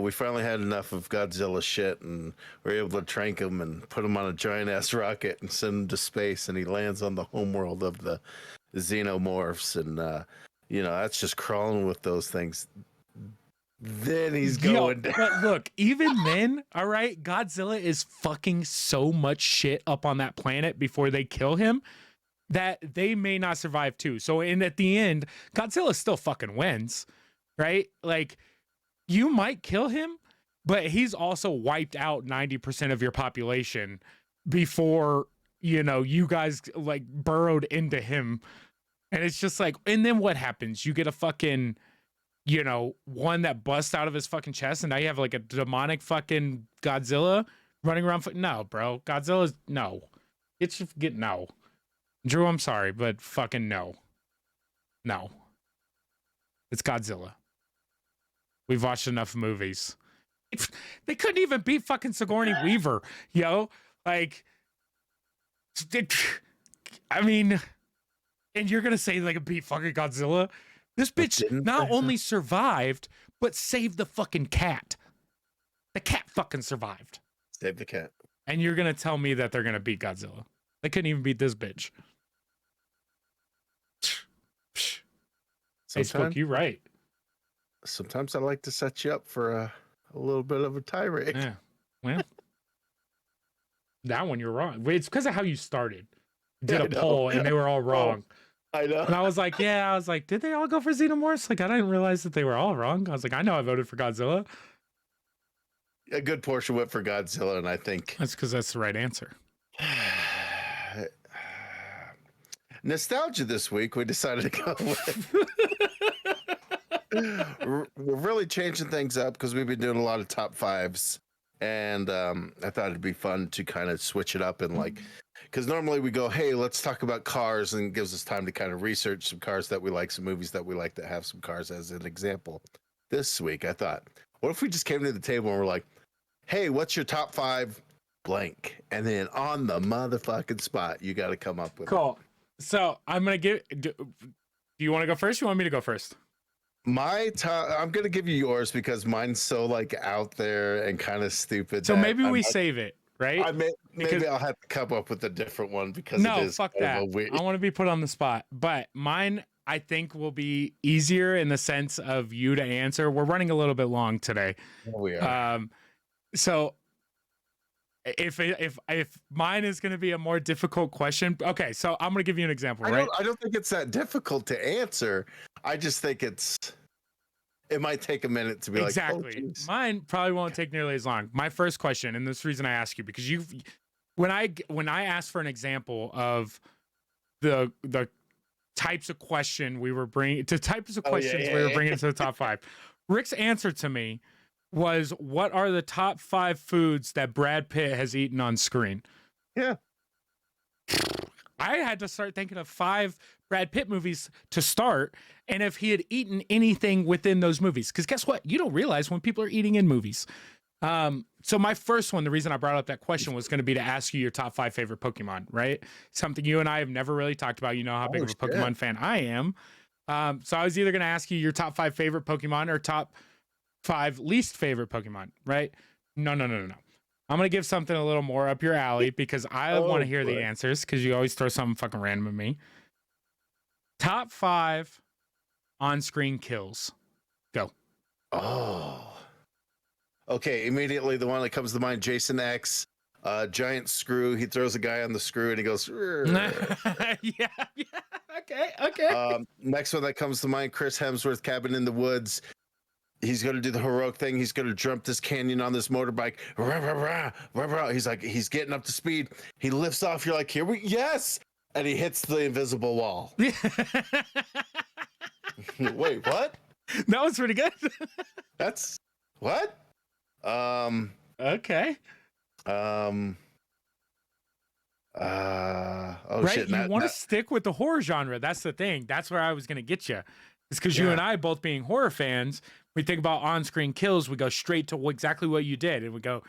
we finally had enough of Godzilla shit, and we're able to trank him and put him on a giant ass rocket and send him to space, and he lands on the homeworld of the xenomorphs, and that's just crawling with those things. Then he's going down. But look, even then, all right, Godzilla is fucking so much shit up on that planet before they kill him that they may not survive too. So at the end, Godzilla still fucking wins, right? Like, you might kill him, but he's also wiped out 90% of your population before, you guys like burrowed into him. And it's just like, and then what happens? You get a fucking, one that busts out of his fucking chest, and now you have like a demonic fucking Godzilla running around. No, bro. Godzilla's no. It's just no. Drew, I'm sorry, but fucking no. No. It's Godzilla. We've watched enough movies. They couldn't even beat fucking Sigourney Weaver, yo. Like, I mean, and you're gonna say they could beat fucking Godzilla? This bitch not only survived, but saved the fucking cat. The cat fucking survived. Save the cat. And you're gonna tell me that they're gonna beat Godzilla? They couldn't even beat this bitch. Facebook, you right. Sometimes I like to set you up for a little bit of a tirade. Yeah. Well, that one you're wrong. Wait, it's because of how you started. You did a poll and they were all wrong. I know. And I was like, yeah, I was like, did they all go for Xenomorphs? Like, I didn't realize that they were all wrong. I was like, I know I voted for Godzilla. A good portion went for Godzilla, and I think That's because that's the right answer. nostalgia this week. We decided to go with. We're really changing things up because we've been doing a lot of top fives, and I thought it'd be fun to kind of switch it up and like, because normally we go, hey, let's talk about cars, and it gives us time to kind of research some cars that we like, some movies that we like that have some cars as an example. This week, I thought, what if we just came to the table and we're like, hey, what's your top five blank? And then on the motherfucking spot, you got to come up with Cool. So I'm going to do you want to go first? You want me to go first? my top. I'm going to give you yours because mine's so like out there and kind of stupid. So that maybe we save it, right? Maybe I'll have to come up with a different one because No, it is fuck kind of that. a weird. I want to be put on the spot, but mine I think will be easier in the sense of you to answer. We're running a little bit long today. We are. So if mine is going to be a more difficult question, okay. So I'm going to give you an example, right? I don't think it's that difficult to answer. I just think it might take a minute to be exactly. like, oh, mine probably won't take nearly as long. My first question, and this reason I ask you because when I asked for an example of the types of question we were bringing to types of questions we were bringing to the top five, Rick's answer to me was, what are the top 5 foods that Brad Pitt has eaten on screen? Yeah. I had to start thinking of 5 Brad Pitt movies to start, and if he had eaten anything within those movies. Because guess what? You don't realize when people are eating in movies. So my first one, the reason I brought up that question was going to be to ask you your top 5 favorite Pokemon, right? Something you and I have never really talked about. You know how big of a Pokemon fan I am. So I was either going to ask you your top 5 favorite Pokemon or top 5 least favorite Pokemon, right? No. I'm going to give something a little more up your alley because I want to hear the answers because you always throw something fucking random at me. Top 5 on-screen kills. Go. Oh. Okay, immediately the one that comes to mind, Jason X, giant screw. He throws a guy on the screw and he goes, yeah. Okay. Next one that comes to mind, Chris Hemsworth, Cabin in the Woods. He's going to do the heroic thing. He's going to jump this canyon on this motorbike. He's like, he's getting up to speed. He lifts off. You're like, yes. And he hits the invisible wall. Wait, what? That was pretty good. That's what? Okay. Oh right, shit! you want to stick with the horror genre. That's the thing. That's where I was gonna get you. It's because you and I both being horror fans, we think about on-screen kills. We go straight to exactly what you did, and we go,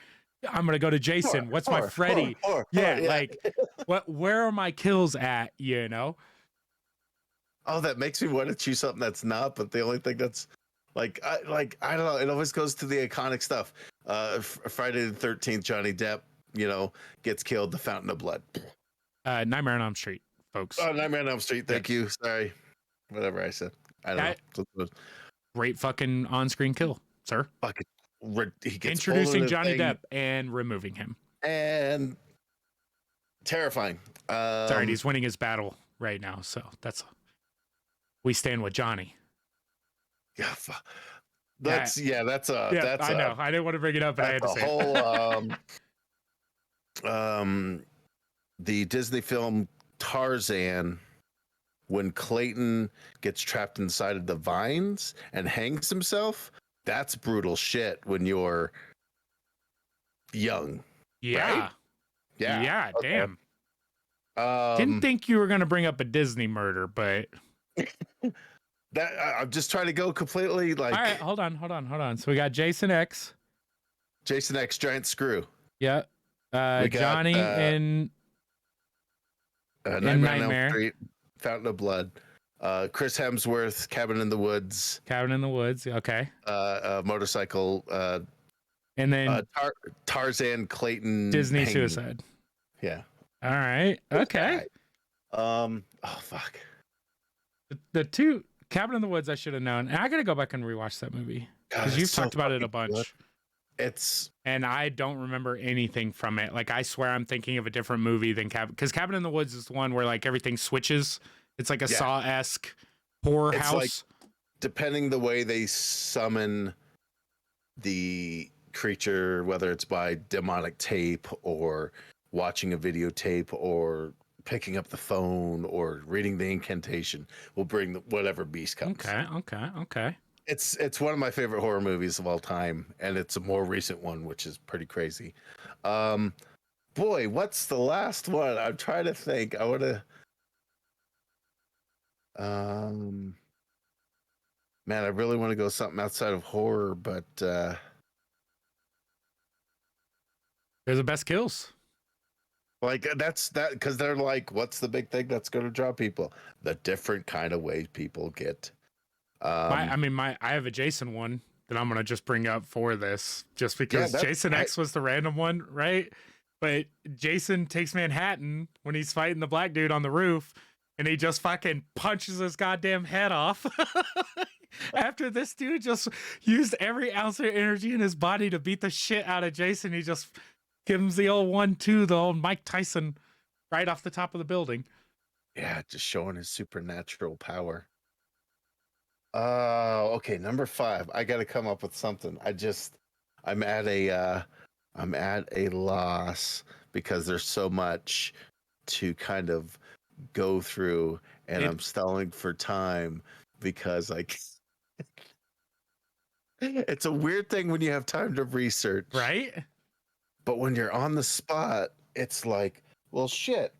"I'm gonna go to Jason. What's my Freddy? Like, where are my kills at? You know." Oh, that makes me want to choose something that's not. But the only thing that's like I don't know. It always goes to the iconic stuff. Friday the 13th, Johnny Depp, gets killed. The Fountain of Blood. Nightmare on Elm Street, folks. Oh, Nightmare on Elm Street. Thank you. Sorry, whatever I said. I don't know. Great fucking on-screen kill, sir. Fucking, he gets introducing Johnny Depp and removing him. And terrifying. Sorry, he's winning his battle right now, so we stand with Johnny. Yeah, that's I know. I didn't want to bring it up, but I had to say whole, the Disney film Tarzan, when Clayton gets trapped inside of the vines and hangs himself. That's brutal shit when you're young. Yeah. Right? Yeah. Okay. Damn. Didn't think you were going to bring up a Disney murder, but that I'm just trying to go completely like. All right, hold on. So we got Jason X, giant screw. Yeah. Johnny in Nightmare on Elm Street, Fountain of Blood. Chris Hemsworth, Cabin in the Woods. Okay. Motorcycle. And then Tarzan, Clayton, Disney Suicide. Yeah. All right. Okay. Oh fuck. The 2 Cabin in the Woods I should have known. And I gotta go back and rewatch that movie because you've talked about it a bunch. Good. And I don't remember anything from it. Like I swear I'm thinking of a different movie than because Cabin in the Woods is the one where like everything switches It's like a Yeah. Saw-esque horror It's like, house. depending the way they summon the creature, whether it's by demonic tape or watching a videotape or picking up the phone or reading the incantation, will bring whatever beast comes. Okay. It's one of my favorite horror movies of all time, and it's a more recent one, which is pretty crazy. Boy, what's the last one? I'm trying to think. I want to. Man, I really want to go something outside of horror, but They're the best kills. like that's that because they're like, what's the big thing that's going to draw people? The different kind of ways people get. I have a Jason one that I'm gonna just bring up for this, just because Jason X was the random one, right? But Jason takes Manhattan when he's fighting the black dude on the roof, and he just fucking punches his goddamn head off. After this dude just used every ounce of energy in his body to beat the shit out of Jason, he just gives him the old 1-2, the old Mike Tyson, right off the top of the building. Yeah, just showing his supernatural power. Okay, number 5. I got to come up with something. I'm at a loss because there's so much to kind of go through, and I'm stalling for time because it's a weird thing when you have time to research, right? But when you're on the spot, it's like, well, shit.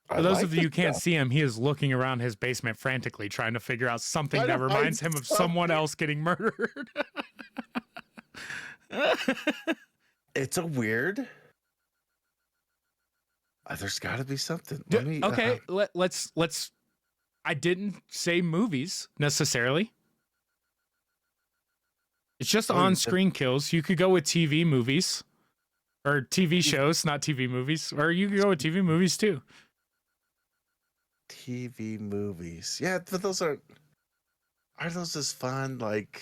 For those of you who can't see him, he is looking around his basement frantically, trying to figure out something that reminds him of someone else getting murdered. It's a weird. There's got to be something. Let's. I didn't say movies necessarily. It's just on-screen kills. You could go with TV movies or TV shows, not TV movies, or you could go with TV movies too. TV movies. Yeah, but those are those as fun? Like,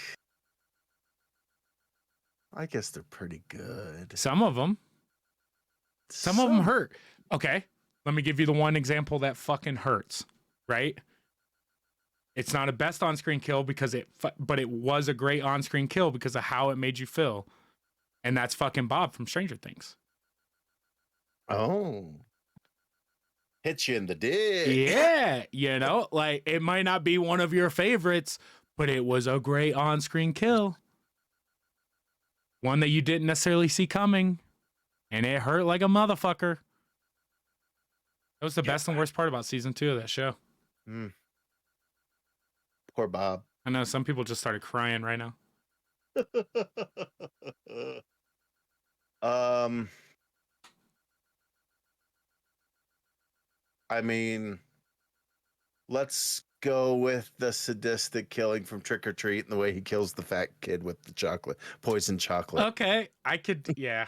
I guess they're pretty good. Some of them. Some of them hurt. Okay, let me give you the one example that fucking hurts, right? It's not a best on-screen kill but it was a great on-screen kill because of how it made you feel. And that's fucking Bob from Stranger Things. Oh. Hit you in the dick. Yeah, like it might not be one of your favorites, but it was a great on-screen kill. One that you didn't necessarily see coming, and it hurt like a motherfucker. That was the best and worst part about season 2 of that show. Poor Bob. I know some people just started crying right now. I mean, let's go with the sadistic killing from Trick or Treat and the way he kills the fat kid with the poison chocolate. Okay, I could, yeah,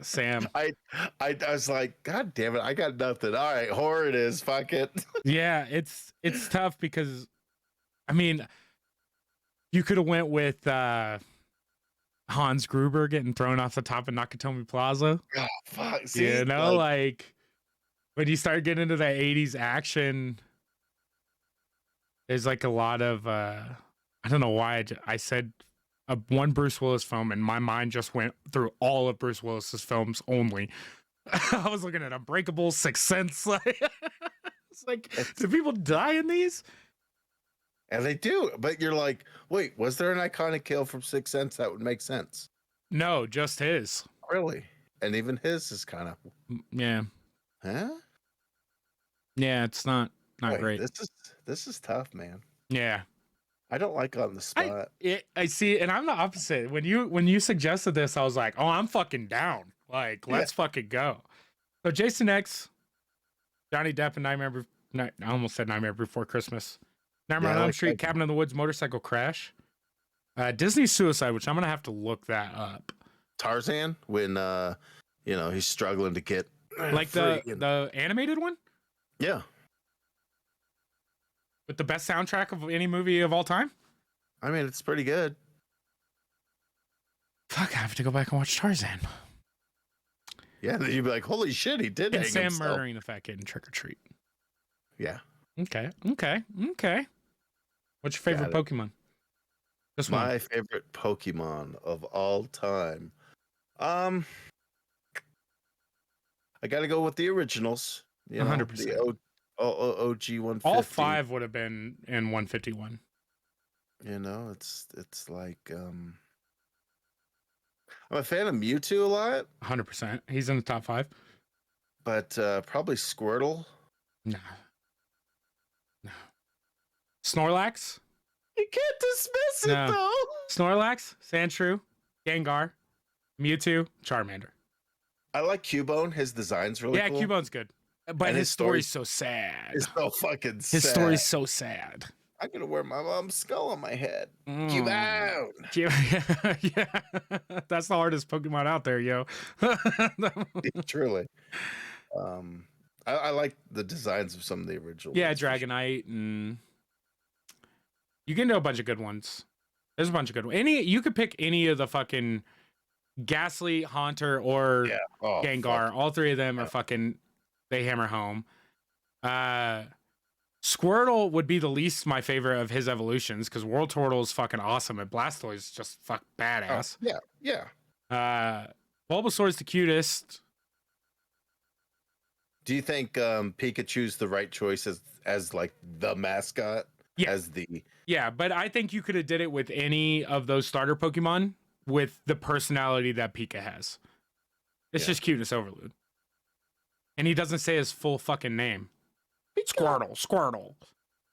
Sam. I was like, God damn it, I got nothing. All right, horror it is. Fuck it. Yeah, it's tough because, I mean, you could have went with Hans Gruber getting thrown off the top of Nakatomi Plaza. Oh, fuck. See, like when you start getting into that 80s action, there's like a lot of I don't know why I said one Bruce Willis film and my mind just went through all of Bruce Willis's films only. I was looking at Unbreakable, Sixth Sense. It's like, do people die in these? And they do, but you're like, wait, was there an iconic kill from Sixth Sense that would make sense? No, just his. Really? And even his is kind of, yeah. Huh? Yeah, it's not great. This is tough, man. Yeah. I don't like on the spot. I see, and I'm the opposite. When you suggested this, I was like, oh, I'm fucking down. Like, let's fucking go. So Jason X, Johnny Depp, and I almost said Nightmare Before Christmas. Nightmare on Elm Street, Cabin in the Woods, Motorcycle Crash. Disney's Suicide, which I'm gonna have to look that up. Tarzan, when he's struggling to get like the animated one. Yeah. With the best soundtrack of any movie of all time. I mean, it's pretty good. Fuck, I have to go back and watch Tarzan. Yeah, then you'd be like, holy shit, he did. And Sam murdering the fat kid in Trick or Treat. Yeah. Okay. Okay. Okay. What's your favorite Got it. Pokemon? Just one. My favorite Pokemon of all time. Um, I got to go with the originals. You know, the 100%. OG All 150. 5 would have been in 151. You know, it's like I'm a fan of Mewtwo a lot, 100%. He's in the top 5. but probably Squirtle. No. No. Snorlax? You can't dismiss it No. though. Snorlax, Sandshrew, Gengar, Mewtwo, Charmander. I like Cubone. His design's really Yeah, cool. Cubone's good. But And his his story's story- so sad. It's so fucking His sad. story's so sad. I'm gonna wear my mom's skull on my head. Mm. Cubone. Yeah. That's the hardest Pokemon out there, yo. Truly. I like the designs of some of the original Yeah, ones for sure. Dragonite, and you can do a bunch of good ones. There's a bunch of good ones. You could pick any of the fucking Ghastly, Haunter, or Yeah. Oh, Gengar. fuck. All 3 of them are fucking, they hammer home. Squirtle would be the least my favorite of his evolutions because World Turtle is fucking awesome and Blastoise just fuck badass. Oh, yeah. Bulbasaur's the cutest. Do you think Pikachu's the right choice as like the mascot? Yeah. As the Yeah, but I think you could have did it with any of those starter Pokemon with the personality that Pika has. It's just cuteness overload. And he doesn't say his full fucking name. Squirtle.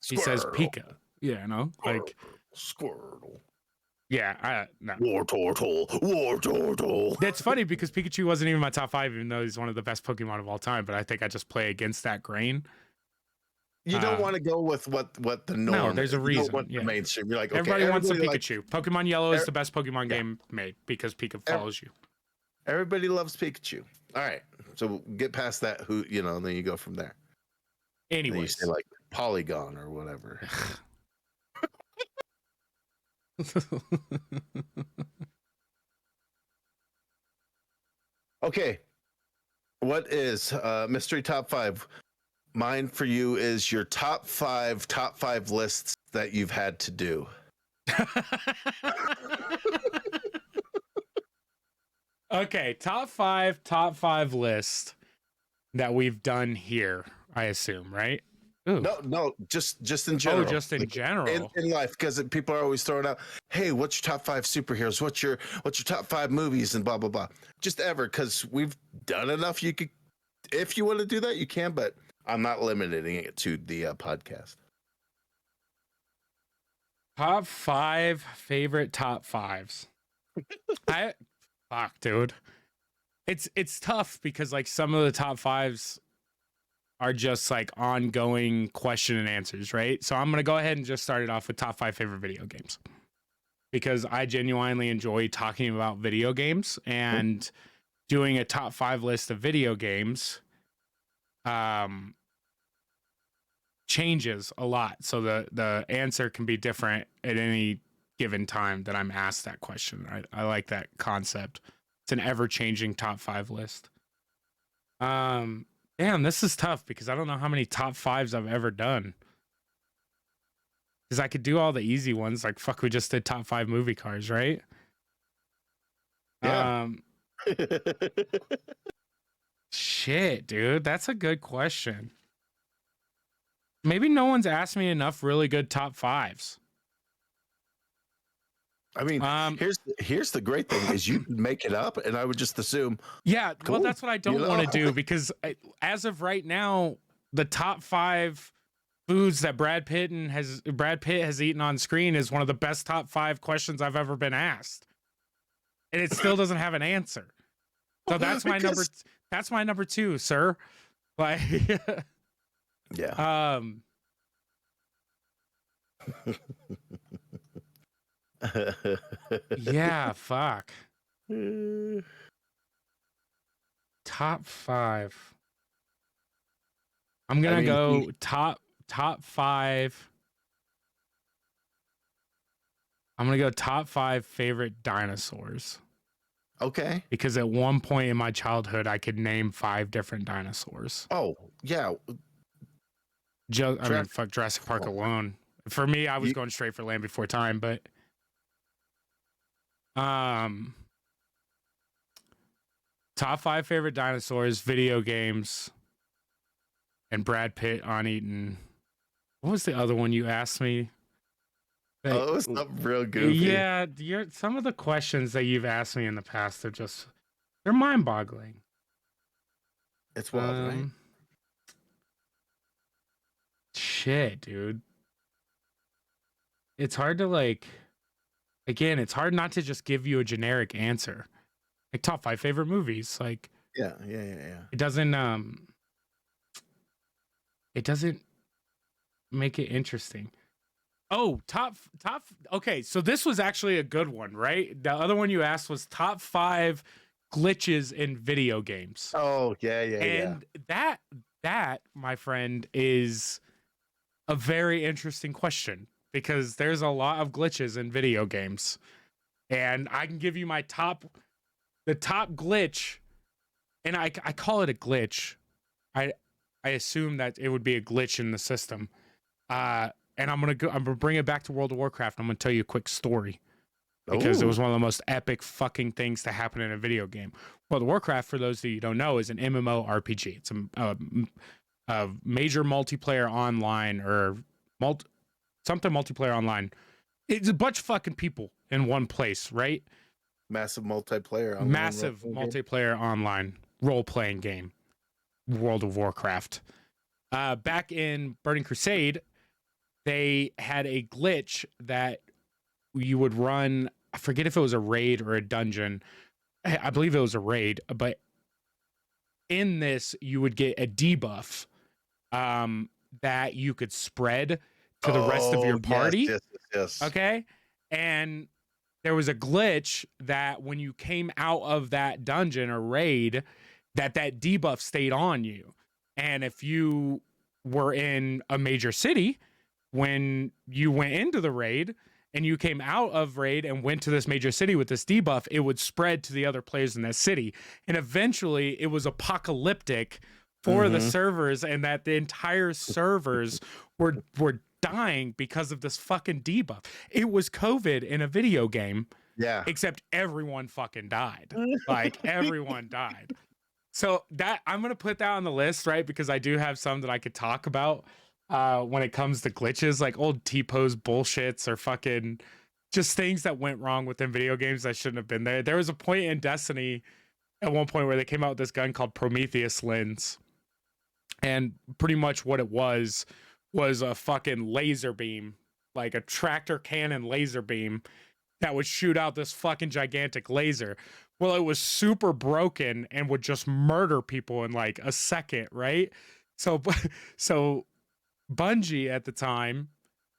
He says Pika. Yeah, no? Like Squirtle. yeah, no. War Turtle. That's funny because Pikachu wasn't even my top 5, even though he's one of the best Pokemon of all time. But I think I just play against that grain. You don't want to go with what the norm. No, there's a is. You reason. don't want the mainstream. You're like, okay, everybody wants a like- Pikachu. Pokemon Yellow is the best Pokemon game made because Pika follows you. Everybody loves Pikachu. All right, so get past that. Who and then you go from there. Then you Anyways, say like Polygon or whatever. Okay, what is mystery top 5? Mine for you is your top five lists that you've had to do. Okay, top five list that we've done here, I assume, right? Ooh. No, just in general. Oh, just in general. In life, because people are always throwing out, hey, what's your top 5 superheroes? What's your top 5 movies and blah blah blah. Just ever, because we've done enough. You could, if you want to do that, you can, but I'm not limiting it to the podcast. Top 5 favorite top 5s. Fuck, dude. It's tough because like some of the top 5s are just like ongoing question and answers, right? So I'm gonna go ahead and just start it off with top 5 favorite video games because I genuinely enjoy talking about video games and doing a top 5 list of video games. Changes a lot, so the answer can be different at any given time that I'm asked that question. I like that concept. It's an ever-changing top 5 list. Damn, this is tough because I don't know how many top 5s I've ever done. Because I could do all the easy ones, like fuck, we just did top 5 movie cars, right? Yeah. Shit, dude, that's a good question. Maybe no one's asked me enough really good top 5s. I mean, here's the great thing is you can make it up, and I would just assume. Yeah, cool. Well, that's what I don't want to do because as of right now, the top 5 foods that Brad Pitt has eaten on screen is one of the best top 5 questions I've ever been asked, and it still doesn't have an answer. So that's my number. That's my number 2, sir. Like, yeah. Yeah, fuck. Top 5. I'm gonna go top 5. I'm gonna go top 5 favorite dinosaurs. Okay. Because at one point in my childhood, I could name 5 different dinosaurs. Oh, yeah. I mean, fuck Jurassic Park alone. For me, I was going straight for Land Before Time, but top 5 favorite dinosaurs, video games, and Brad Pitt on eating. What was the other one you asked me? Oh, it was something real goofy. Yeah, some of the questions that you've asked me in the past are they're mind-boggling. It's wild, right? Shit, dude. It's hard to again, it's hard not to just give you a generic answer. Like top 5 favorite movies. Like yeah. It doesn't make it interesting. Oh, top. Okay, so this was actually a good one, right? The other one you asked was top 5 glitches in video games. Oh, yeah. And that, my friend, is a very interesting question because there's a lot of glitches in video games. And I can give you the top glitch, and I call it a glitch. I assume that it would be a glitch in the system. And I'm gonna bring it back to World of Warcraft. I'm gonna tell you a quick story because it was one of the most epic fucking things to happen in a video game. World of Warcraft, for those of you who don't know, is an MMORPG. It's a major multiplayer online or something multiplayer online. It's a bunch of fucking people in one place, right? Massive multiplayer online role-playing game. World of Warcraft. Back in Burning Crusade, they had a glitch that you would run. I forget if it was a raid or a dungeon. I believe it was a raid, but in this, you would get a debuff that you could spread to the rest of your party. Yes. Okay. And there was a glitch that when you came out of that dungeon or raid, that debuff stayed on you. And if you were in a major city, when you went into the raid and you came out of raid and went to this major city with this debuff, it would spread to the other players in that city. And eventually it was apocalyptic for the servers, and that the entire servers were dying because of this fucking debuff. It was COVID in a video game. Yeah. Except everyone fucking died. Like everyone died. So that I'm going to put that on the list, right? Because I do have some that I could talk about when it comes to glitches, like old T-pose bullshits or fucking just things that went wrong within video games that shouldn't have been there. There was a point in Destiny at one point where they came out with this gun called Prometheus Lens. And pretty much what it was a fucking laser beam, like a tractor cannon laser beam that would shoot out this fucking gigantic laser. Well, it was super broken and would just murder people in like a second, right? So Bungie at the time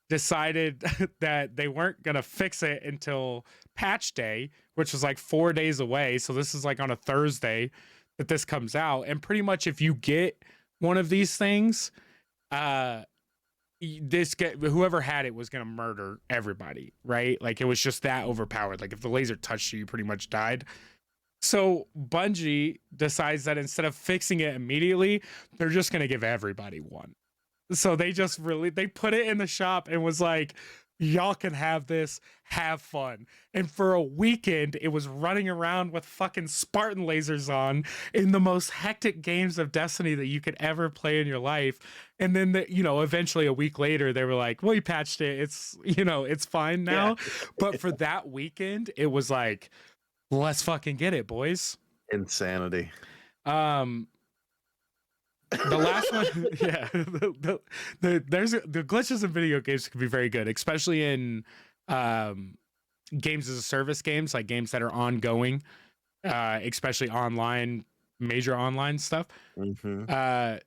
decided that they weren't going to fix it until patch day, which was like 4 days away. So this is like on a Thursday that this comes out. And pretty much if you get one of these things, whoever had it was going to murder everybody, right? Like it was just that overpowered. Like if the laser touched you, you pretty much died. So Bungie decides that instead of fixing it immediately, they're just going to give everybody one. So they put it in the shop and was like, y'all can have this, have fun. And for a weekend, it was running around with fucking Spartan lasers on in the most hectic games of Destiny that you could ever play in your life. And then, eventually a week later, they were like, well, we patched it. It's, it's fine now. Yeah. But for that weekend, it was like, let's fucking get it, boys. Insanity. The last one, yeah. There's the glitches in video games can be very good, especially in games as a service games, like games that are ongoing, especially online, major online stuff. The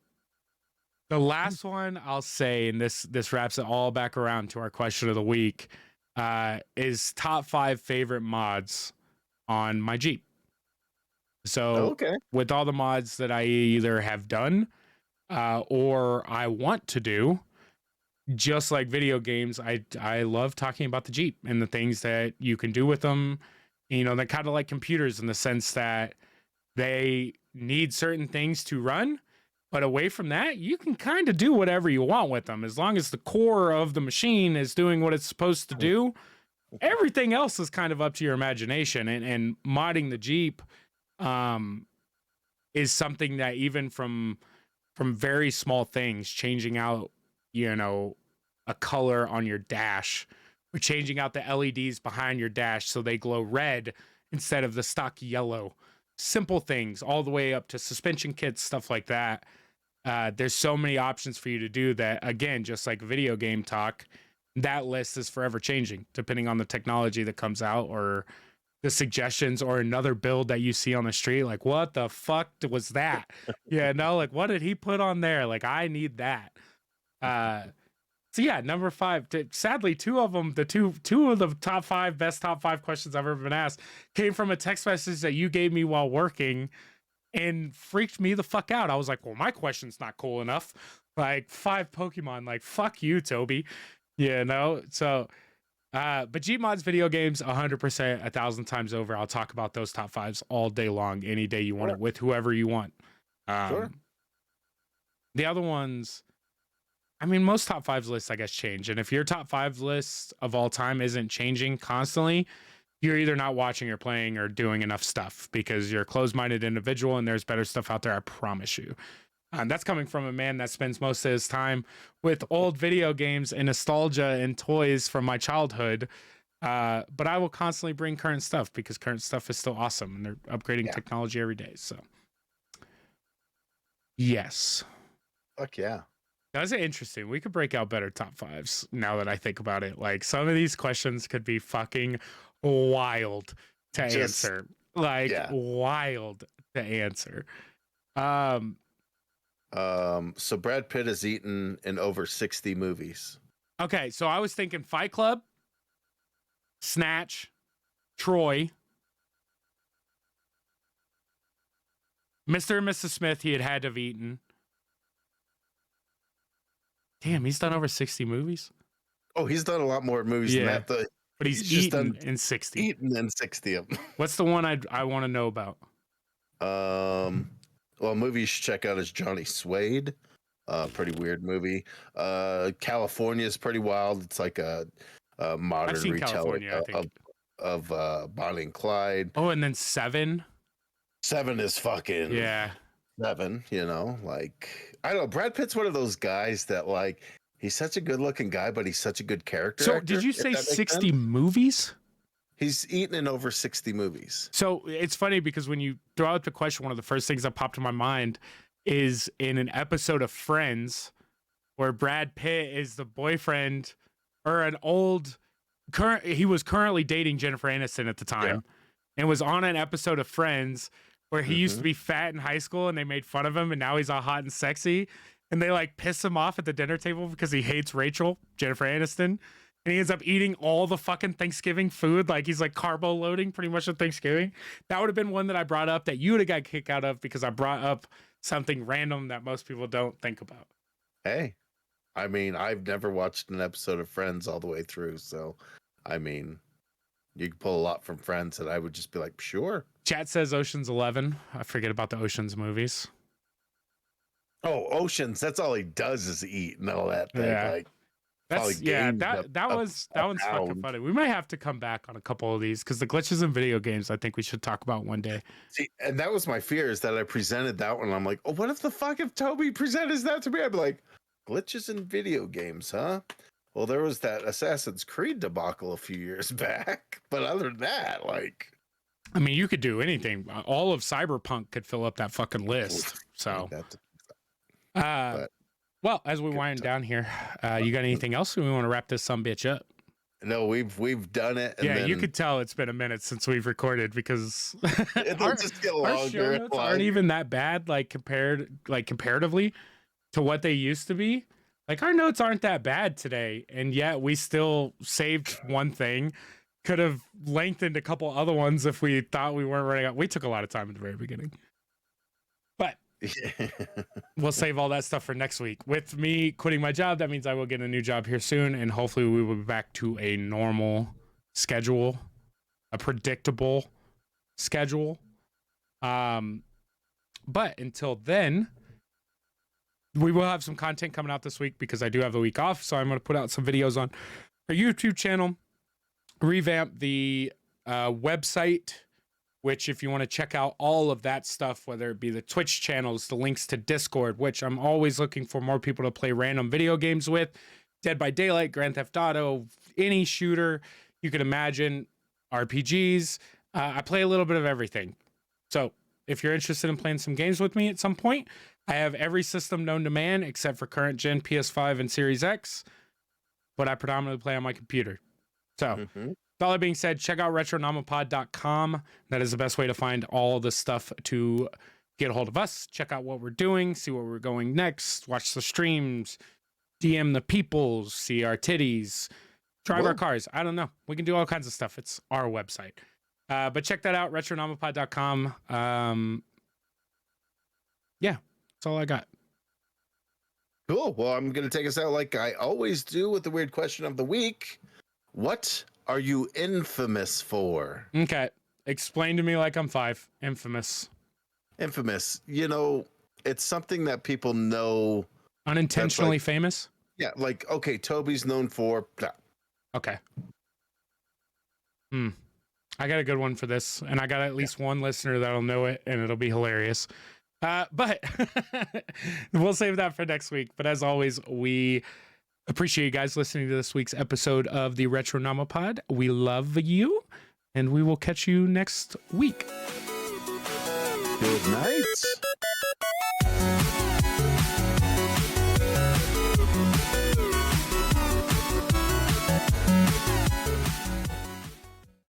last one I'll say, and this wraps it all back around to our question of the week, is top 5 favorite mods on my Jeep. So with all the mods that I either have done or I want to do, just like video games, I love talking about the Jeep and the things that you can do with them. They're kind of like computers in the sense that they need certain things to run, But away from that, you can kind of do whatever you want with them. As long as the core of the machine is doing what it's supposed to do, everything else is kind of up to your imagination. And modding the Jeep is something that even from very small things, changing out, a color on your dash, or changing out the LEDs behind your dash so they glow red instead of the stock yellow. Simple things, all the way up to suspension kits, stuff like that. There's so many options for you to do that. Again, just like video game talk, that list is forever changing depending on the technology that comes out or the suggestions or another build that you see on the street. Like, what the fuck was that? Like, what did he put on there? Like, I need that. So yeah, number 5. Sadly, two of them, two of the top 5 best top 5 questions I've ever been asked came from a text message that you gave me while working, and freaked me the fuck out. I was like, well, my question's not cool enough. Like 5 Pokemon. Like, fuck you, Toby. So. But Gmod's video games, 100%, 1,000 times over. I'll talk about those top 5s all day long, any day you want it, with whoever you want. Sure. The other ones, I mean, most top 5s lists, I guess, change. And if your top 5 list of all time isn't changing constantly, you're either not watching or playing or doing enough stuff, because you're a closed-minded individual and there's better stuff out there, I promise you. That's coming from a man that spends most of his time with old video games and nostalgia and toys from my childhood. But I will constantly bring current stuff because current stuff is still awesome and they're upgrading technology every day. So, yes. Fuck yeah. That's interesting. We could break out better top 5s now that I think about it. Like, some of these questions could be fucking wild to answer. Like, wild to answer. So Brad Pitt has eaten in over 60 movies. Okay, so I was thinking Fight Club, Snatch, Troy, Mr. and Mrs. Smith he had to have eaten. Damn, he's done over 60 movies? Oh, he's done a lot more movies than that. But he's eaten in 60. Eaten in 60 of them. What's the one I want to know about? Well, a movie you should check out is Johnny Suede. Pretty weird movie. California is pretty wild. It's like a modern retelling of Bonnie and Clyde. Oh, and then Seven. Seven is fucking Seven. Like, I don't know. Brad Pitt's one of those guys that, like, he's such a good-looking guy, but he's such a good character. So, actor, did you say 60 movies? He's eaten in over 60 movies. So it's funny because when you throw out the question, one of the first things that popped in my mind is in an episode of Friends where Brad Pitt is the boyfriend or he was currently dating Jennifer Aniston at the time and was on an episode of Friends where he used to be fat in high school and they made fun of him and now he's all hot and sexy and they like piss him off at the dinner table because he hates Rachel, Jennifer Aniston. And he ends up eating all the fucking Thanksgiving food. Like, he's like carbo loading pretty much at Thanksgiving. That would have been one that I brought up that you would have got kicked out of because I brought up something random that most people don't think about. Hey, I mean, I've never watched an episode of Friends all the way through. So, I mean, you can pull a lot from Friends and I would just be like, sure. Chat says Ocean's 11. I forget about the Ocean's movies. Oh, Ocean's. That's all he does is eat and all that thing. Yeah. Like, that one's fucking funny. We might have to come back on a couple of these because the glitches in video games, I think we should talk about one day. See, and that was my fear, is that I presented that one. I'm like, oh, what if the fuck if Toby presented that to me? I'd be like, glitches in video games, huh? Well, there was that Assassin's Creed debacle a few years back, but other than that, like, I mean, you could do anything. All of Cyberpunk could fill up that fucking list. So, well, as we wind down here, you got anything else? We want to wrap this sumbitch up. No, we've done it. And then, you could tell it's been a minute since we've recorded because it'll just get longer. Our show notes aren't even that bad, comparatively to what they used to be. Like, our notes aren't that bad today, and yet we still saved one thing. Could have lengthened a couple other ones if we thought we weren't running out. We took a lot of time at the very beginning, but we'll save all that stuff for next week. With me quitting my job, that means I will get a new job here soon, and hopefully we will be back to a normal schedule, a predictable schedule. But until then, we will have some content coming out this week because I do have the week off. So I'm going to put out some videos on our YouTube channel, revamp the website, which if you want to check out all of that stuff, whether it be the Twitch channels, the links to Discord, which I'm always looking for more people to play random video games with, Dead by Daylight, Grand Theft Auto, any shooter you can imagine, RPGs. I play a little bit of everything. So if you're interested in playing some games with me at some point, I have every system known to man except for current gen PS5 and Series X, but I predominantly play on my computer. So with all that being said, check out Retronomipod.com. That is the best way to find all the stuff to get a hold of us. Check out what we're doing, see where we're going next, watch the streams, DM the peoples, see our titties, drive our cars. I don't know. We can do all kinds of stuff. It's our website. But check that out, Retronomipod.com. Yeah, that's all I got. Cool. Well, I'm going to take us out like I always do with the weird question of the week. What are you infamous for? Okay. Explain to me like I'm 5. Infamous. Infamous. You know, it's something that people know. Unintentionally famous? Yeah, like, okay, Toby's known for... Okay. I got a good one for this, and I got at least one listener that'll know it, and it'll be hilarious. But we'll save that for next week. But as always, we appreciate you guys listening to this week's episode of the Retronomipod. We love you, and we will catch you next week. Good night.